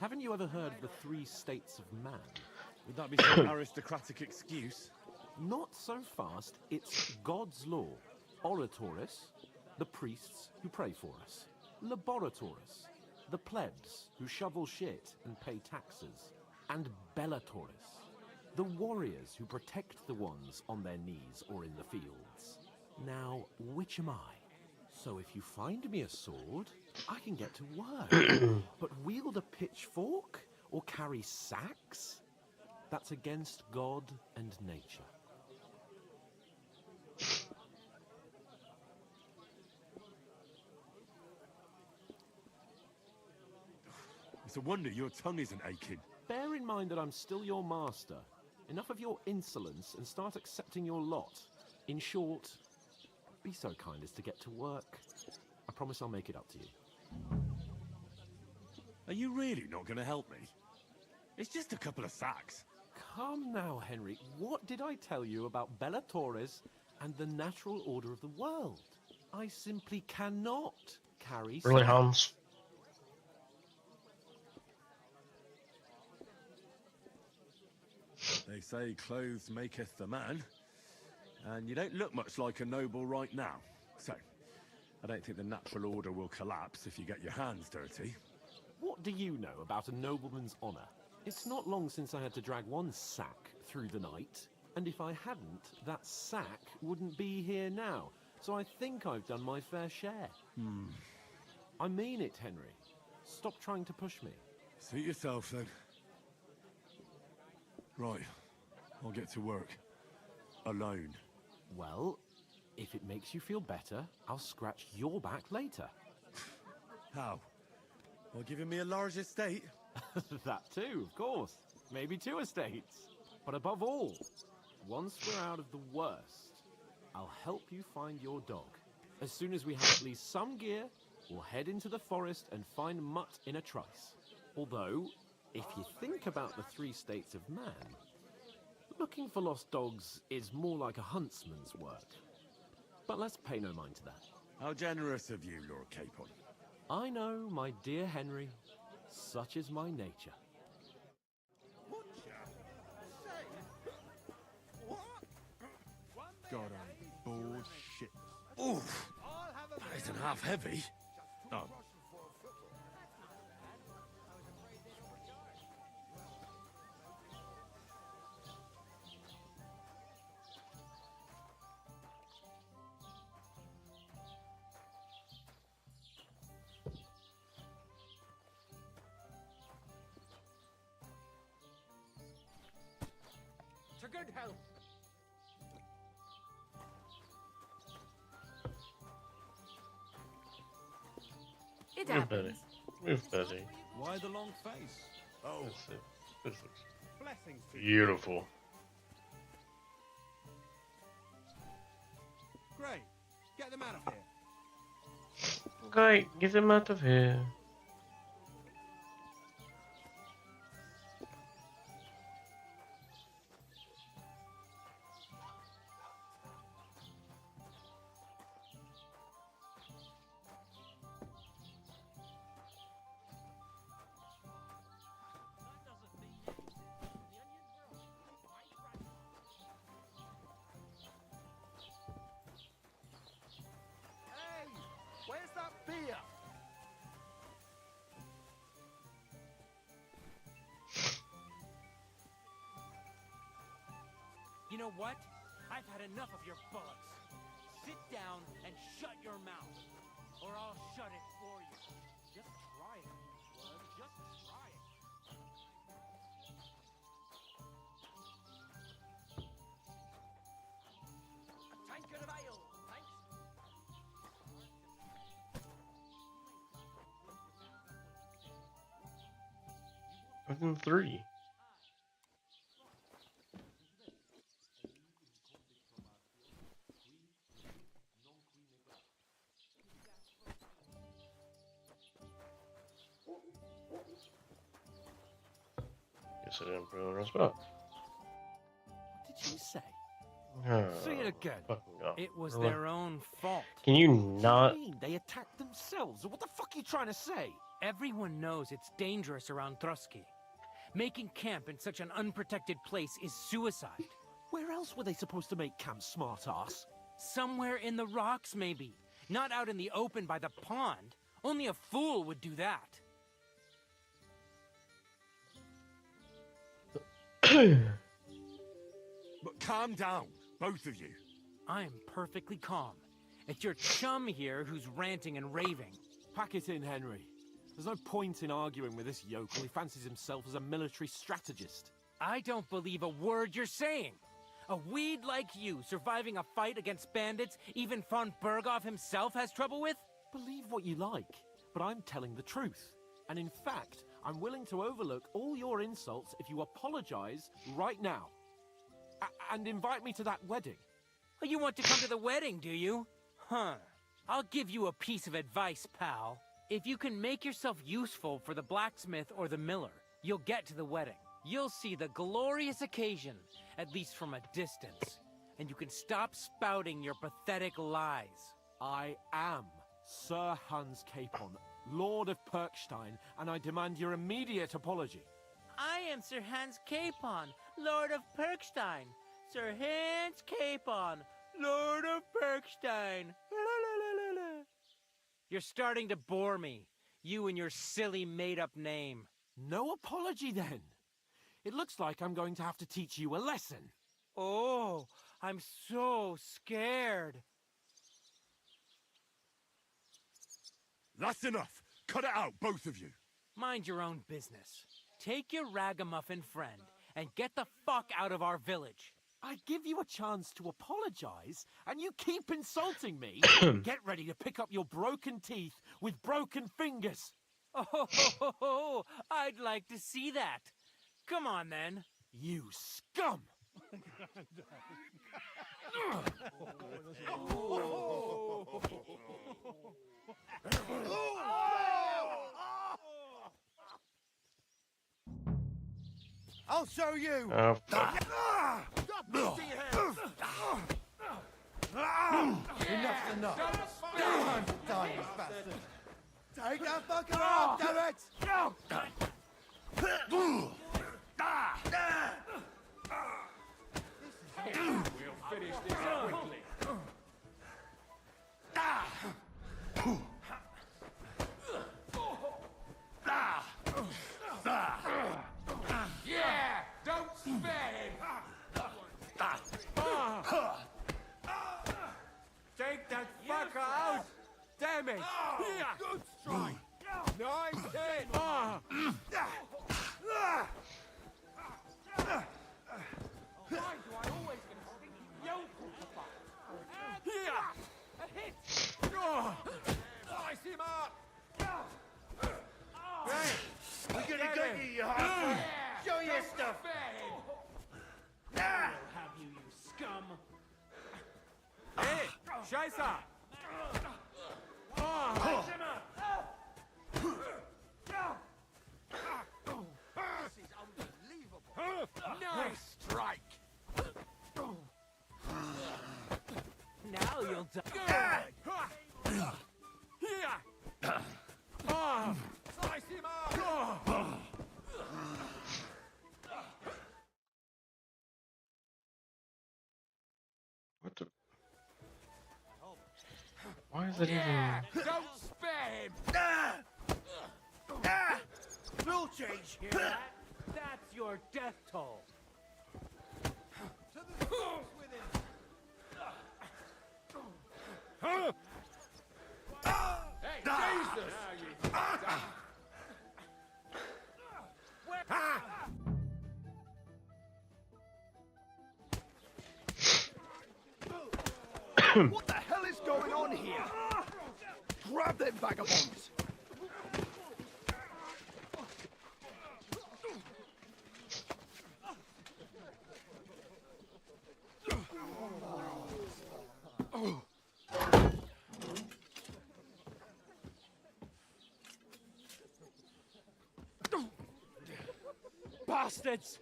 haven't you ever heard of the 3 states of man? Would that be some aristocratic excuse? Not so fast. It's God's law. Oratoris, the priests who pray for us. Laboratoris, the plebs who shovel shit and pay taxes. And Bellatoris, the warriors who protect the ones on their knees or in the fields. Now, which am I? So if you find me a sword, I can get to work. But wield a pitchfork or carry sacks? That's against God and nature. It's a wonder your tongue isn't aching. Bear in mind that I'm still your master. Enough of your insolence and start accepting your lot. In short, be so kind as to get to work. I promise I'll make it up to you. Are you really not going to help me? It's just a couple of sacks. Come now, Henry. What did I tell you about Bellatoris and the natural order of the world? I simply cannot carry Really, sacks. Hans? They say clothes maketh the man, and you don't look much like a noble right now. So, I don't think the natural order will collapse if you get your hands dirty. What do you know about a nobleman's honour? It's not long since I had to drag one sack through the night, and if I hadn't, that sack wouldn't be here now. So I think I've done my fair share. I mean it, Henry. Stop trying to push me. Suit yourself, then. Right, I'll get to work. Alone. Well, if it makes you feel better, I'll scratch your back later. How? By giving me a large estate? That too, of course. Maybe 2 estates. But above all, once we're out of the worst, I'll help you find your dog. As soon as we have at least some gear, we'll head into the forest and find Mutt in a trice. Although, if you think about the 3 states of man, looking for lost dogs is more like a huntsman's work. But let's pay no mind to that. How generous of you, Lord Capon. I know, my dear Henry. Such is my nature. God, I'm bored shit. Oof! That isn't half heavy. Oh. To good health. It Good buddy. happens. Move, Betty. Why the long face? Oh, This looks Blessings to you. beautiful. Great. Get them out of here. Great, get him out of here. Hey, where's that beer? You know what? I've had enough of your bullets. Sit down and shut your mouth, or I'll shut it for you. Just try it, Worm. Just try it. A tankard of ale, thanks. Within 3. Guess I didn't put it on the spot. What did you say? Say it again. It was Really? their own fault. Can you not? They attacked themselves. What the fuck are you trying to say? Everyone knows it's dangerous around Trusky. Making camp in such an unprotected place is suicide. Where else were they supposed to make camp, smartass? Somewhere in the rocks, maybe. Not out in the open by the pond. Only a fool would do that. But calm down, both of you. I'm perfectly calm. It's your chum here who's ranting and raving. Pack it in, Henry. There's no point in arguing with this yokel. He fancies himself as a military strategist. I don't believe a word you're saying. A weed like you surviving a fight against bandits even von Berghoff himself has trouble with? Believe what you like, but I'm telling the truth. And in fact, I'm willing to overlook all your insults if you apologize right now. And invite me to that wedding. Oh, you want to come to the wedding, do you? Huh. I'll give you a piece of advice, pal. If you can make yourself useful for the blacksmith or the miller, you'll get to the wedding. You'll see the glorious occasion, at least from a distance. And you can stop spouting your pathetic lies. I am Sir Hans Capon, Lord of Perkstein, and I demand your immediate apology. I am Sir Hans Capon, Lord of Perkstein. Sir Hans Capon, Lord of Perkstein. You're starting to bore me. You and your silly made-up name. No apology, then. It looks like I'm going to have to teach you a lesson. Oh, I'm so scared. That's enough. Cut it out, both of you. Mind your own business. Take your ragamuffin friend and get the fuck out of our village. I give you a chance to apologize, and you keep insulting me. Get ready to pick up your broken teeth with broken fingers. Oh, I'd like to see that. Come on, then. You scum! I'll show you! Oh, fuck. Enough's enough. Time to die, you bastard! Take that fucker off, damn it! We'll finish this quickly. Yeah! Don't spare him! Take that fucker out! Damn it! Good strike! Nice hit! Why do I always get a stinky yokel to fight? A hit! Slice him up! Scheiße! This is unbelievable. Nice strike. Now you'll die. Slice him up. What the? Why is it even? Don't spare him. We'll change here. That's your death toll. To the source with him. Hey, Jesus! What the hell is going on here? Grab them vagabonds! Bastards!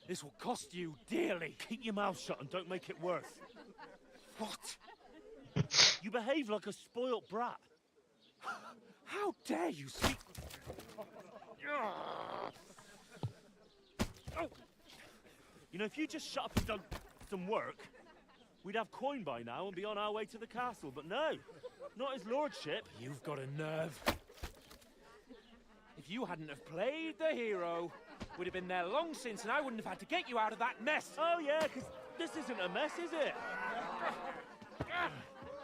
This will cost you dearly. Keep your mouth shut and don't make it worse. What? You behave like a spoilt brat. How dare you speak? You know, if you just shut up and done some work, we'd have coin by now and be on our way to the castle. But no, not his lordship. You've got a nerve. If you hadn't have played the hero, we'd have been there long since, and I wouldn't have had to get you out of that mess. Oh yeah, because this isn't a mess, is it?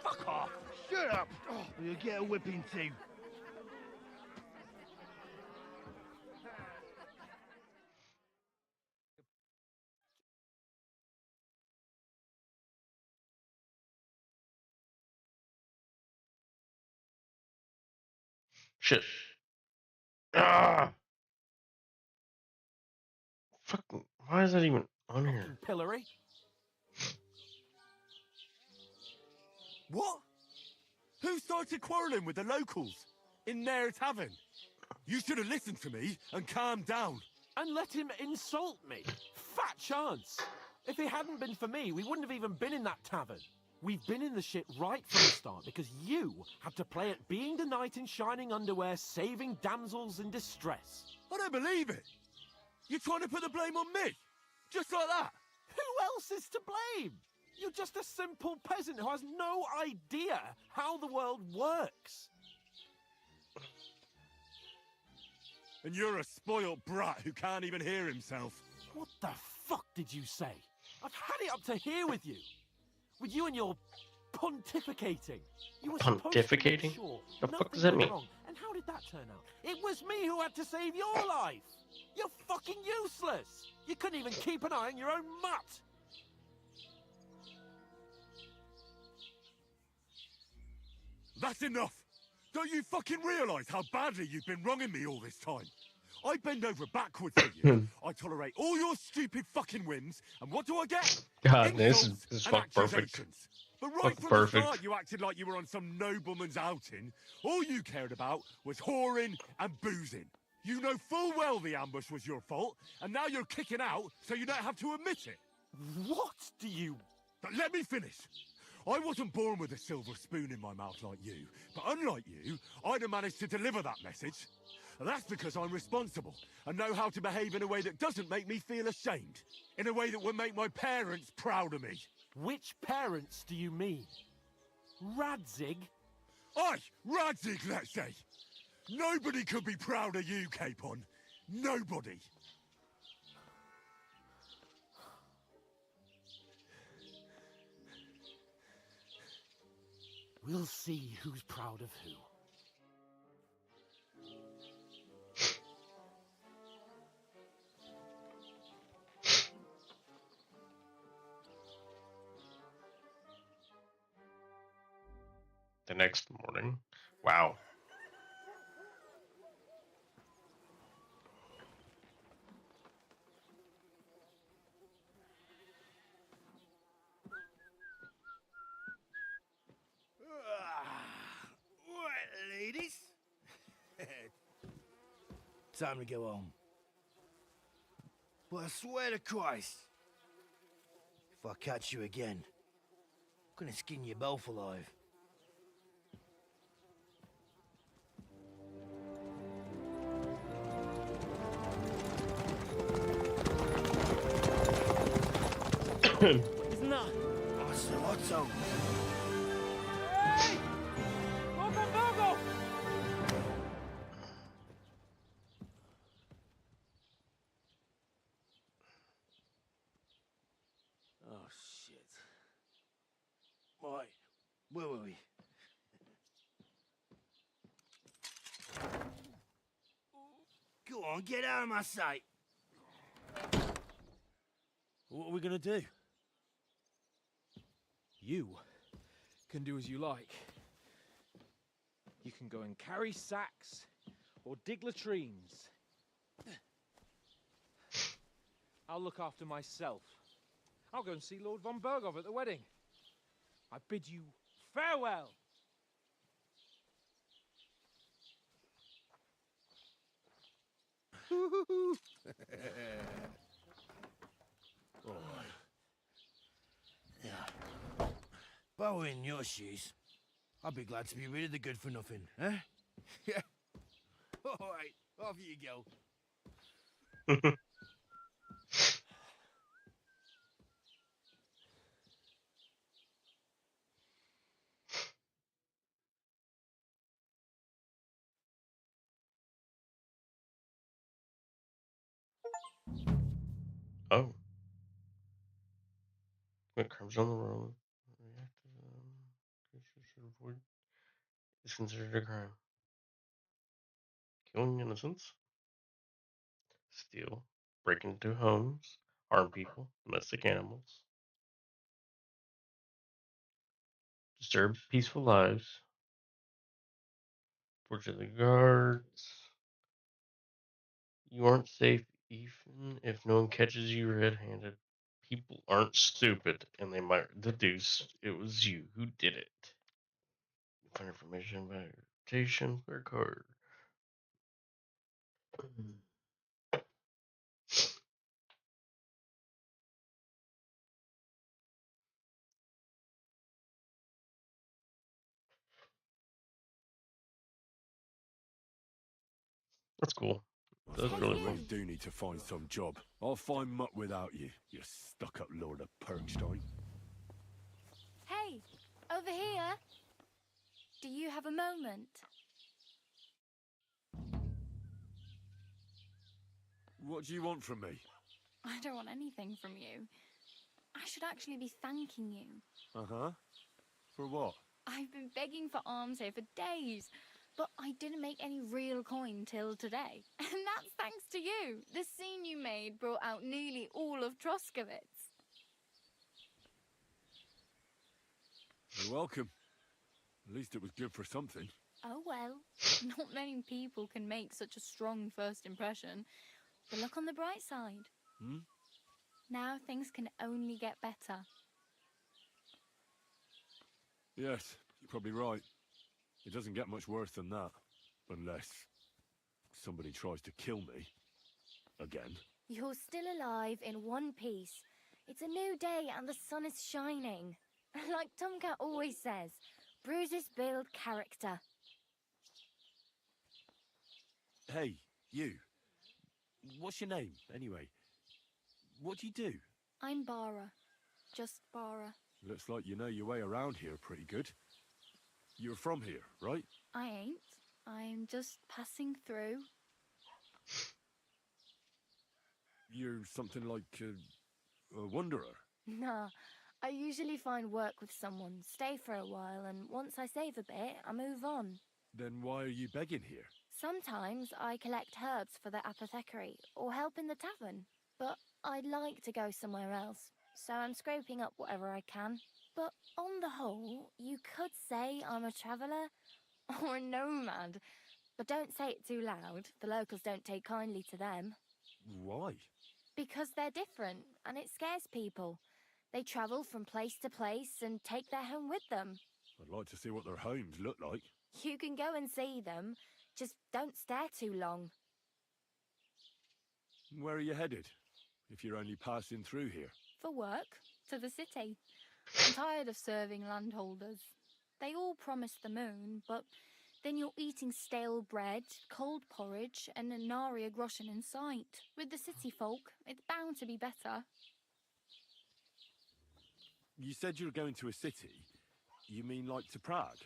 Fuck off! Shut up! Or you'll get a whipping too. Shit. Ah! Fucking. Why is that even on here? Pillory. What? Who started quarrelling with the locals in their tavern? You should have listened to me and calmed down. And let him insult me. Fat chance. If it hadn't been for me, we wouldn't have even been in that tavern. We've been in the shit right from the start because you had to play at being the knight in shining underwear, saving damsels in distress. I don't believe it. You're trying to put the blame on me? Just like that? Who else is to blame? You're just a simple peasant who has no idea how the world works. And you're a spoilt brat who can't even hear himself. What the fuck did you say? I've had it up to here with you. With you and your pontificating. You were Pontificating? Sure The fuck nothing does that went mean? wrong. And how did that turn out? It was me who had to save your life. You're fucking useless. You couldn't even keep an eye on your own mutt. That's enough! Don't you fucking realise how badly you've been wronging me all this time? I bend over backwards for you. I tolerate all your stupid fucking whims, and what do I get? God, this Insults is and fuck perfect. accusations. But right Fuck from the perfect. start, you acted like you were on some nobleman's outing. All you cared about was whoring and boozing. You know full well the ambush was your fault, and now you're kicking out so you don't have to admit it. What do you... But let me finish. I wasn't born with a silver spoon in my mouth like you, but unlike you, I'd have managed to deliver that message. And that's because I'm responsible and know how to behave in a way that doesn't make me feel ashamed. In a way that would make my parents proud of me. Which parents do you mean? Radzig? Aye, Radzig, let's say. Nobody could be proud of you, Capon. Nobody. We'll see who's proud of who. The next morning. Wow. Time to go home. But I swear to Christ, if I catch you again, I'm gonna skin you both alive. Isn't that? Ocelotto! Hey! Bogo! Oh, shit. Right, where were we? Go on, get out of my sight! What are we gonna do? You can do as you like. You can go and carry sacks or dig latrines. I'll look after myself. I'll go and see Lord von Berghoff at the wedding. I bid you farewell. All right. Yeah. If I were in your shoes, I'd be glad to be rid of the good for nothing, eh? Yeah. All right, off you go. Oh. Commit crimes on the road. Is considered a crime. Killing innocents. Steal. Break into homes. Harm people. Domestic animals. Disturb peaceful lives. Torture the guards. You aren't safe even if no one catches you red-handed. People aren't stupid, and they might deduce it was you who did it. Find information about your reputation, clear card. That's cool. I That's suppose really I cool. really do need to find some job. I'll find muck without you, you stuck-up Lord of Perkstein. Hey, over here. Do you have a moment? What do you want from me? I don't want anything from you. I should actually be thanking you. Uh-huh. For what? I've been begging for alms here for days, but I didn't make any real coin till today. And that's thanks to you. The scene you made brought out nearly all of Troskowitz. You're welcome. At least it was good for something. Oh well, not many people can make such a strong first impression. But look on the bright side. Hmm? Now things can only get better. Yes, you're probably right. It doesn't get much worse than that. Unless somebody tries to kill me. Again. You're still alive in one piece. It's a new day and the sun is shining. Like Tomcat always says, bruises build character. Hey, you. What's your name, anyway? What do you do? I'm Bara. Just Bara. Looks like you know your way around here pretty good. You're from here, right? I ain't. I'm just passing through. You're something like a wanderer. Nah, I usually find work with someone, stay for a while, and once I save a bit, I move on. Then why are you begging here? Sometimes I collect herbs for the apothecary, or help in the tavern. But I'd like to go somewhere else, so I'm scraping up whatever I can. But on the whole, you could say I'm a traveller, or a nomad. But don't say it too loud, the locals don't take kindly to them. Why? Because they're different, and it scares people. They travel from place to place and take their home with them. I'd like to see what their homes look like. You can go and see them, just don't stare too long. Where are you headed, if you're only passing through here? For work, to the city. I'm tired of serving landholders. They all promise the moon, but then you're eating stale bread, cold porridge, and a nary a groschen in sight. With the city folk, it's bound to be better. You said you're going to a city. You mean like to Prague?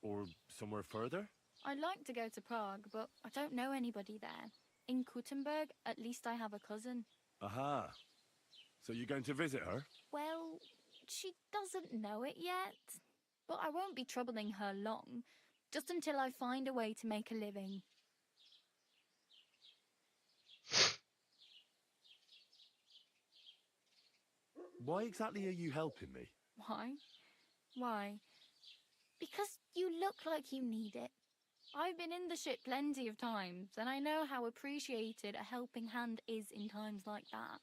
Or somewhere further? I'd like to go to Prague, but I don't know anybody there. In Kuttenberg, at least I have a cousin. Aha. So you're going to visit her? Well, she doesn't know it yet. But I won't be troubling her long, just until I find a way to make a living. Why exactly are you helping me? Why? Why? Because you look like you need it. I've been in the shit plenty of times, and I know how appreciated a helping hand is in times like that.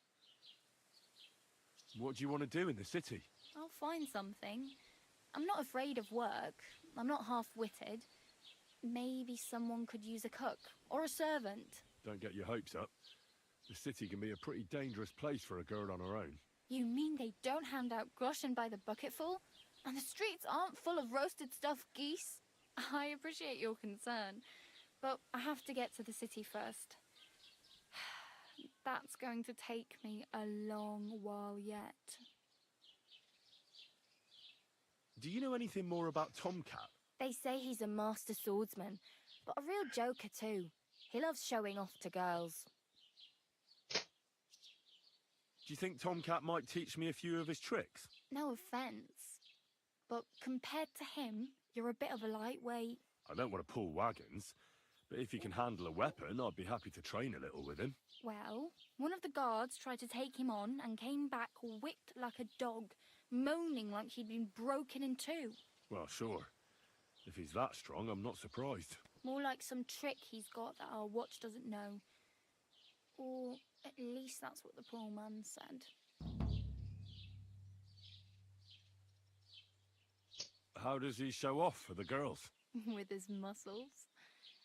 What do you want to do in the city? I'll find something. I'm not afraid of work. I'm not half-witted. Maybe someone could use a cook or a servant. Don't get your hopes up. The city can be a pretty dangerous place for a girl on her own. You mean they don't hand out groschen by the bucketful? And the streets aren't full of roasted stuffed geese? I appreciate your concern, but I have to get to the city first. That's going to take me a long while yet. Do you know anything more about Tomcat? They say he's a master swordsman, but a real joker too. He loves showing off to girls. Do you think Tomcat might teach me a few of his tricks? No offence, but compared to him, you're a bit of a lightweight. I don't want to pull wagons, but if he can handle a weapon, I'd be happy to train a little with him. Well, one of the guards tried to take him on and came back whipped like a dog, moaning like he'd been broken in two. Well, sure. If he's that strong, I'm not surprised. More like some trick he's got that our watch doesn't know. Or at least that's what the poor man said. How does he show off for the girls? With his muscles.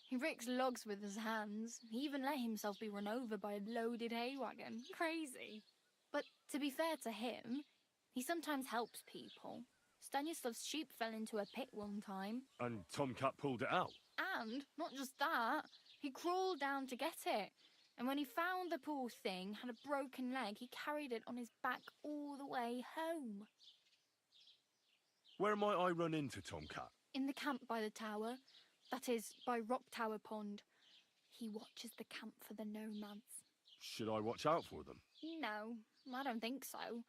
He rakes logs with his hands. He even let himself be run over by a loaded hay wagon. Crazy. But to be fair to him, he sometimes helps people. Stanislav's sheep fell into a pit one time. And Tomcat pulled it out? And not just that, he crawled down to get it. And when he found the poor thing had a broken leg, he carried it on his back all the way home. Where might I run into Tomcat? In the camp by the tower. That is, by Rock Tower Pond. He watches the camp for the nomads. Should I watch out for them? No, I don't think so.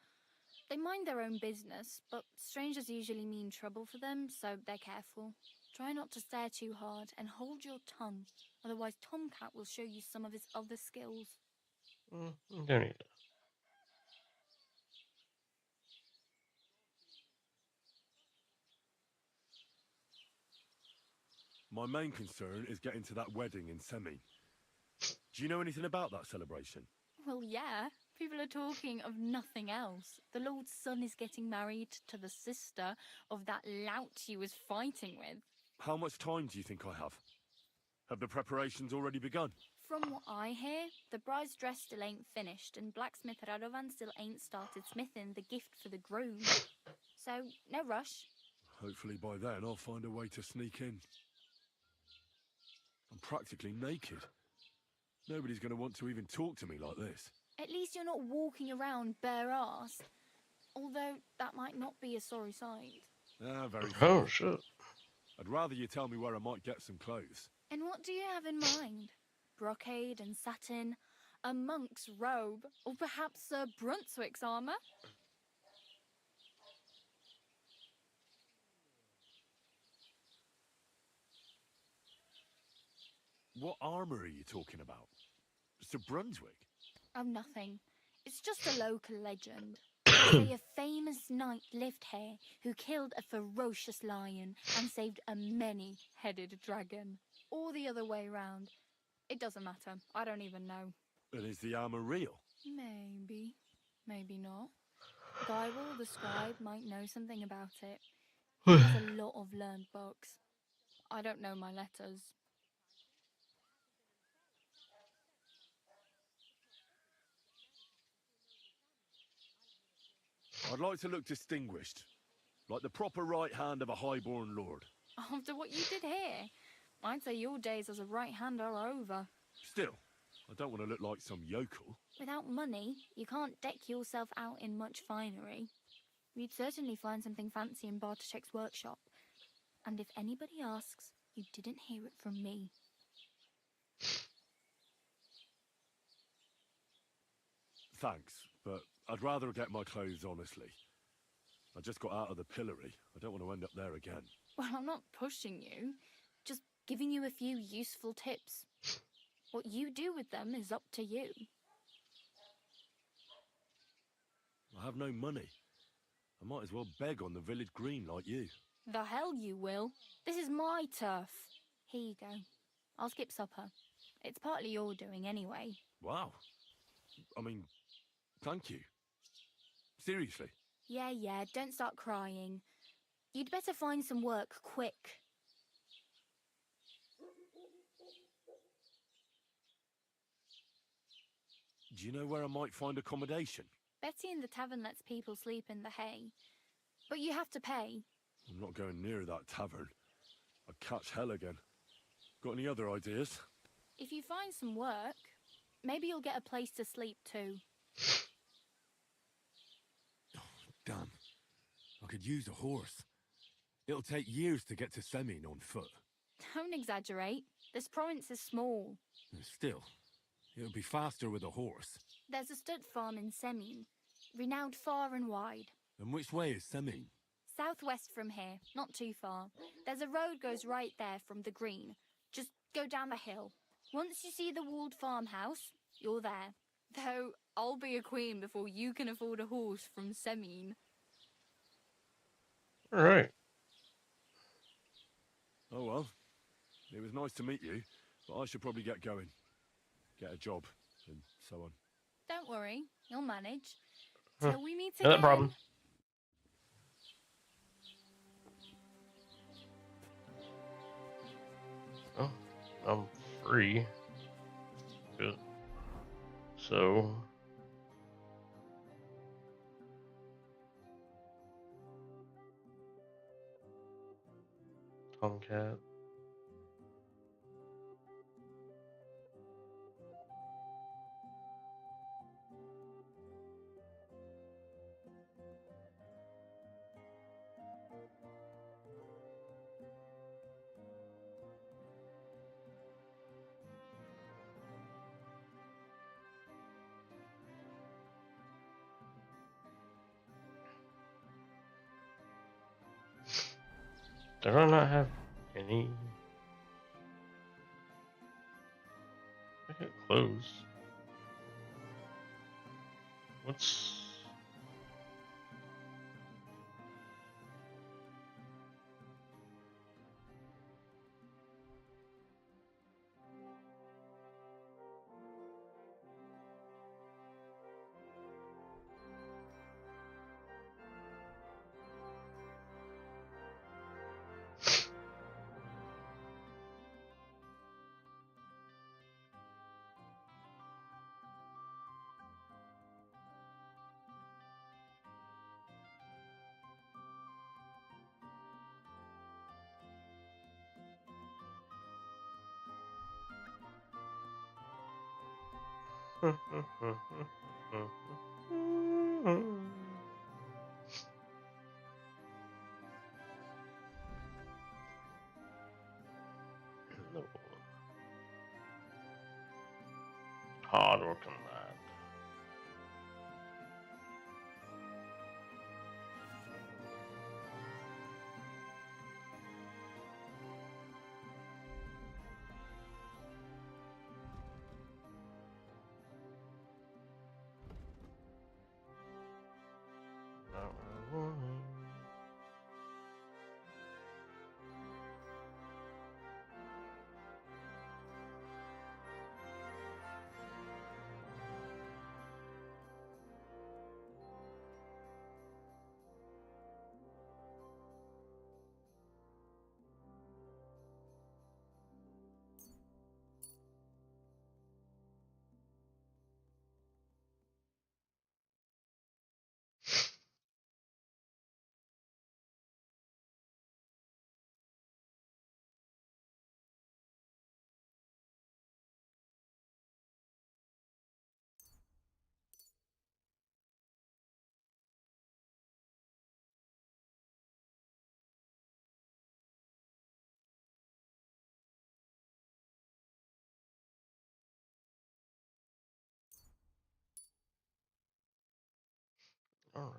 They mind their own business, but strangers usually mean trouble for them, so they're careful. Try not to stare too hard and hold your tongue, otherwise Tomcat will show you some of his other skills. Don't need that. My main concern is getting to that wedding in Semi. Do you know anything about that celebration? Well, yeah. People are talking of nothing else. The Lord's son is getting married to the sister of that lout he was fighting with. How much time do you think I have? Have the preparations already begun? From what I hear, the bride's dress still ain't finished, and blacksmith Radovan still ain't started smithing the gift for the groom. So, no rush. Hopefully by then I'll find a way to sneak in. I'm practically naked. Nobody's going to want to even talk to me like this. At least you're not walking around bare-assed. Although, that might not be a sorry sight. Ah, very Oh, fair. shit. I'd rather you tell me where I might get some clothes. And what do you have in mind? Brocade and satin? A monk's robe? Or perhaps Sir Brunswick's armour? What armour are you talking about? Sir Brunswick? Oh, nothing. It's just a local legend. They say a famous knight lived here who killed a ferocious lion and saved a many-headed dragon. Or the other way round. It doesn't matter. I don't even know. And is the armour real? Maybe. Maybe not. Gyril, the scribe, might know something about it. He has a lot of learned books. I don't know my letters. I'd like to look distinguished. Like the proper right hand of a highborn lord. After what you did here, I'd say your days as a right-hander are over. Still, I don't want to look like some yokel. Without money, you can't deck yourself out in much finery. You'd certainly find something fancy in Bartoszek's workshop. And if anybody asks, you didn't hear it from me. Thanks, but I'd rather get my clothes honestly. I just got out of the pillory. I don't want to end up there again. Well, I'm not pushing you, just giving you a few useful tips. What you do with them is up to you. I have no money. I might as well beg on the village green like you. The hell you will. This is my turf. Here you go. I'll skip supper. It's partly your doing anyway. Wow. I mean, thank you. Seriously. Yeah, don't start crying. You'd better find some work quick. Do you know where I might find accommodation? Betty in the tavern lets people sleep in the hay. But you have to pay. I'm not going near that tavern. I'd catch hell again. Got any other ideas? If you find some work, maybe you'll get a place to sleep too. Damn. I could use a horse. It'll take years to get to Semin on foot. Don't exaggerate. This province is small. Still, it'll be faster with a horse. There's a stud farm in Semin, renowned far and wide. And which way is Semin? Southwest from here, not too far. There's a road goes right there from the green. Just go down the hill. Once you see the walled farmhouse, you're there. Though I'll be a queen before you can afford a horse from Semin. All right. Oh well. It was nice to meet you, but I should probably get going. Get a job, and so on. Don't worry, you'll manage. Huh. Till we meet No again. problem. Oh, I'm free. Good. So... Tomcat. Did I not have any? I get clothes. What's... No. Hard working lad. Not what I wanted. All right.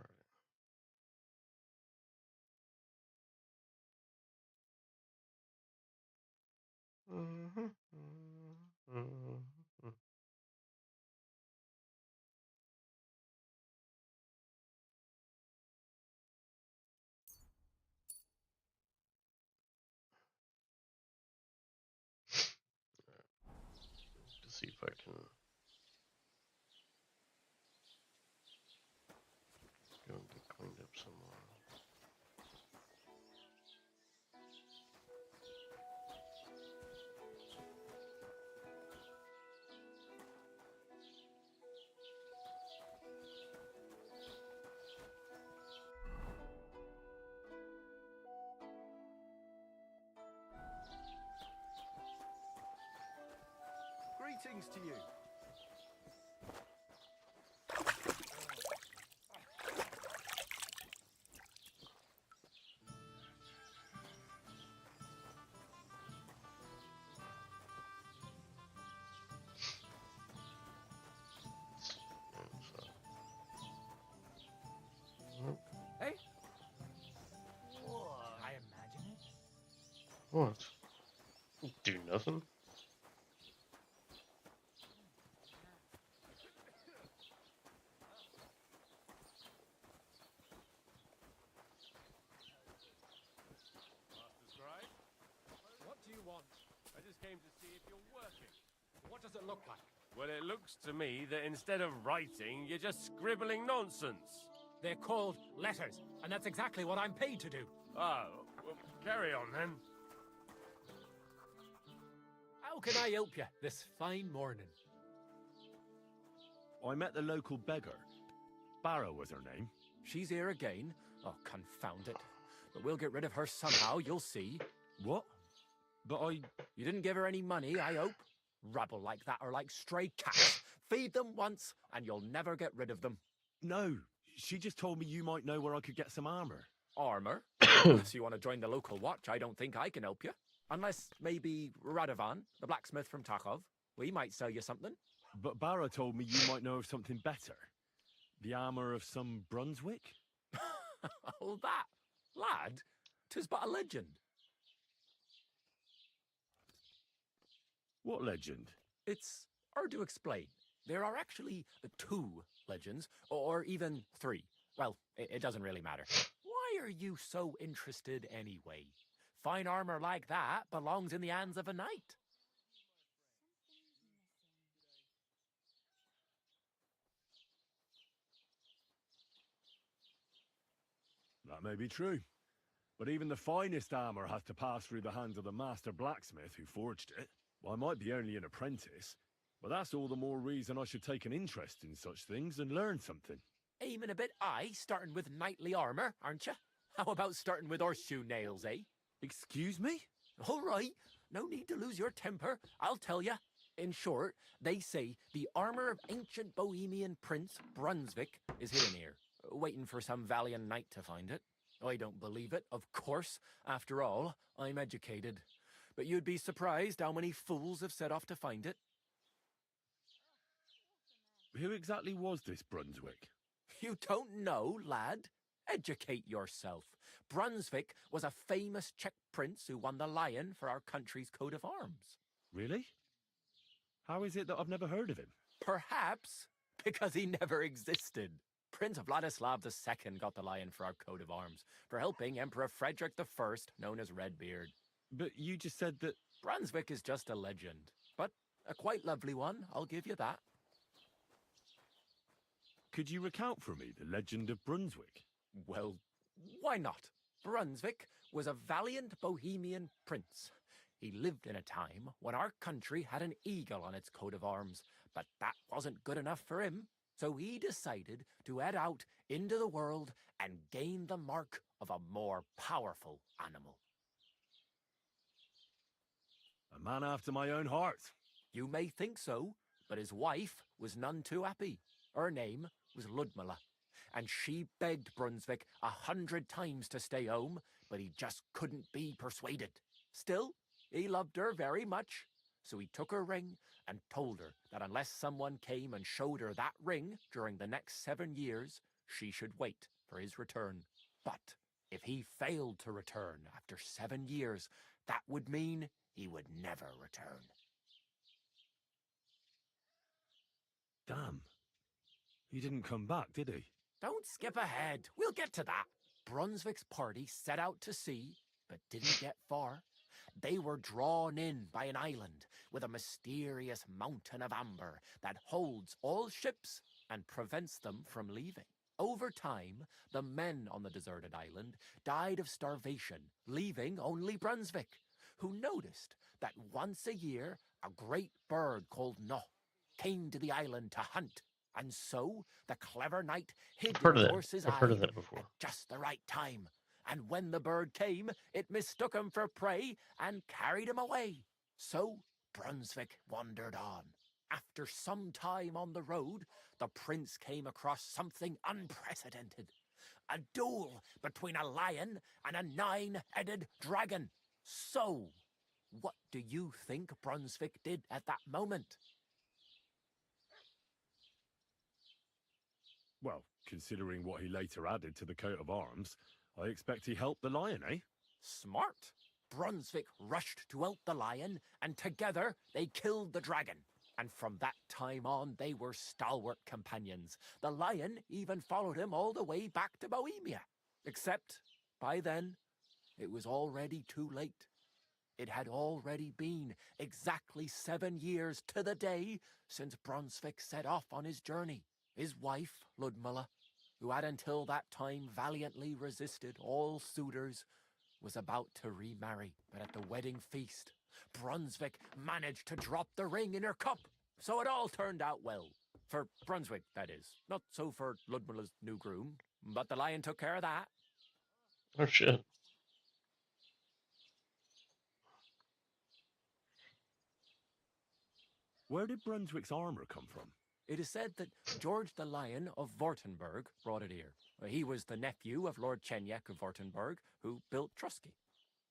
Mm-hmm. Mm-hmm. To see if I can go and get cleaned up some more. Greetings to you. Nope. Hey? Whoa, I imagine it. What? Do nothing? Master Scribe? What do you want? I just came to see if you're working. What does it look like? Well, it looks to me that instead of writing, you're just scribbling nonsense. They're called letters, and that's exactly what I'm paid to do. Oh, well, carry on then. How can I help you this fine morning? I met the local beggar. Barrow was her name. She's here again? Oh, confound it. But we'll get rid of her somehow, you'll see. What? But I... You didn't give her any money, I hope? Rabble like that are like stray cats. Feed them once, and you'll never get rid of them. No, she just told me you might know where I could get some armor. Armor? Unless you want to join the local watch, I don't think I can help you. Unless maybe Radovan, the blacksmith from Takov. We might sell you something. But Barrow told me you might know of something better. The armor of some Brunswick? Oh, that, lad, 'tis but a legend. What legend? It's hard to explain. There are actually 2 legends, or even 3. Well, it doesn't really matter. Why are you so interested anyway? Fine armor like that belongs in the hands of a knight. That may be true. But even the finest armor has to pass through the hands of the master blacksmith who forged it. Well, I might be only an apprentice, but that's all the more reason I should take an interest in such things and learn something. Aiming a bit high, starting with knightly armor, aren't you? How about starting with horseshoe nails, eh? Excuse me? All right, no need to lose your temper, I'll tell you. In short, they say the armor of ancient Bohemian prince Brunswick is hidden here, waiting for some valiant knight to find it. I don't believe it, of course. After all, I'm educated. But you'd be surprised how many fools have set off to find it. Who exactly was this Brunswick? You don't know, lad? Educate yourself. Brunswick was a famous Czech prince who won the lion for our country's coat of arms. Really? How is it that I've never heard of him? Perhaps because he never existed. Prince Vladislav II got the lion for our coat of arms for helping Emperor Frederick I, known as Redbeard. But you just said that... Brunswick is just a legend, but a quite lovely one, I'll give you that. Could you recount for me the legend of Brunswick? Well, why not? Brunswick was a valiant Bohemian prince. He lived in a time when our country had an eagle on its coat of arms, but that wasn't good enough for him. So he decided to head out into the world and gain the mark of a more powerful animal. A man after my own heart. You may think so, but his wife was none too happy. Her name was Ludmilla, and she begged Brunswick 100 times to stay home, but he just couldn't be persuaded. Still, he loved her very much, so he took her ring and told her that unless someone came and showed her that ring during the next 7 years, she should wait for his return. But if he failed to return after 7 years, that would mean he would never return. Damn. He didn't come back, did he? Don't skip ahead. We'll get to that. Brunswick's party set out to sea, but didn't get far. They were drawn in by an island with a mysterious mountain of amber that holds all ships and prevents them from leaving. Over time, the men on the deserted island died of starvation, leaving only Brunswick, who noticed that once a year a great bird called No came to the island to hunt. And so the clever knight hid in his horse's I've eye heard of that before. at just the right time. And when the bird came, it mistook him for prey and carried him away. So Brunswick wandered on. After some time on the road, the prince came across something unprecedented. A duel between a lion and a 9-headed dragon. So, what do you think Brunswick did at that moment? Well, considering what he later added to the coat of arms, I expect he helped the lion, eh? Smart. Brunswick rushed to out the lion, and together they killed the dragon. And from that time on, they were stalwart companions. The lion even followed him all the way back to Bohemia. Except, by then, it was already too late. It had already been exactly 7 years to the day since Brunswick set off on his journey. His wife, Ludmilla, who had until that time valiantly resisted all suitors, was about to remarry. But at the wedding feast, Brunswick managed to drop the ring in her cup. So it all turned out well. For Brunswick, that is. Not so for Ludmilla's new groom, but the lion took care of that. Oh, shit. Where did Brunswick's armor come from? It is said that George the Lion of Württemberg brought it here. He was the nephew of Lord Chenyak of Württemberg, who built Trusky.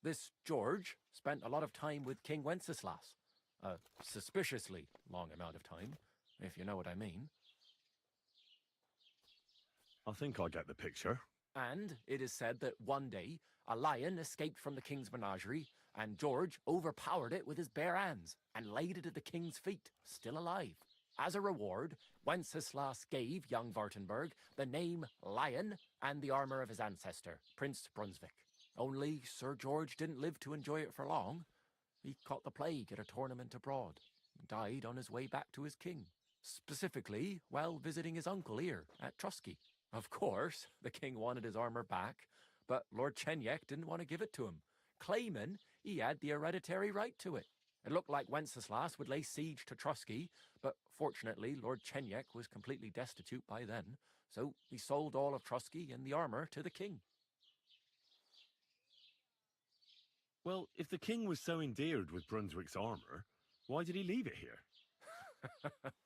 This George spent a lot of time with King Wenceslas. A suspiciously long amount of time, if you know what I mean. I think I get the picture. And it is said that one day, a lion escaped from the king's menagerie, and George overpowered it with his bare hands and laid it at the king's feet, still alive. As a reward, Wenceslas gave young Württemberg the name Lion and the armor of his ancestor, Prince Brunswick. Only Sir George didn't live to enjoy it for long. He caught the plague at a tournament abroad, and died on his way back to his king. Specifically, while visiting his uncle here at Trusky. Of course, the king wanted his armor back, but Lord Chenyak didn't want to give it to him, claiming he had the hereditary right to it. It looked like Wenceslas would lay siege to Trusky, but fortunately Lord Chenyak was completely destitute by then, so he sold all of Trusky and the armor to the king. Well, if the king was so endeared with Brunswick's armor, why did he leave it here?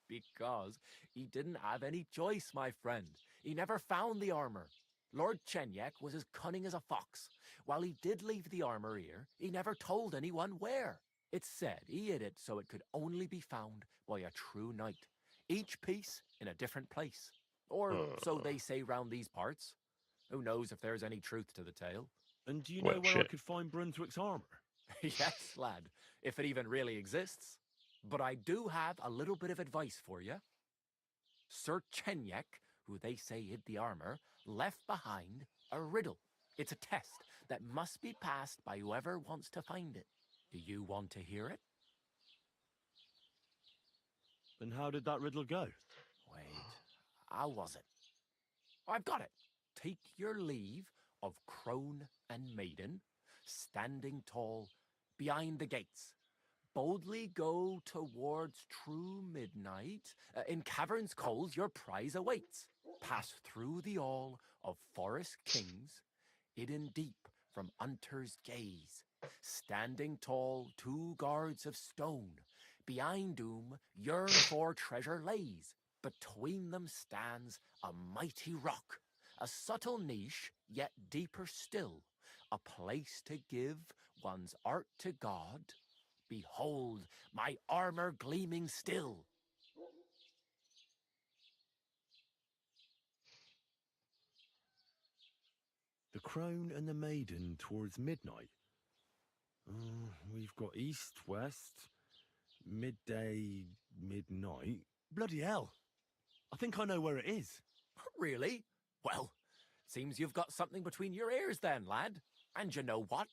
Because he didn't have any choice, my friend. He never found the armor. Lord Chenyak was as cunning as a fox. While he did leave the armor here, he never told anyone where. It's said he hid it so it could only be found by a true knight, each piece in a different place. Or so they say round these parts. Who knows if there's any truth to the tale? And do you know where I could find Brunswick's armor? Yes, lad, if it even really exists. But I do have a little bit of advice for you. Sir Chenyak, who they say hid the armor, left behind a riddle. It's a test that must be passed by whoever wants to find it. Do you want to hear it? Then how did that riddle go? Wait, how was it? I've got it. Take your leave of crone and maiden, standing tall behind the gates. Boldly go towards true midnight. In caverns cold your prize awaits. Pass through the all of forest kings, hidden deep from hunter's gaze. Standing tall, 2 guards of stone, behind whom yearn for treasure lays. Between them stands a mighty rock, a subtle niche, yet deeper still, a place to give one's art to God. Behold, my armor gleaming still. The crone and the maiden towards midnight. We've got east, west, midday, midnight. Bloody hell! I think I know where it is. Really? Well, seems you've got something between your ears then, lad. And you know what?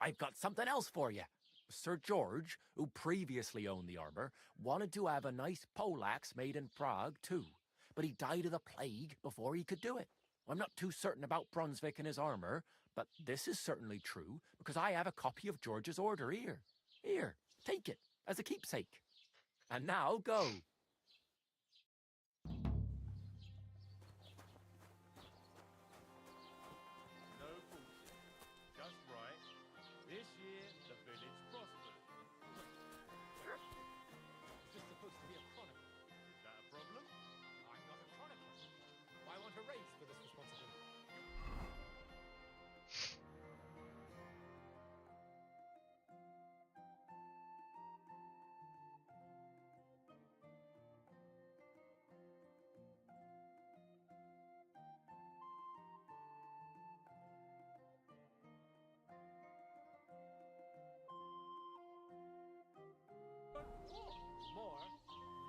I've got something else for you. Sir George, who previously owned the armour, wanted to have a nice poleaxe made in Prague too, but he died of the plague before he could do it. I'm not too certain about Brunswick and his armour, but this is certainly true, because I have a copy of George's order here. Here, take it, as a keepsake. And now, go. No bullshit. Just right. This year, the village prospered. It's just supposed to be a chronicle. Is that a problem? I'm not a chronicler. I want a raise for this responsibility. More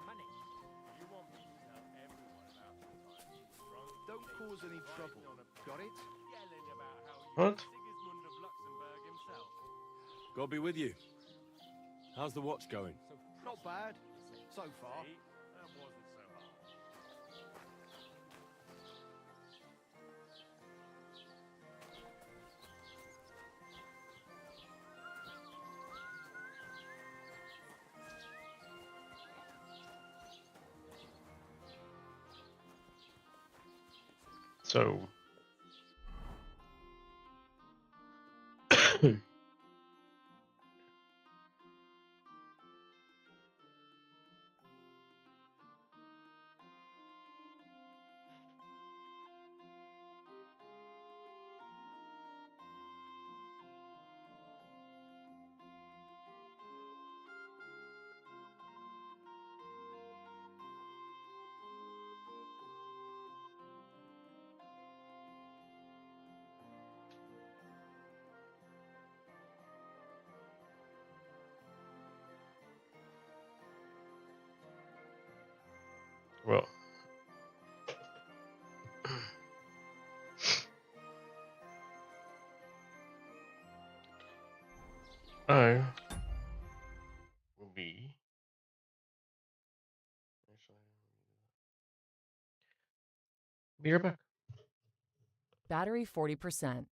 money. You want me to tell everyone about the time you drunk? Don't cause any trouble. Got it? Yelling about how you What? Sigismund of Luxembourg himself. God be with you. How's the watch going? Not bad. So far. See? That wasn't so hard. So. Well. I will be. Actually, be right back. Battery 40%.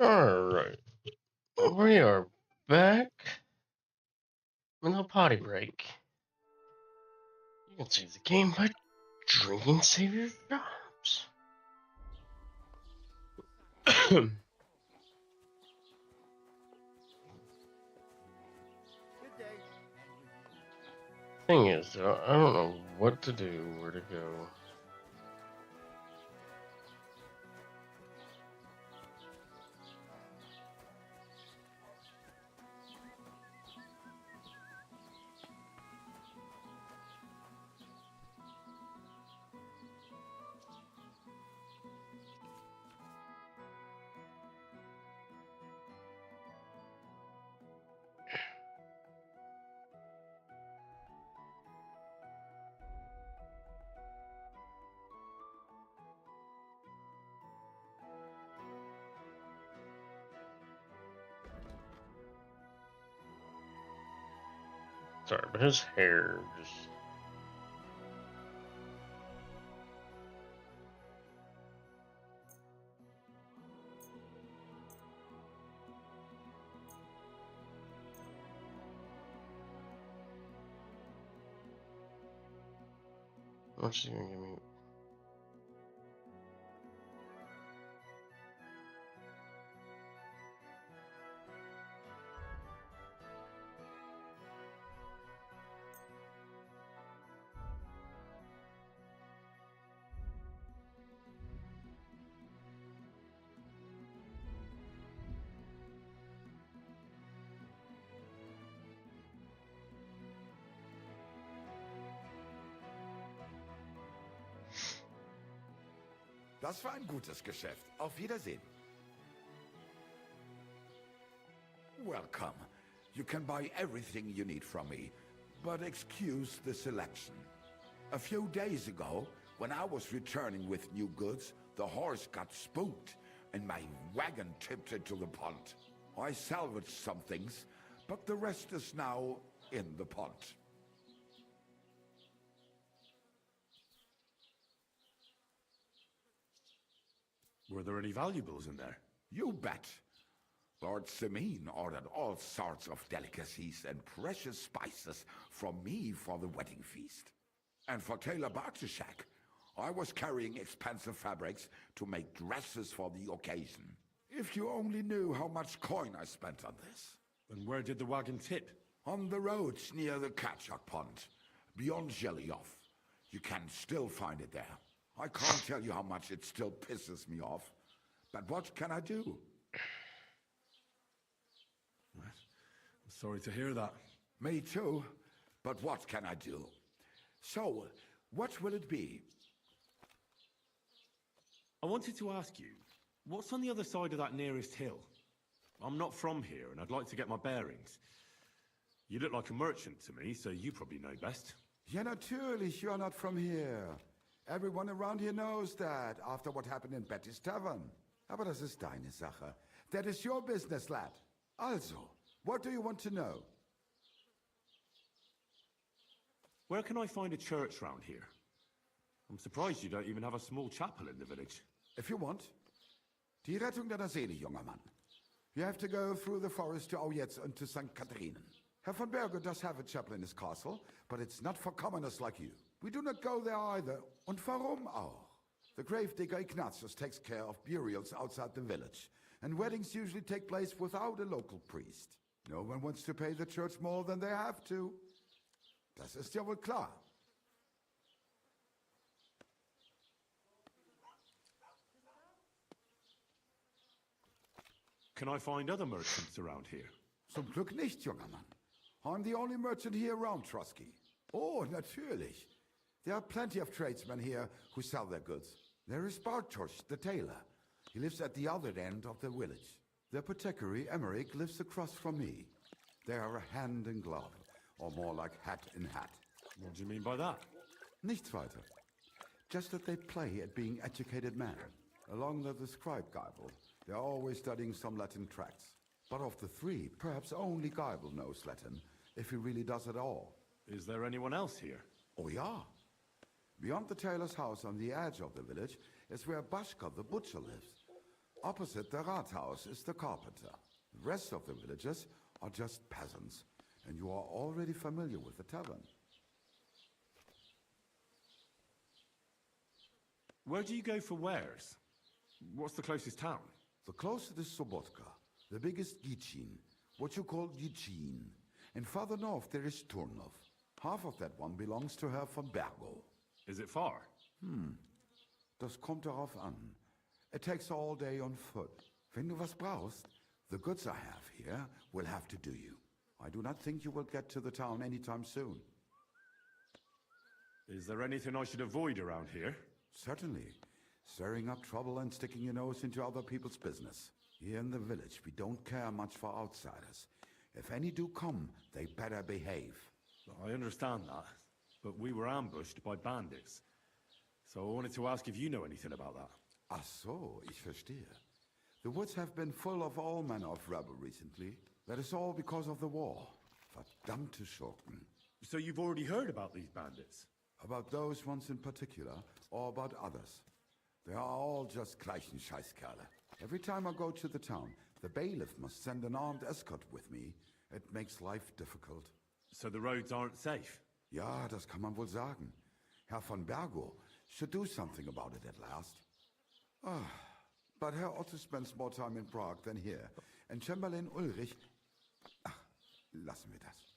Alright. We are back. A little potty break. You can save the game by drinking save your jobs. Thing is, though, I don't know what to do, where to go. Sorry, but his hair just... What's he gonna give me? Das war ein gutes Geschäft. Auf Wiedersehen. Welcome. You can buy everything you need from me, but excuse the selection. A few days ago, when I was returning with new goods, the horse got spooked and my wagon tipped into the pond. I salvaged some things, but the rest is now in the pond. Were there any valuables in there? You bet. Lord Simeon ordered all sorts of delicacies and precious spices from me for the wedding feast. And for Taylor Bartishak, I was carrying expensive fabrics to make dresses for the occasion. If you only knew how much coin I spent on this. And where did the wagon tip? On the roads near the Katchak Pond, beyond Jelioff. You can still find it there. I can't tell you how much it still pisses me off. But what can I do? I'm sorry to hear that. Me too. But what can I do? So, what will it be? I wanted to ask you, what's on the other side of that nearest hill? I'm not from here, and I'd like to get my bearings. You look like a merchant to me, so you probably know best. Ja, natürlich, you're not from here. Everyone around here knows that, after what happened in Betty's Tavern. Aber das ist deine Sache. That is your business, lad. Also, what do you want to know? Where can I find a church round here? I'm surprised you don't even have a small chapel in the village. If you want. Die Rettung deiner Seele, junger Mann. You have to go through the forest to Aujetz and to St. Catherine. Herr von Berge does have a chapel in his castle, but it's not for commoners like you. We do not go there either. Und warum auch? The gravedigger Ignatius takes care of burials outside the village, and weddings usually take place without a local priest. No one wants to pay the church more than they have to. Das ist ja wohl klar. Can I find other merchants around here? Zum Glück nicht, junger Mann. I'm the only merchant here around Trotsky. Oh, natürlich. There are plenty of tradesmen here who sell their goods. There is Bartosz, the tailor. He lives at the other end of the village. The apothecary, Emmerich, lives across from me. They are hand in glove, or more like hat in hat. What do you mean by that? Nichts weiter. Just that they play at being educated men. Along with the scribe Geibel, they are always studying some Latin tracts. But of the three, perhaps only Geibel knows Latin, if he really does at all. Is there anyone else here? Oh, yeah. Beyond the tailor's house on the edge of the village is where Bashka the butcher lives. Opposite the Rathaus is the carpenter. The rest of the villagers are just peasants, and you are already familiar with the tavern. Where do you go for wares? What's the closest town? The closest is Sobotka, the biggest Gichin, what you call Gichin. And farther north there is Turnov. Half of that one belongs to Herr von Bergo. Is it far? Das kommt darauf an. It takes all day on foot. Wenn du was brauchst, the goods I have here will have to do you. I do not think you will get to the town anytime soon. Is there anything I should avoid around here? Certainly. Stirring up trouble and sticking your nose into other people's business. Here in the village, we don't care much for outsiders. If any do come, they better behave. I understand that, but we were ambushed by bandits. So I wanted to ask if you know anything about that. Ach so, ich verstehe. The woods have been full of all manner of rebel recently. That is all because of the war. Verdammte Schurken. So you've already heard about these bandits? About those ones in particular, or about others. They are all just gleichen Scheißkerle. Every time I go to the town, the bailiff must send an armed escort with me. It makes life difficult. So the roads aren't safe? Ja, das kann man wohl sagen. Herr von Bergo should do something about it at last. But Herr Otto spends more time in Prague than here. And Chamberlain Ulrich... Ach, lassen wir das.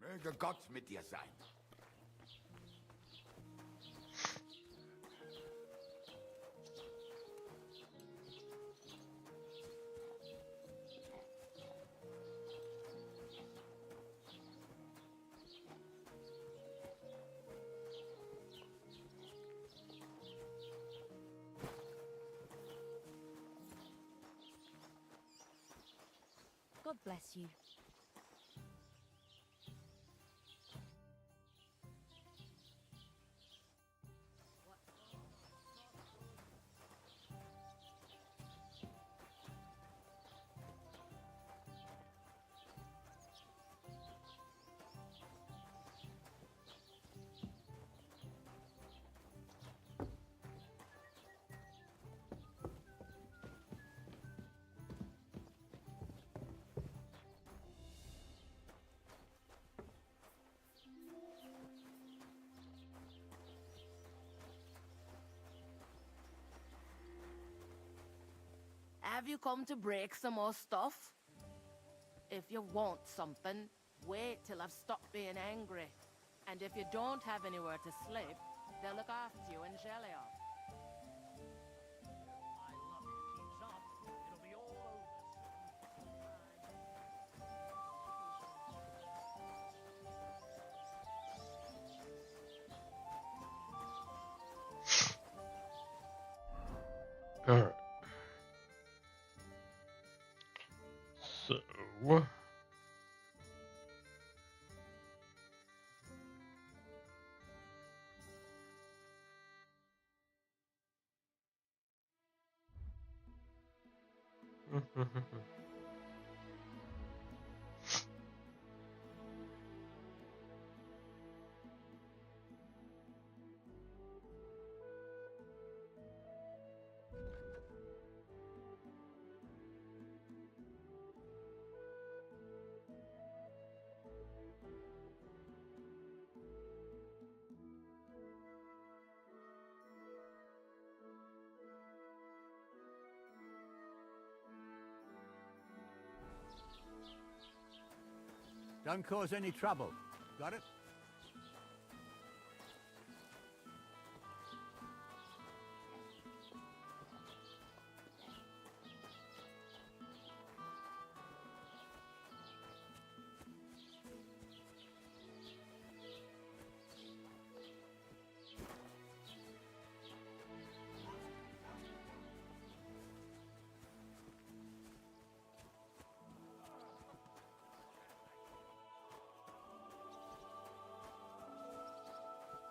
Möge Gott mit dir sein. God bless you. Have you come to break some more stuff? If you want something, wait till I've stopped being angry. And if you don't have anywhere to sleep, they'll look after you in Shelley. All right. So. Don't cause any trouble. Got it?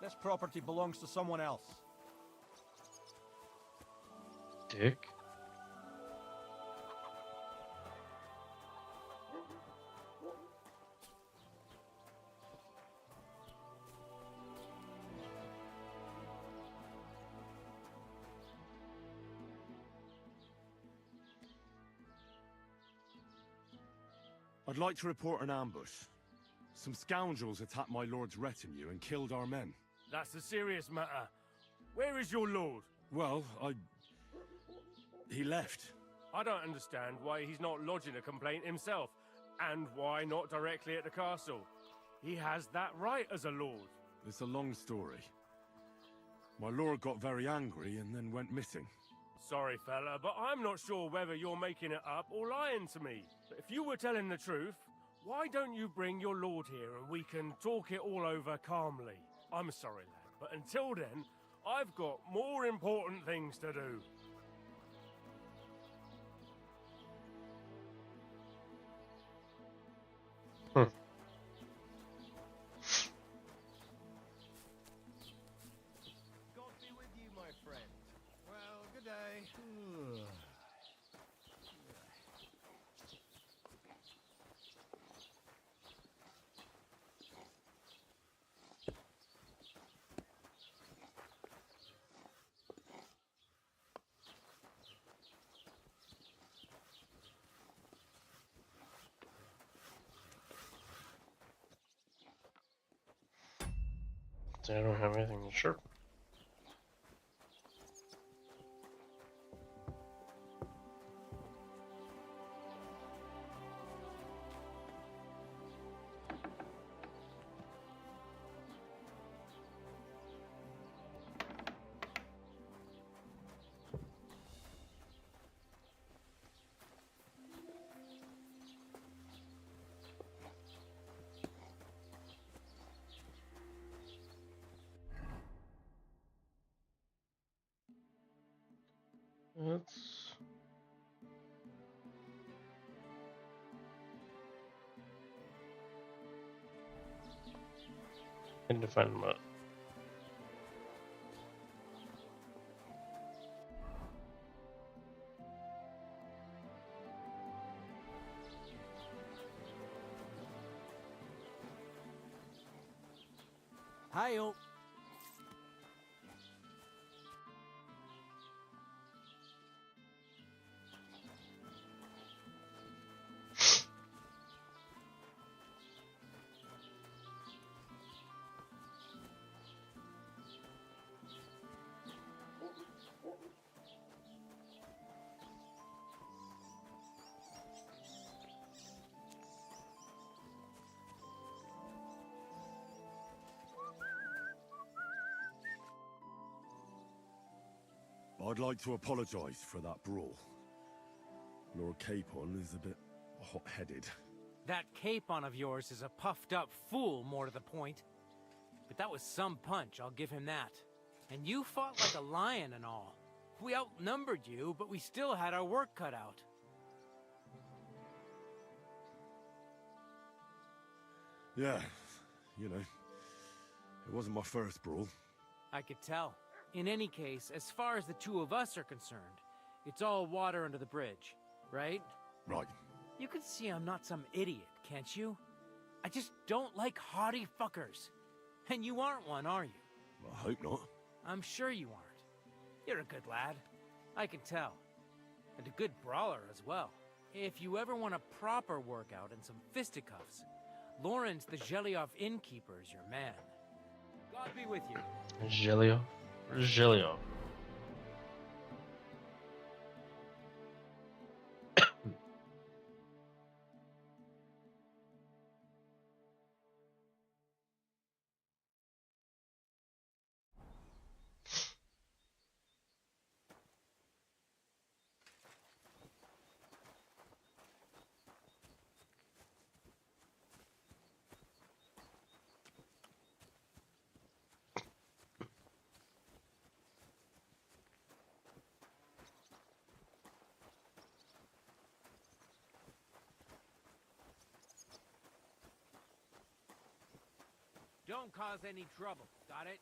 This property belongs to someone else. Dick. I'd like to report an ambush. Some scoundrels attacked my lord's retinue and killed our men. That's a serious matter. Where is your lord? Well, he left. I don't understand why he's not lodging a complaint himself, and why not directly at the castle. He has that right as a lord. It's a long story. My lord got very angry and then went missing. Sorry, fella, but I'm not sure whether you're making it up or lying to me. But if you were telling the truth, why don't you bring your lord here and we can talk it all over calmly? I'm sorry, lad, but until then, I've got more important things to do. God be with you, my friend. Well, good day. I don't have anything to sharpen. That's and defend them up. Hi-yo. I'd like to apologise for that brawl. Lord Capon is a bit hot-headed. That Capon of yours is a puffed-up fool, more to the point. But that was some punch, I'll give him that. And you fought like a lion and all. We outnumbered you, but we still had our work cut out. Yeah, you know, it wasn't my first brawl. I could tell. In any case, as far as the two of us are concerned, it's all water under the bridge, right? Right. You can see I'm not some idiot, can't you? I just don't like haughty fuckers. And you aren't one, are you? I hope not. I'm sure you aren't. You're a good lad. I can tell. And a good brawler as well. If you ever want a proper workout and some fisticuffs, Lawrence the Zhelyov innkeeper is your man. God be with you. Zhelyov? Where's Zhelyov? Don't cause any trouble, got it?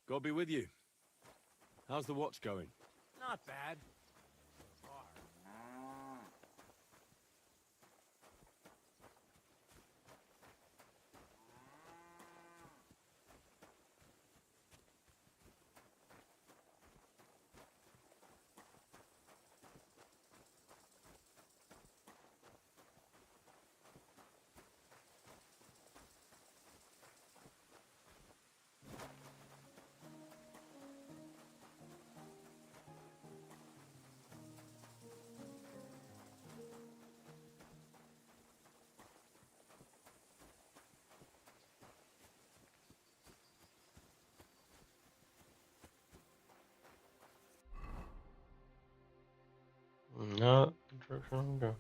God be with you. How's the watch going? Not bad. So far. go.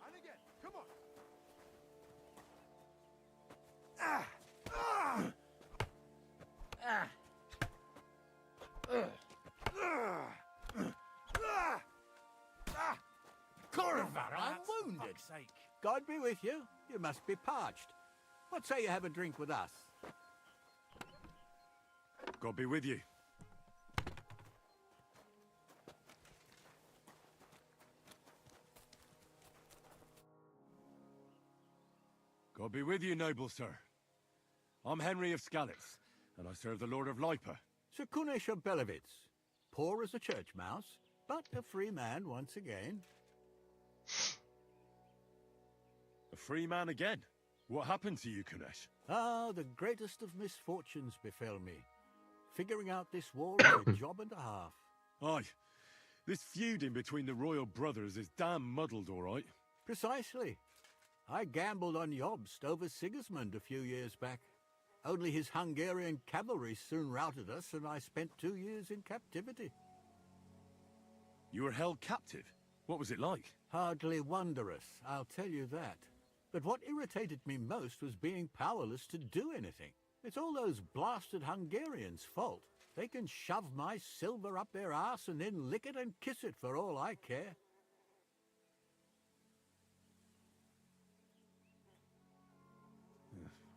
And again, come on. Corvan, I'm wounded. God be with you. You must be parched. What say you have a drink with us? God be with you. God be with you, noble sir. I'm Henry of Skalitz, and I serve the Lord of Lipa. Sir Kunesh of Belevitz. Poor as a church mouse, but a free man once again. A free man again? What happened to you, Kunesh? Ah, the greatest of misfortunes befell me. Figuring out this war is a job and a half. Aye. This feuding between the royal brothers is damn muddled, all right. Precisely. I gambled on Jobst over Sigismund a few years back. Only his Hungarian cavalry soon routed us, and I spent 2 years in captivity. You were held captive? What was it like? Hardly wondrous, I'll tell you that. But what irritated me most was being powerless to do anything. It's all those blasted Hungarians' fault. They can shove my silver up their arse and then lick it and kiss it for all I care.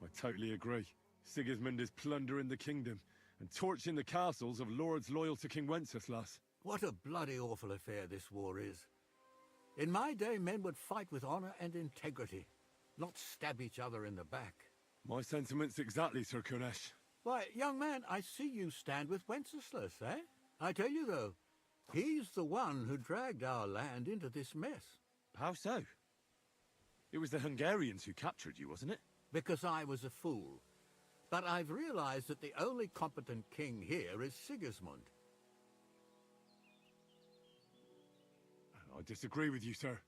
I totally agree. Sigismund is plundering the kingdom and torching the castles of lords loyal to King Wenceslas. What a bloody awful affair this war is. In my day, men would fight with honor and integrity, not stab each other in the back. My sentiments exactly, Sir Kunesh. Why, young man, I see you stand with Wenceslas, eh? I tell you, though, he's the one who dragged our land into this mess. How so? It was the Hungarians who captured you, wasn't it? Because I was a fool. But I've realized that the only competent king here is Sigismund. I disagree with you, sir.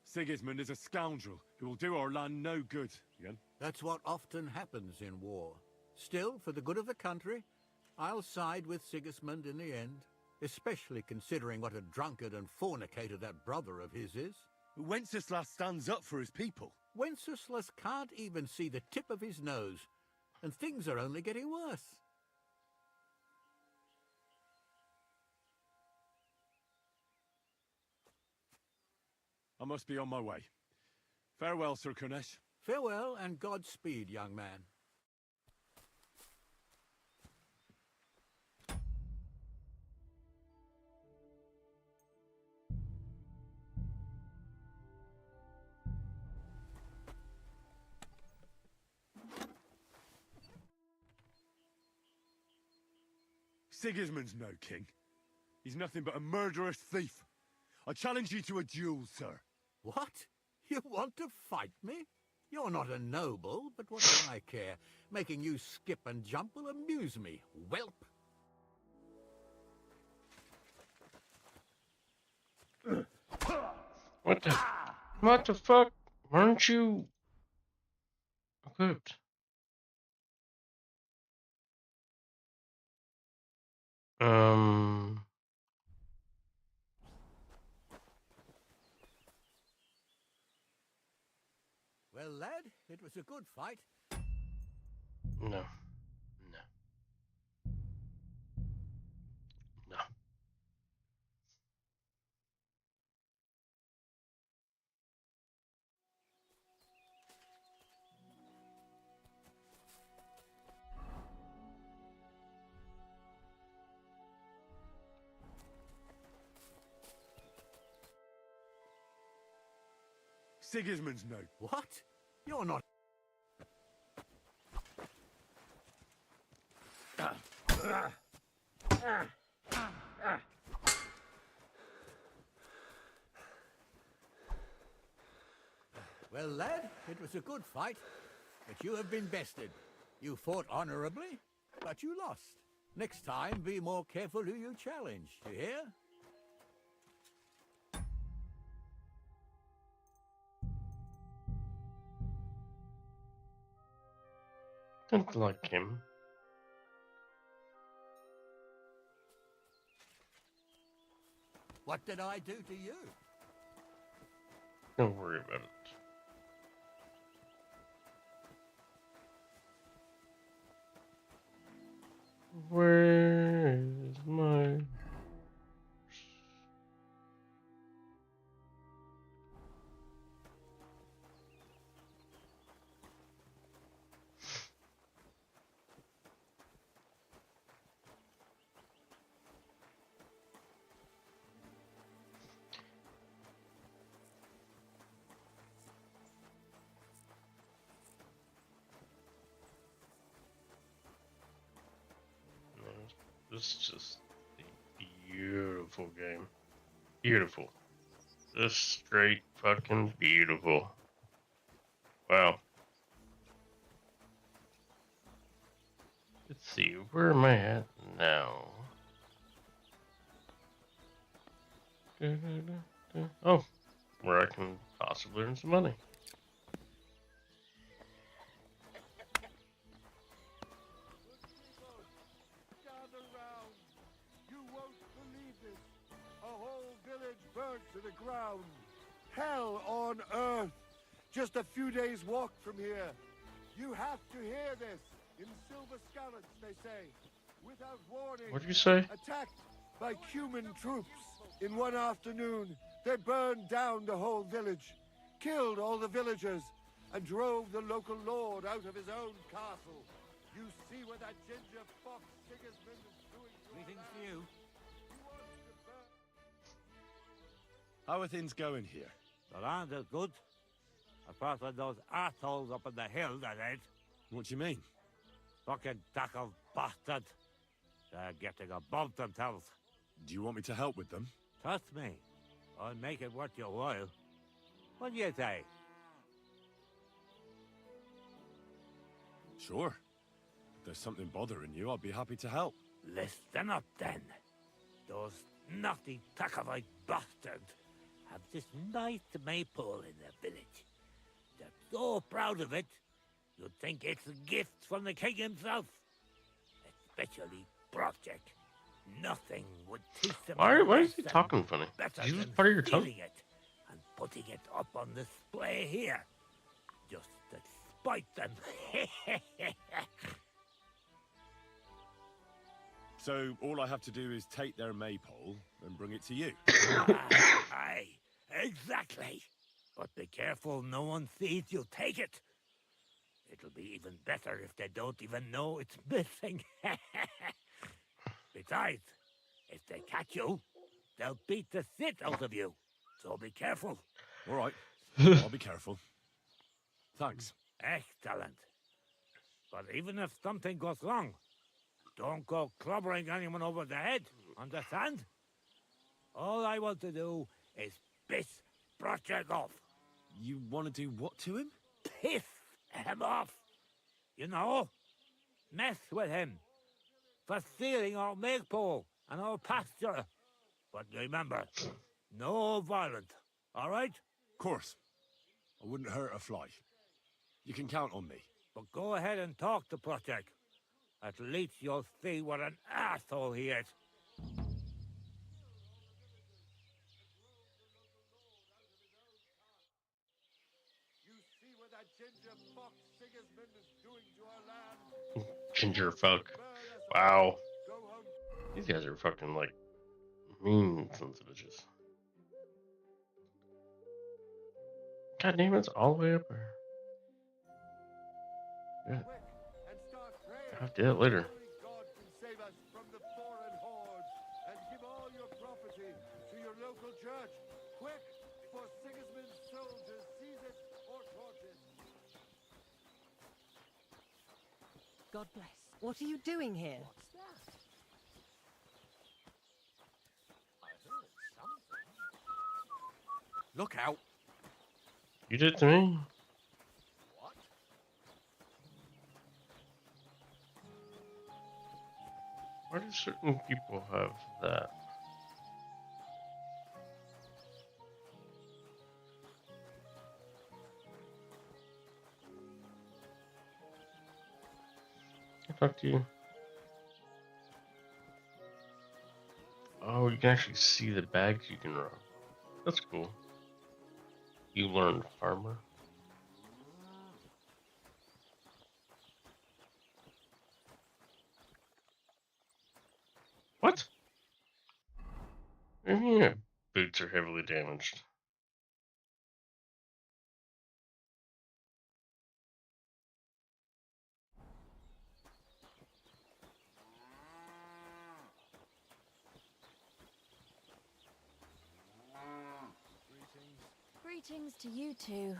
Sigismund is a scoundrel who will do our land no good. Again? That's what often happens in war. Still, for the good of the country, I'll side with Sigismund in the end, especially considering what a drunkard and fornicator that brother of his is. Wenceslas stands up for his people. Wenceslas can't even see the tip of his nose, and things are only getting worse. I must be on my way. Farewell, Sir Kunesh. Farewell, and Godspeed, young man. Sigismund's no king. He's nothing but a murderous thief. I challenge you to a duel, sir. What? You want to fight me? You're not a noble, but what do I care? Making you skip and jump will amuse me, whelp. What the fuck? Weren't you equipped? Well, lad, it was a good fight. No. No. No. Sigismund's note. What? You're not... Well, lad, it was a good fight, but you have been bested. You fought honorably, but you lost. Next time, be more careful who you challenge, you hear? Don't like him. What did I do to you? Don't worry about it. Where is my... This is just a beautiful game. Beautiful. Just straight fucking beautiful. Wow. Let's see, where am I at now? Oh, where I can possibly earn some money. Gather round. You won't believe this. A whole village burnt to the ground. Hell on earth. Just a few days' walk from here. You have to hear this. In silver scallops, they say. Without warning. What'd you say? Attacked by Cuman troops. In one afternoon, they burned down the whole village. Killed all the villagers. And drove the local lord out of his own castle. You see what that ginger fox Sigismund is doing to Greetings to you. How are things going here? The land is good. Apart from those assholes up in the hill, that is. What do you mean? Fucking tackle bastard. They're getting above themselves. Do you want me to help with them? Trust me. I'll make it worth your while. What do you say? Sure. If there's something bothering you, I'll be happy to help. Listen up, then. Those naughty Takavite bastards have this nice maypole in their village. They're so proud of it, you'd think it's a gift from the king himself. Especially Project. Nothing would teach them. Why is he talking funny? Is this part of your tongue? It and putting it up on display here, just to spite them. So all I have to do is take their maypole and bring it to you. Aye, exactly. But be careful no one sees you take it. It'll be even better if they don't even know it's missing. Besides, if they catch you, they'll beat the shit out of you. So be careful. All right, I'll be careful. Thanks. Excellent. But even if something goes wrong, don't go clobbering anyone over the head, understand? All I want to do is piss Project off. You want to do what to him? Piss him off. You know? Mess with him. For stealing our maypole and our pasture. But remember, no violence, all right? Of course. I wouldn't hurt a fly. You can count on me. But go ahead and talk to Project. At least you'll see what an asshole he is. You see what that ginger fox Sigismund is doing to our land? Ginger fuck. Wow. These guys are fucking like mean sons of bitches. God damn, it's all the way up there. Yeah. I'll do that later. God can save us from the foreign horde and give all your property to your local church. Quick, for Sigismund's soldiers, seize it or torch it. God bless. What are you doing here? What's that? I heard something. Look out! You did to me. What? Why do certain people have that? I'll talk to you. Oh, you can actually see the bags you can run. That's cool. You learned farmer. What? What do you mean your boots are heavily damaged? Greetings to you two.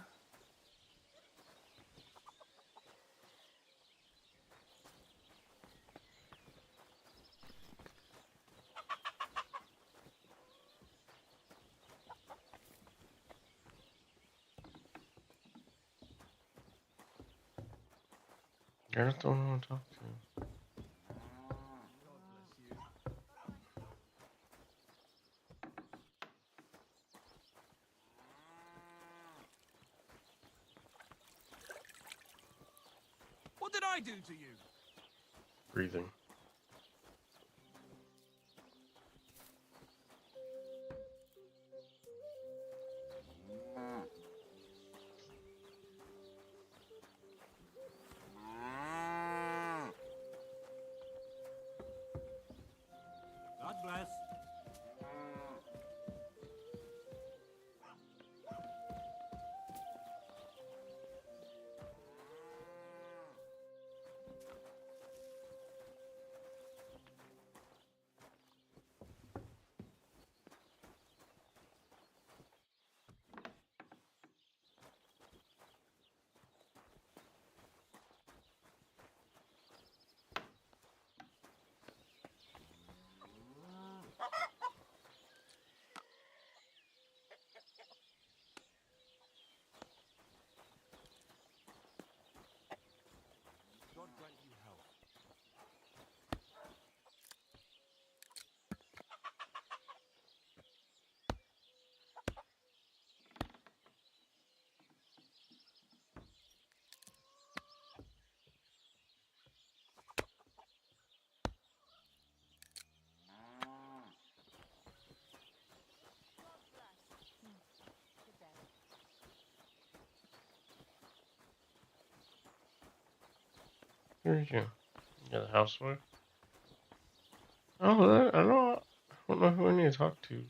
You're not the one I want to talk to. What did I do to you? Breathing. God bless. God grant you health. Where are you? You're the housewife? Oh, I don't know who I need to talk to.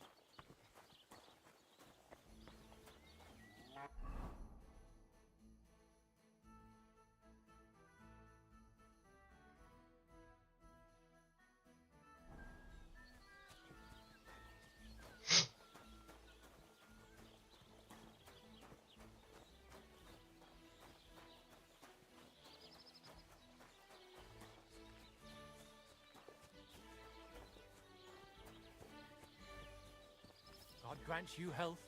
God grant you health.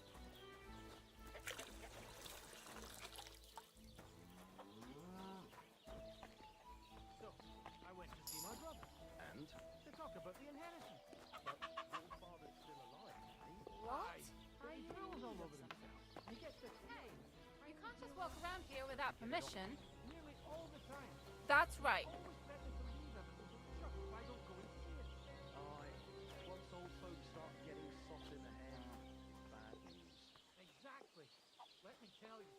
So, I went to see my brother. And? To talk about the inheritance. But your father's still alive, isn't he? What? But he drools all over himself. He gets the Hey, you can't just walk around here without permission. nearly all the time. That's right. Always threatening to leave evidence of the truck if I don't go and see it. Aye. Once old folks start getting soft in the head, bad news. Exactly. Let me tell you.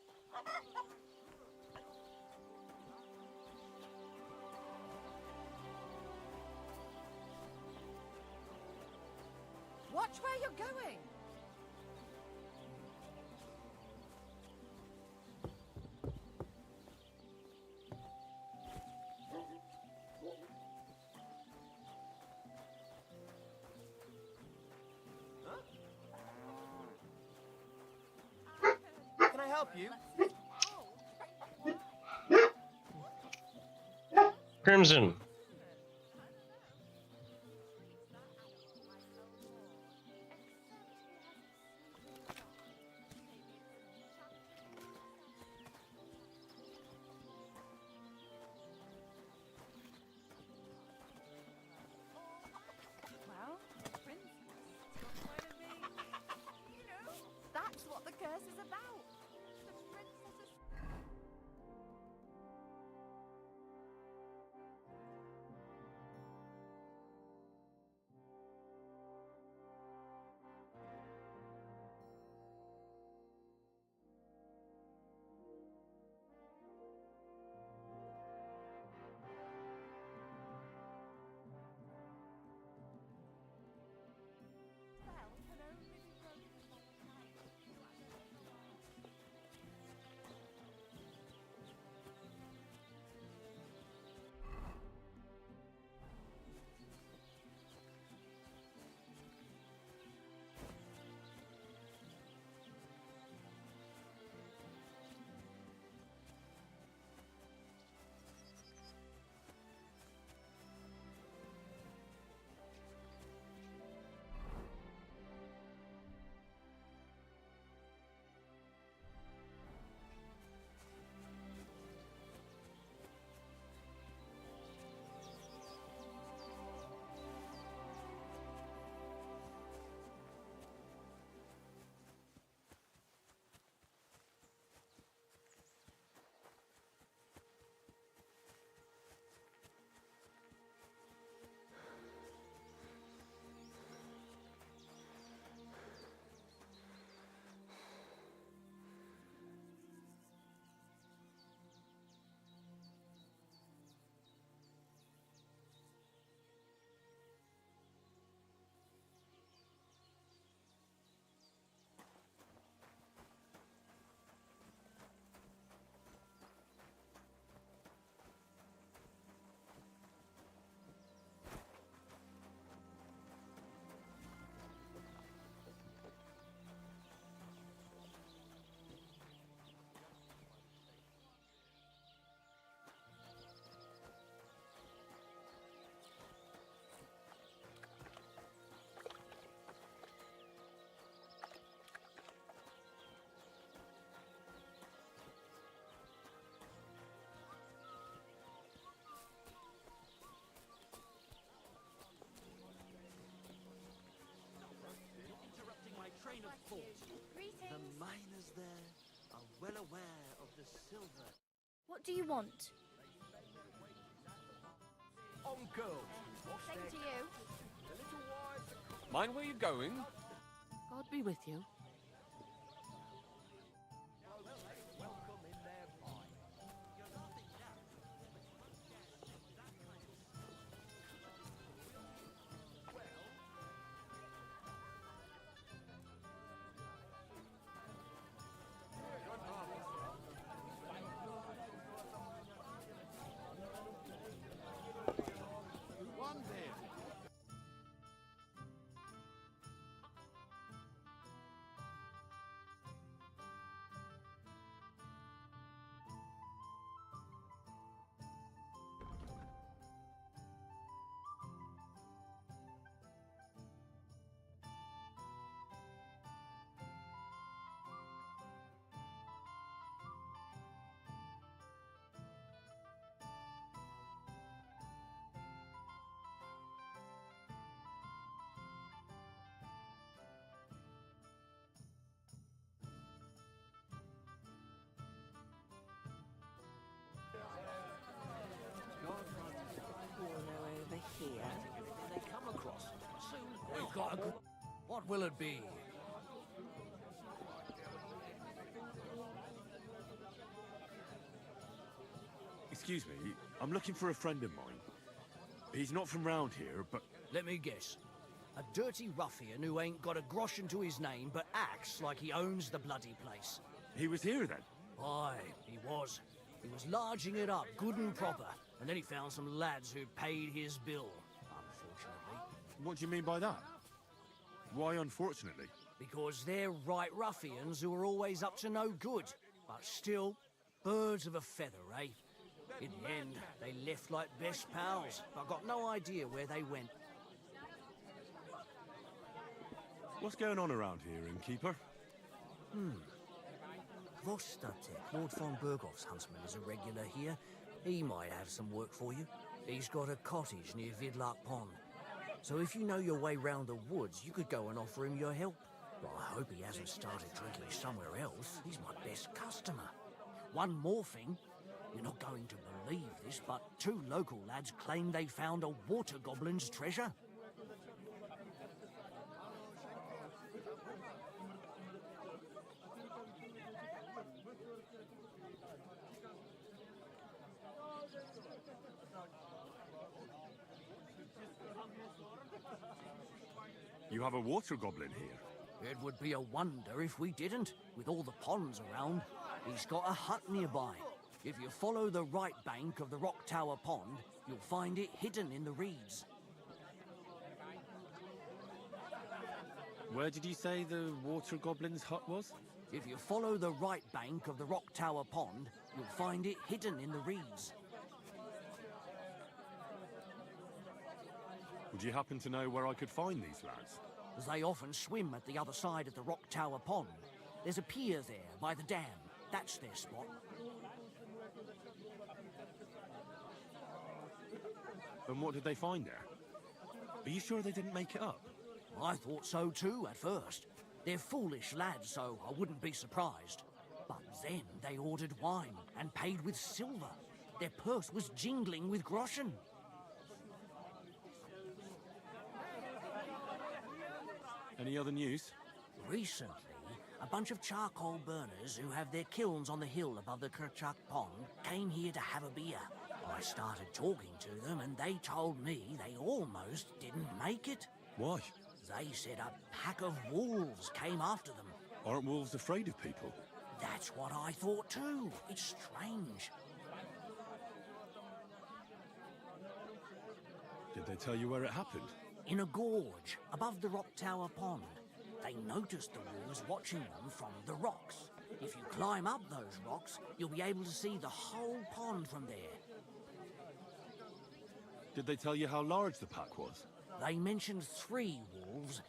Watch where you're going! help you? Crimson. Well, the princess got quite a big... You know, that's what the curse is about. The princess is... Interrupting my train of thought. The miners there are well aware of the silver. What do you want? On girls. Same to you. Mind where you're going? God be with you. One there. Over here. They come across. Soon we've got a good... What will it be? Excuse me, I'm looking for a friend of mine. He's not from round here, but... Let me guess. A dirty ruffian who ain't got a groschen to his name but acts like he owns the bloody place. He was here then? Aye, he was. He was larging it up, good and proper, and then he found some lads who'd paid his bill, unfortunately. What do you mean by that? Why unfortunately? Because they're right ruffians who are always up to no good. But still, birds of a feather, eh? In the end, they left like best pals. I got no idea where they went. What's going on around here, innkeeper? Vostatek, Lord von Berghoff's huntsman, is a regular here. He might have some work for you. He's got a cottage near Vidlak Pond. So if you know your way round the woods, you could go and offer him your help. Well, I hope he hasn't started drinking somewhere else. He's my best customer. One more thing. You're not going to believe this, but 2 local lads claim they found a water goblin's treasure. You have a water goblin here? It would be a wonder if we didn't, with all the ponds around. He's got a hut nearby. If you follow the right bank of the Rock Tower Pond, you'll find it hidden in the reeds. Where did you say the water goblin's hut was? If you follow the right bank of the Rock Tower Pond, you'll find it hidden in the reeds. Would you happen to know where I could find these lads? They often swim at the other side of the Rock Tower Pond. There's a pier there by the dam. That's their spot. And what did they find there? Are you sure they didn't make it up? I thought so too at first. They're foolish lads, so I wouldn't be surprised. But then they ordered wine and paid with silver. Their purse was jingling with groschen. Any other news? Recently, a bunch of charcoal burners who have their kilns on the hill above the Kerchak Pond came here to have a beer. I started talking to them and they told me they almost didn't make it. Why? They said a pack of wolves came after them. Aren't wolves afraid of people? That's what I thought too. It's strange. Did they tell you where it happened? In a gorge above the Rock Tower Pond. They noticed the wolves watching them from the rocks. If you climb up those rocks, you'll be able to see the whole pond from there. Did they tell you how large the pack was? They mentioned 3 wolves,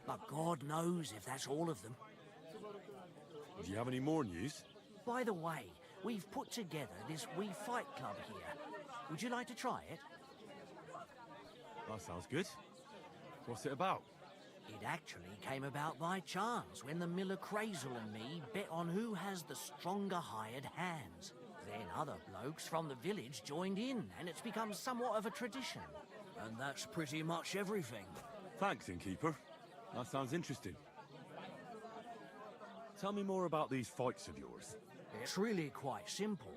but God knows if that's all of them. Do you have any more news? By the way, we've put together this wee fight club here. Would you like to try it? That sounds good. What's it about? It actually came about by chance when the miller Crazel and me bet on who has the stronger hired hands. Then other blokes from the village joined in, and it's become somewhat of a tradition. And that's pretty much everything. Thanks, innkeeper. That sounds interesting. Tell me more about these fights of yours. It's really quite simple.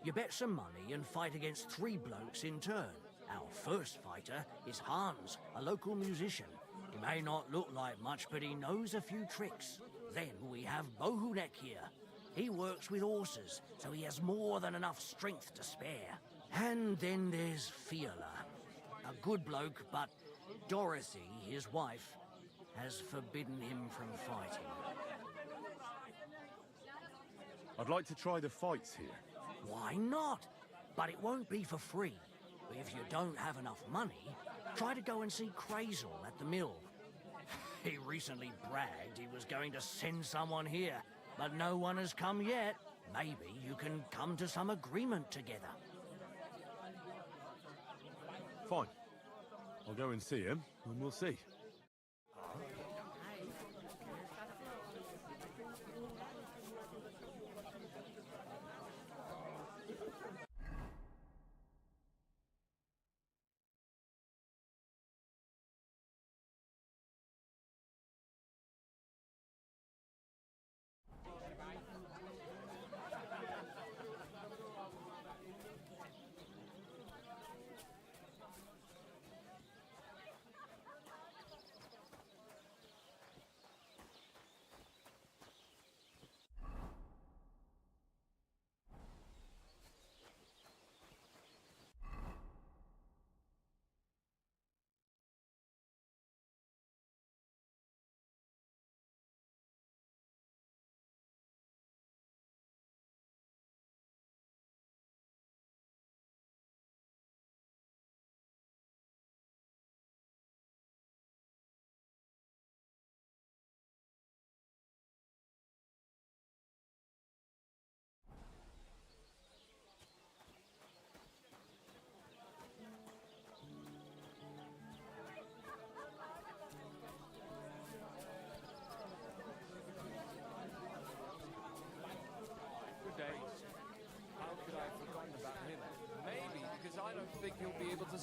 You bet some money and fight against 3 blokes in turn. Our first fighter is Hans, a local musician. He may not look like much, but he knows a few tricks. Then we have Bohunek here. He works with horses, so he has more than enough strength to spare. And then there's Fiala. A good bloke, but Dorothy, his wife, has forbidden him from fighting. I'd like to try the fights here. Why not? But it won't be for free. If you don't have enough money, try to go and see Crazel at the mill. He recently bragged he was going to send someone here, but no one has come yet. Maybe you can come to some agreement together. Fine. I'll go and see him, and we'll see.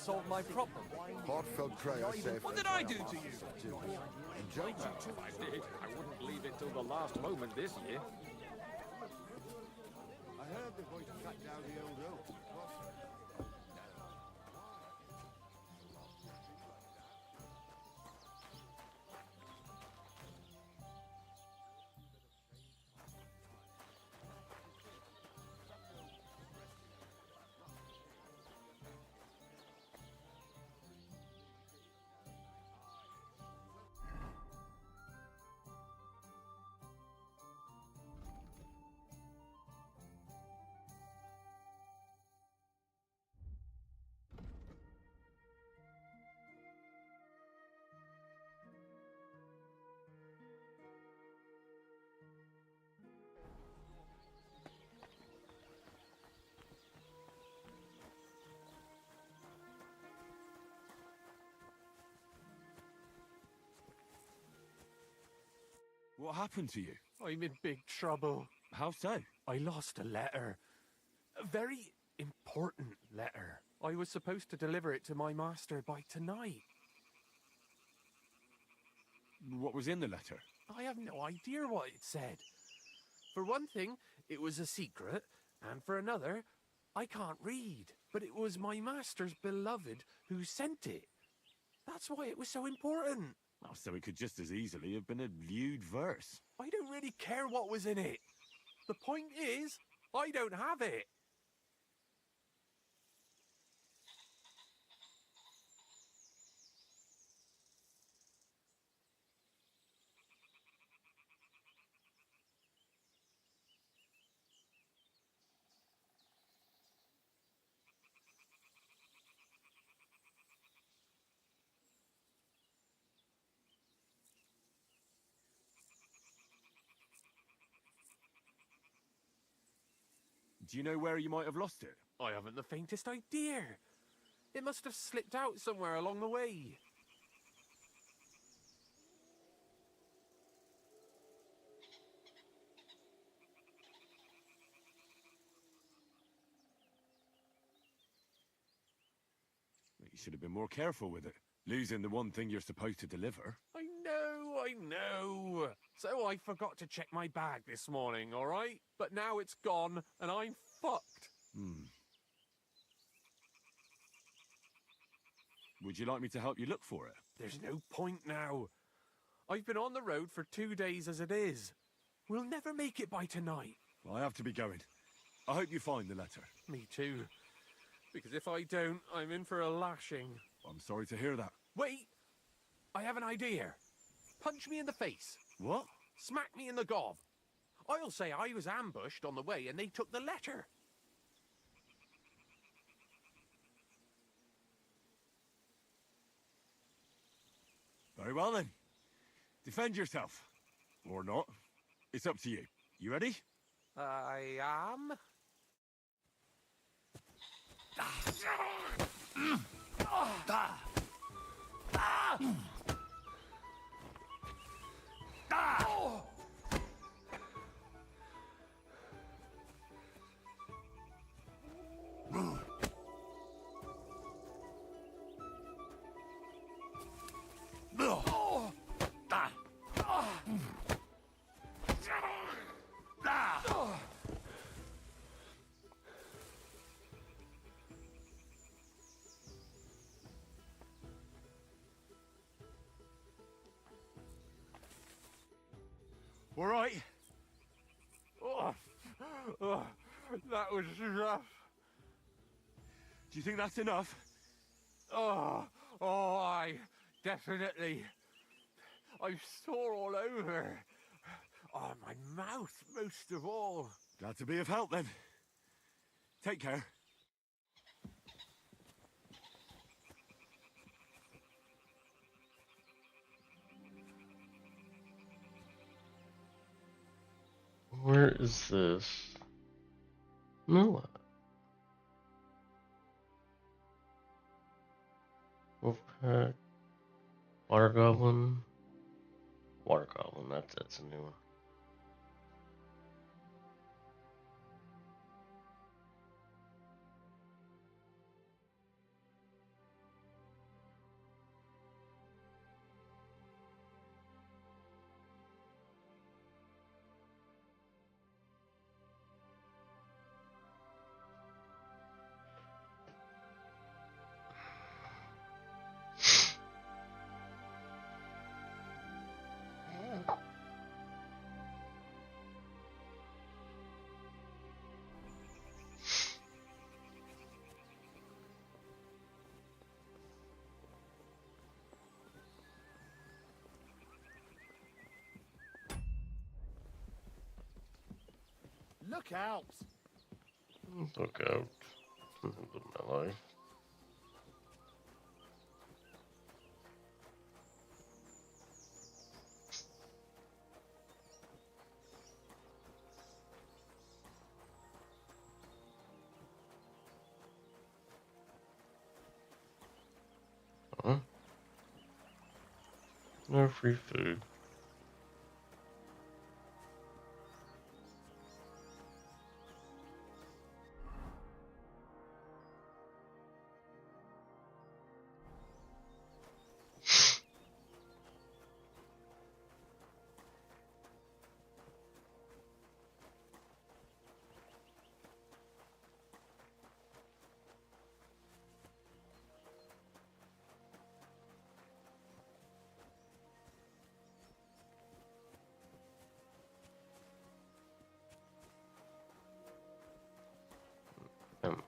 solve my problem. Heartfelt prayer safe. What did I do to you? Enjoy If I did, I wouldn't leave it till the last moment this year. I heard they're going to cut down the old oak. What happened to you? I'm in big trouble. How so? I lost a letter. A very important letter. I was supposed to deliver it to my master by tonight. What was in the letter? I have no idea what it said. For one thing, it was a secret, and for another, I can't read. But it was my master's beloved who sent it. That's why it was so important. Oh, so it could just as easily have been a lewd verse. I don't really care what was in it. The point is, I don't have it. Do you know where you might have lost it? I haven't the faintest idea. It must have slipped out somewhere along the way. You should have been more careful with it. Losing the one thing you're supposed to deliver. I know. So I forgot to check my bag this morning, all right? But now it's gone, and I'm fucked. Would you like me to help you look for it? There's no point now. I've been on the road for 2 days as it is. We'll never make it by tonight. Well, I have to be going. I hope you find the letter. Me too. Because if I don't, I'm in for a lashing. I'm sorry to hear that. Wait! I have an idea. Punch me in the face. What? Smack me in the gob. I'll say I was ambushed on the way and they took the letter. Very well then. Defend yourself. Or not. It's up to you. You ready? I am. All right. That was rough. Do you think that's enough? I definitely. I'm sore all over. Oh, my mouth most of all. Glad to be of help then. Take care. Where is this? No. Wolfpack. Water Goblin. Water Goblin, that's a new one. Look out! Look out. Live my life. Huh? No free food.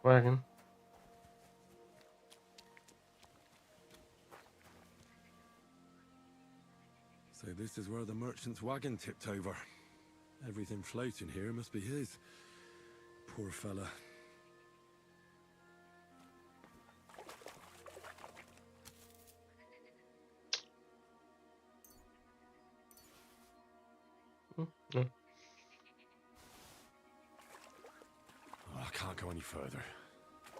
Wagon. So this is where the merchant's wagon tipped over. Everything floating here must be his. Poor fella. No. Oh, I can't go any further.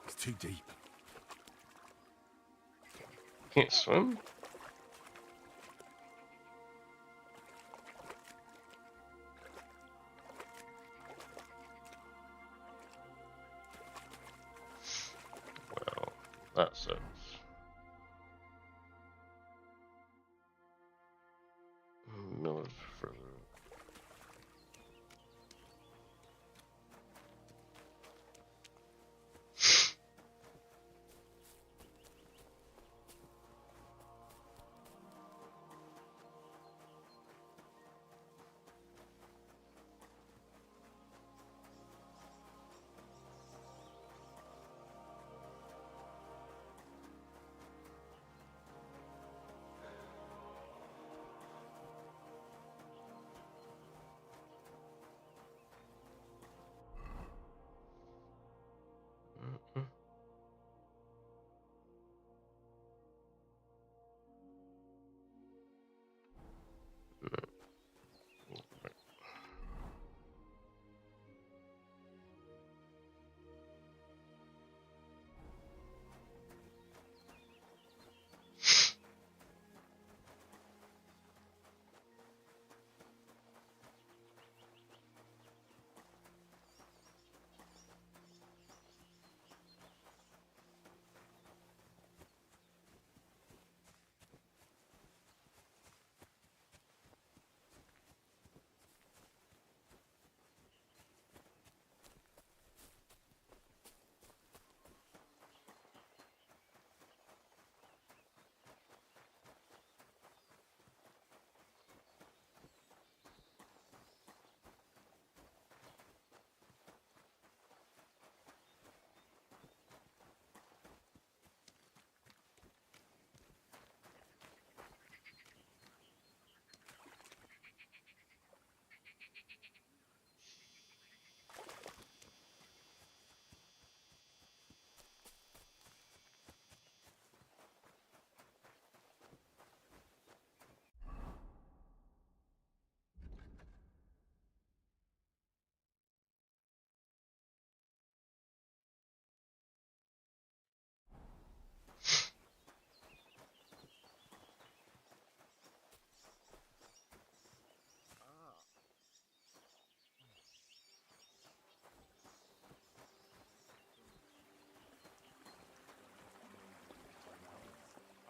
It's too deep. Can't swim? Well, that sucks. Miller's further.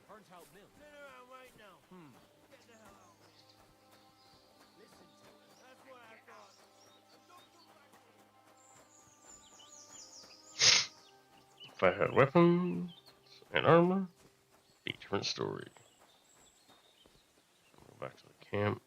Burnt out mill. No, wait now. Get the hell out of here. Listen to us. That's what I thought. If I had weapons and armor, be a different story. Go back to the camp.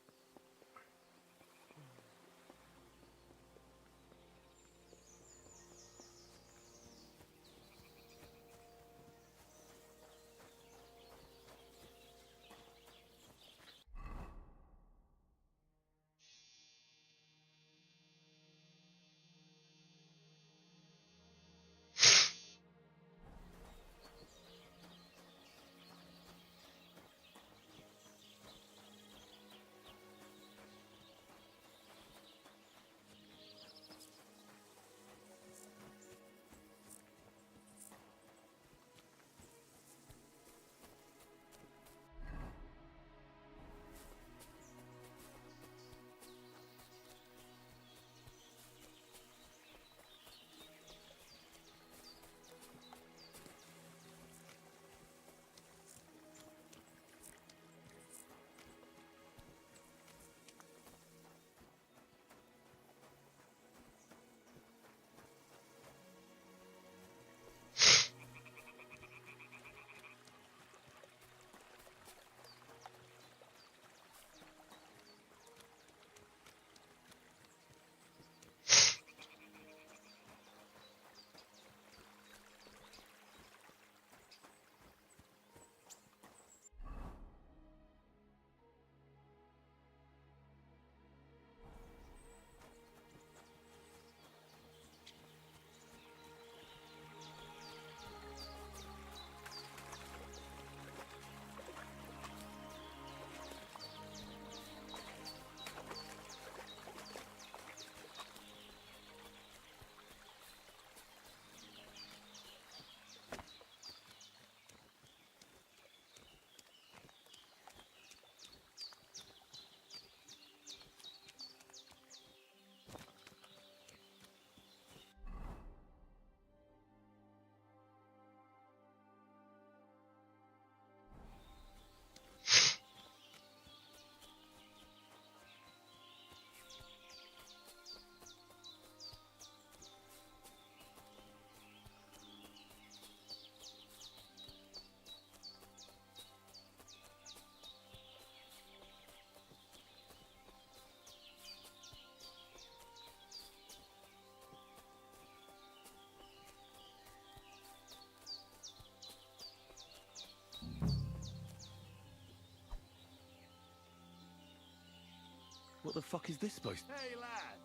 What the fuck is this supposed to... Hey, lad.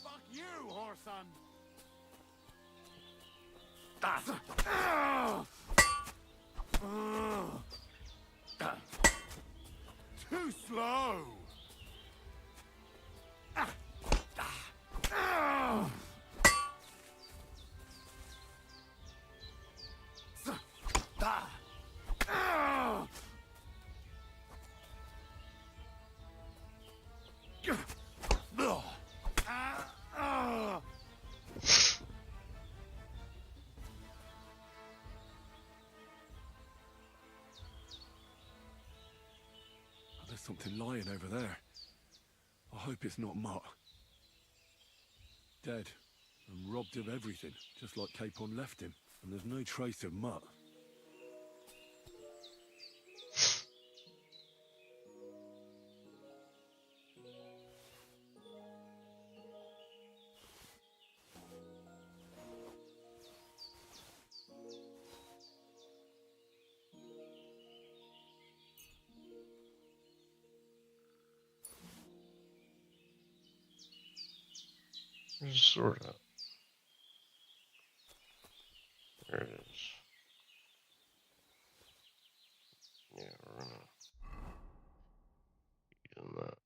Fuck you, whoreson. Too slow. There's something lying over there. I hope it's not Mutt. Dead and robbed of everything, just like Capon left him. And there's no trace of Mutt. Sort of. There it is. Yeah, we're gonna use that.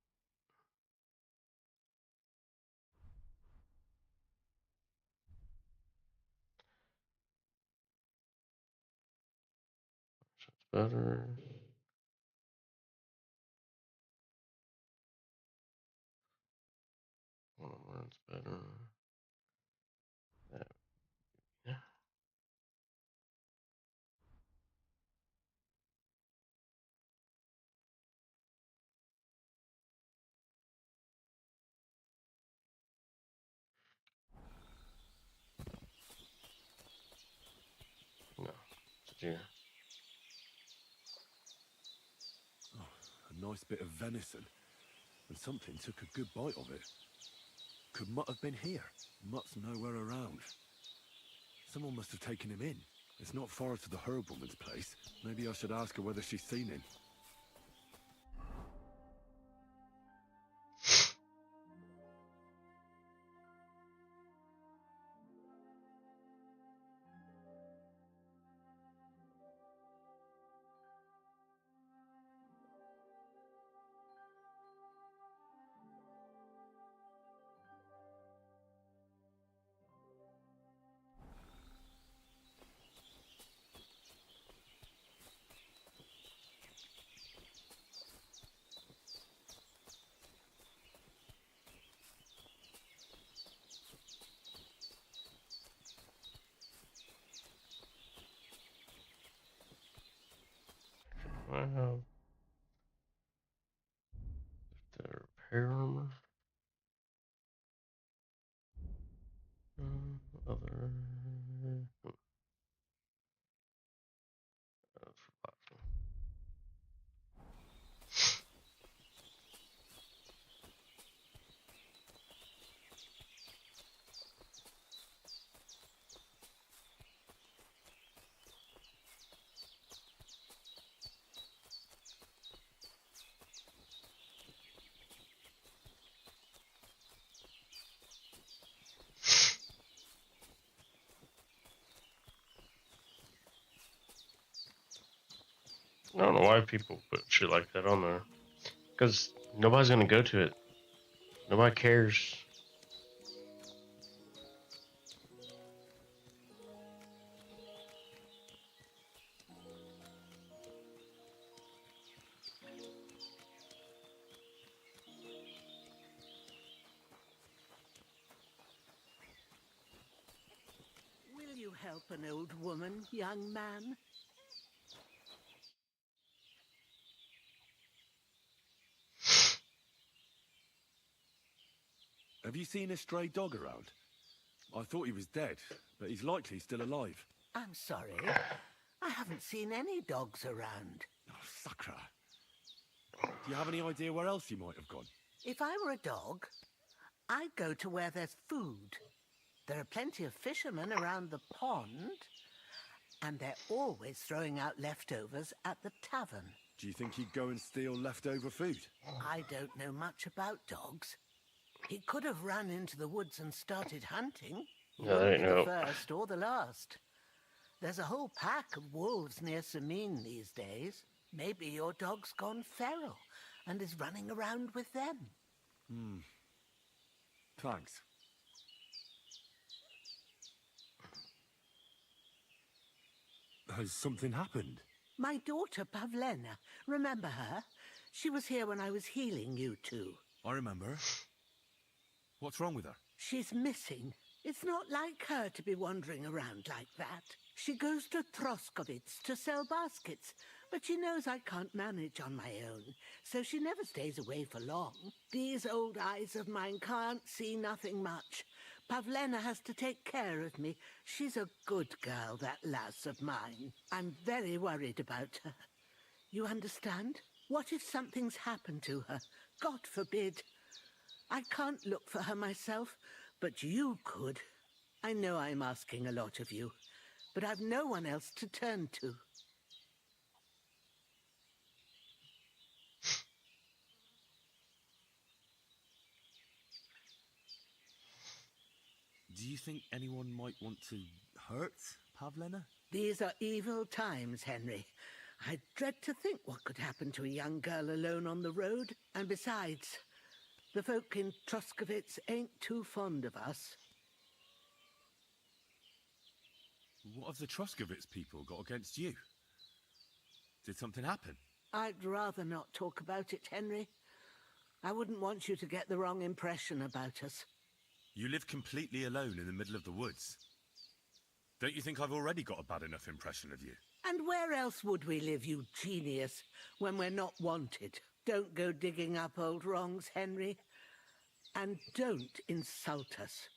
That's better. One of mine's better. That, yeah. No, it's a deer. Oh, a nice bit of venison. And something took a good bite of it. Could Mutt have been here? Mutt's nowhere around. Someone must have taken him in. It's not far to the herb woman's place. Maybe I should ask her whether she's seen him. I have the repair armor. Other. That's for platform. I don't know why people put shit like that on there. Because nobody's gonna go to it. Nobody cares. Will you help an old woman, young man? Have you seen a stray dog around? I thought he was dead, but he's likely still alive. I'm sorry. I haven't seen any dogs around. Oh, Sakra. Do you have any idea where else he might have gone? If I were a dog, I'd go to where there's food. There are plenty of fishermen around the pond, and they're always throwing out leftovers at the tavern. Do you think he'd go and steal leftover food? I don't know much about dogs. He could have run into the woods and started hunting. He No, that wouldn't ain't be the no. first or the last. There's a whole pack of wolves near Sameen these days. Maybe your dog's gone feral and is running around with them. Thanks. Has something happened? My daughter, Pavlena. Remember her? She was here when I was healing you two. I remember. What's wrong with her? She's missing. It's not like her to be wandering around like that. She goes to Troskovitz to sell baskets, but she knows I can't manage on my own, so she never stays away for long. These old eyes of mine can't see nothing much. Pavlena has to take care of me. She's a good girl, that lass of mine. I'm very worried about her. You understand? What if something's happened to her? God forbid. I can't look for her myself, but you could. I know I'm asking a lot of you, but I've no one else to turn to. Do you think anyone might want to hurt Pavlena? These are evil times, Henry. I dread to think what could happen to a young girl alone on the road. And besides, the folk in Troskovitz ain't too fond of us. What have the Troskovitz people got against you? Did something happen? I'd rather not talk about it, Henry. I wouldn't want you to get the wrong impression about us. You live completely alone in the middle of the woods. Don't you think I've already got a bad enough impression of you? And where else would we live, you genius, when we're not wanted? Don't go digging up old wrongs, Henry. And don't insult us.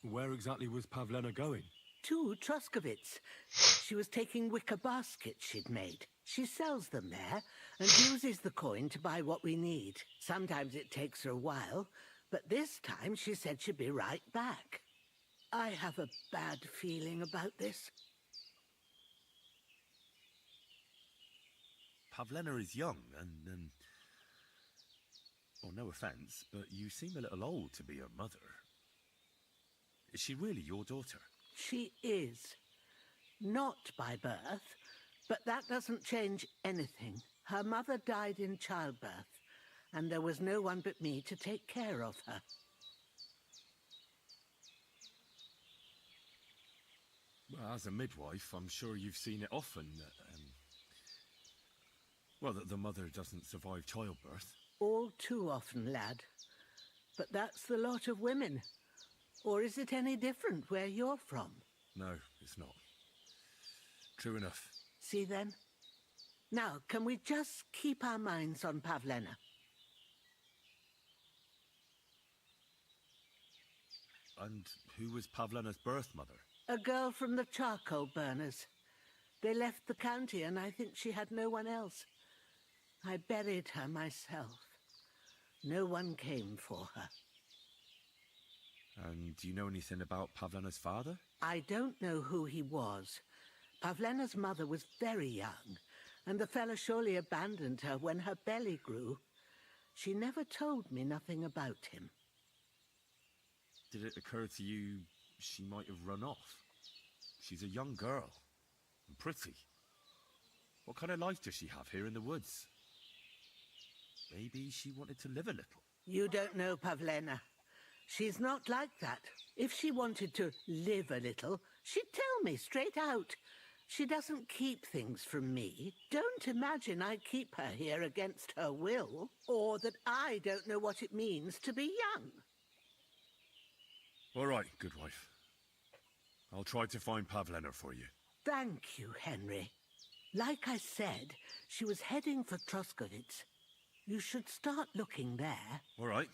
Where exactly was Pavlena going? To Troskovitz. She was taking wicker baskets she'd made. She sells them there and uses the coin to buy what we need. Sometimes it takes her a while, but this time she said she'd be right back. I have a bad feeling about this. Pavlena is young and, well, no offence, but you seem a little old to be her mother. Is she really your daughter? She is. Not by birth, but that doesn't change anything. Her mother died in childbirth, and there was no one but me to take care of her. Well, as a midwife, I'm sure you've seen it often that, that the mother doesn't survive childbirth. All too often, lad. But that's the lot of women. Or is it any different where you're from? No, it's not. True enough. See then? Now, can we just keep our minds on Pavlena? And who was Pavlena's birth mother? A girl from the charcoal burners. They left the county and I think she had no one else. I buried her myself. No one came for her. And do you know anything about Pavlena's father? I don't know who he was. Pavlena's mother was very young, and the fella surely abandoned her when her belly grew. She never told me nothing about him. Did it occur to you she might have run off? She's a young girl, and pretty. What kind of life does she have here in the woods? Maybe she wanted to live a little. You don't know Pavlena. She's not like that. If she wanted to live a little, she'd tell me straight out. She doesn't keep things from me. Don't imagine I keep her here against her will, or that I don't know what it means to be young. All right, good wife. I'll try to find Pavlena for you. Thank you, Henry. Like I said, she was heading for Troskovitz. You should start looking there. All right.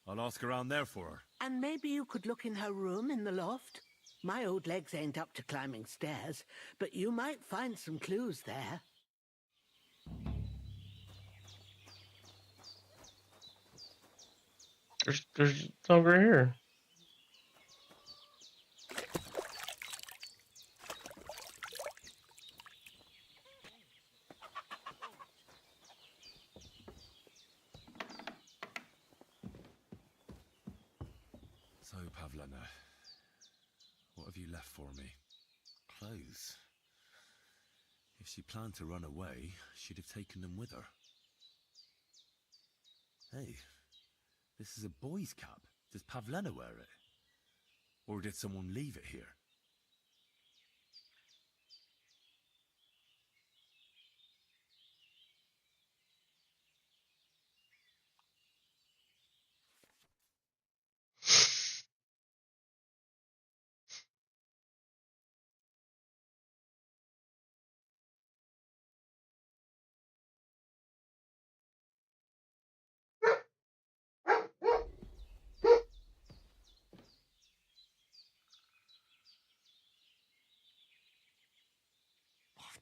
I'll ask around there for her. And maybe you could look in her room in the loft. My old legs ain't up to climbing stairs, but you might find some clues there. There's a dog right here. Pavlena. What have you left for me? Clothes. If she planned to run away, she'd have taken them with her. Hey, this is a boy's cap. Does Pavlena wear it? Or did someone leave it here?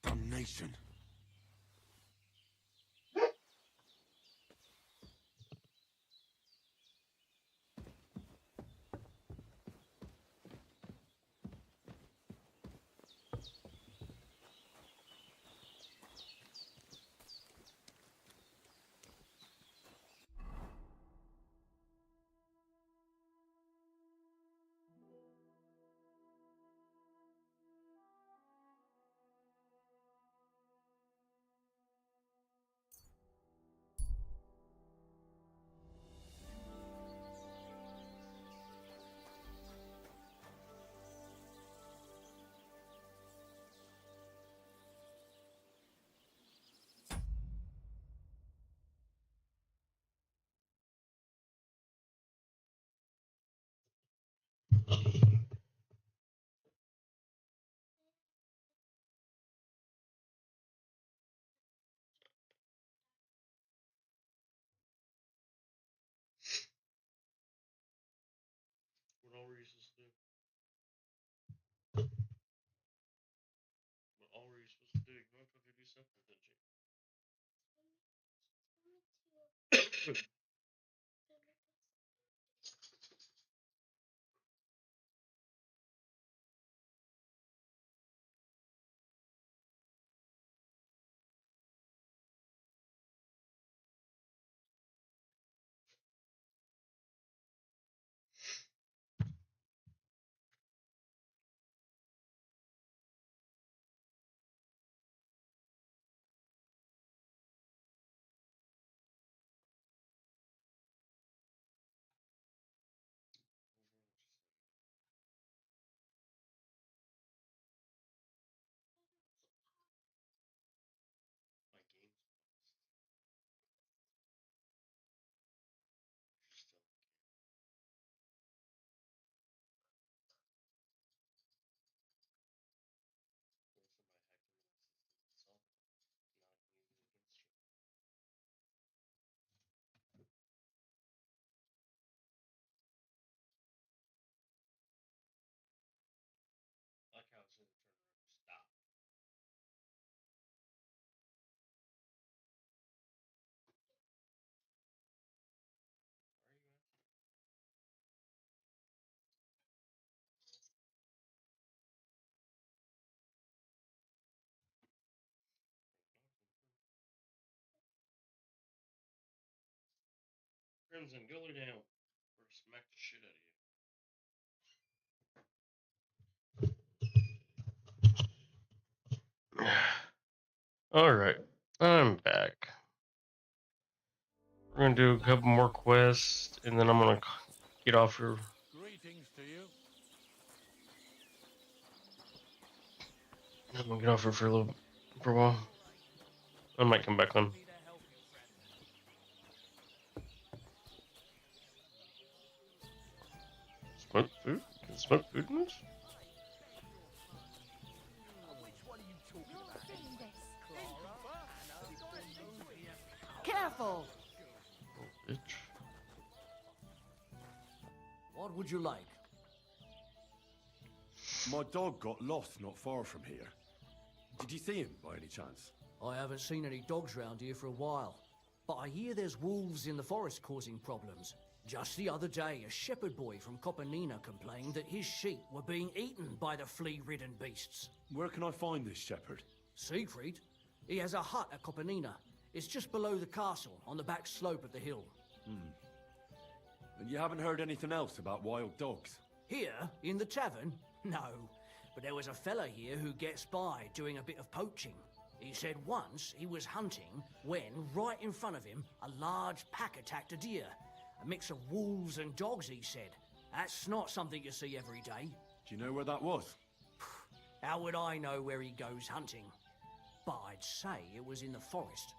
Damnation. What all were you supposed to do? What all were you supposed to do? You went to go do something, didn't you? My game's paused. Still. Or somebody hacked into my system and saw that. Now I can use it against you. I like how it's in the turn around. Stop. Where are you at? Crimson, go lay down. Or smack the shit out of you. Alright, I'm back. We're gonna do a couple more quests, and then I'm gonna get off here. Greetings to you. I'm gonna get off here for a while. I might come back on. Smoke food? Can I smoke food in this? Careful! Oh, bitch. What would you like? My dog got lost not far from here. Did you see him by any chance? I haven't seen any dogs round here for a while, but I hear there's wolves in the forest causing problems. Just the other day, a shepherd boy from Kopanina complained that his sheep were being eaten by the flea-ridden beasts. Where can I find this shepherd? Siegfried? He has a hut at Kopanina. It's just below the castle, on the back slope of the hill. And you haven't heard anything else about wild dogs? Here, in the tavern? No. But there was a fella here who gets by doing a bit of poaching. He said once he was hunting when, right in front of him, a large pack attacked a deer. A mix of wolves and dogs, he said. That's not something you see every day. Do you know where that was? How would I know where he goes hunting? But I'd say it was in the forest.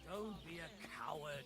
Don't be a coward.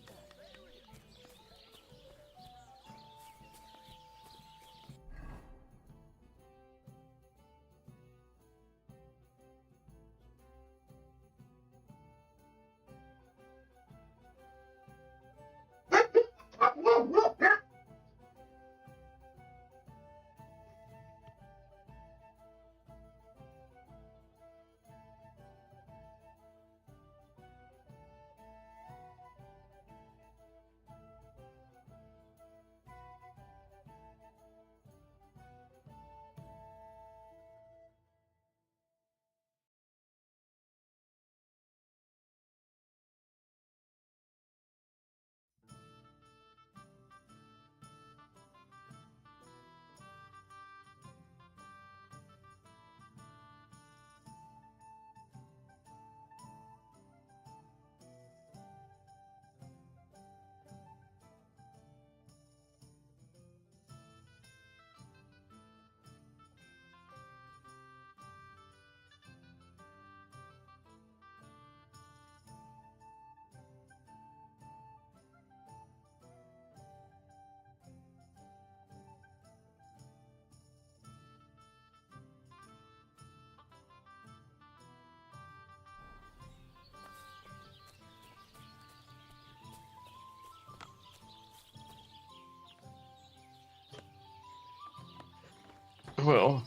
Well,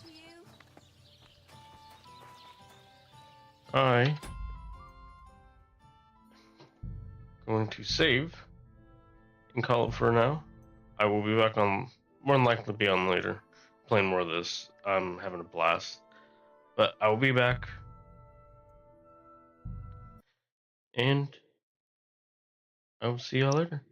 I going to save and call it for now. I will be back on, more than likely be on later, playing more of this. I'm having a blast, but I will be back, and I will see y'all later.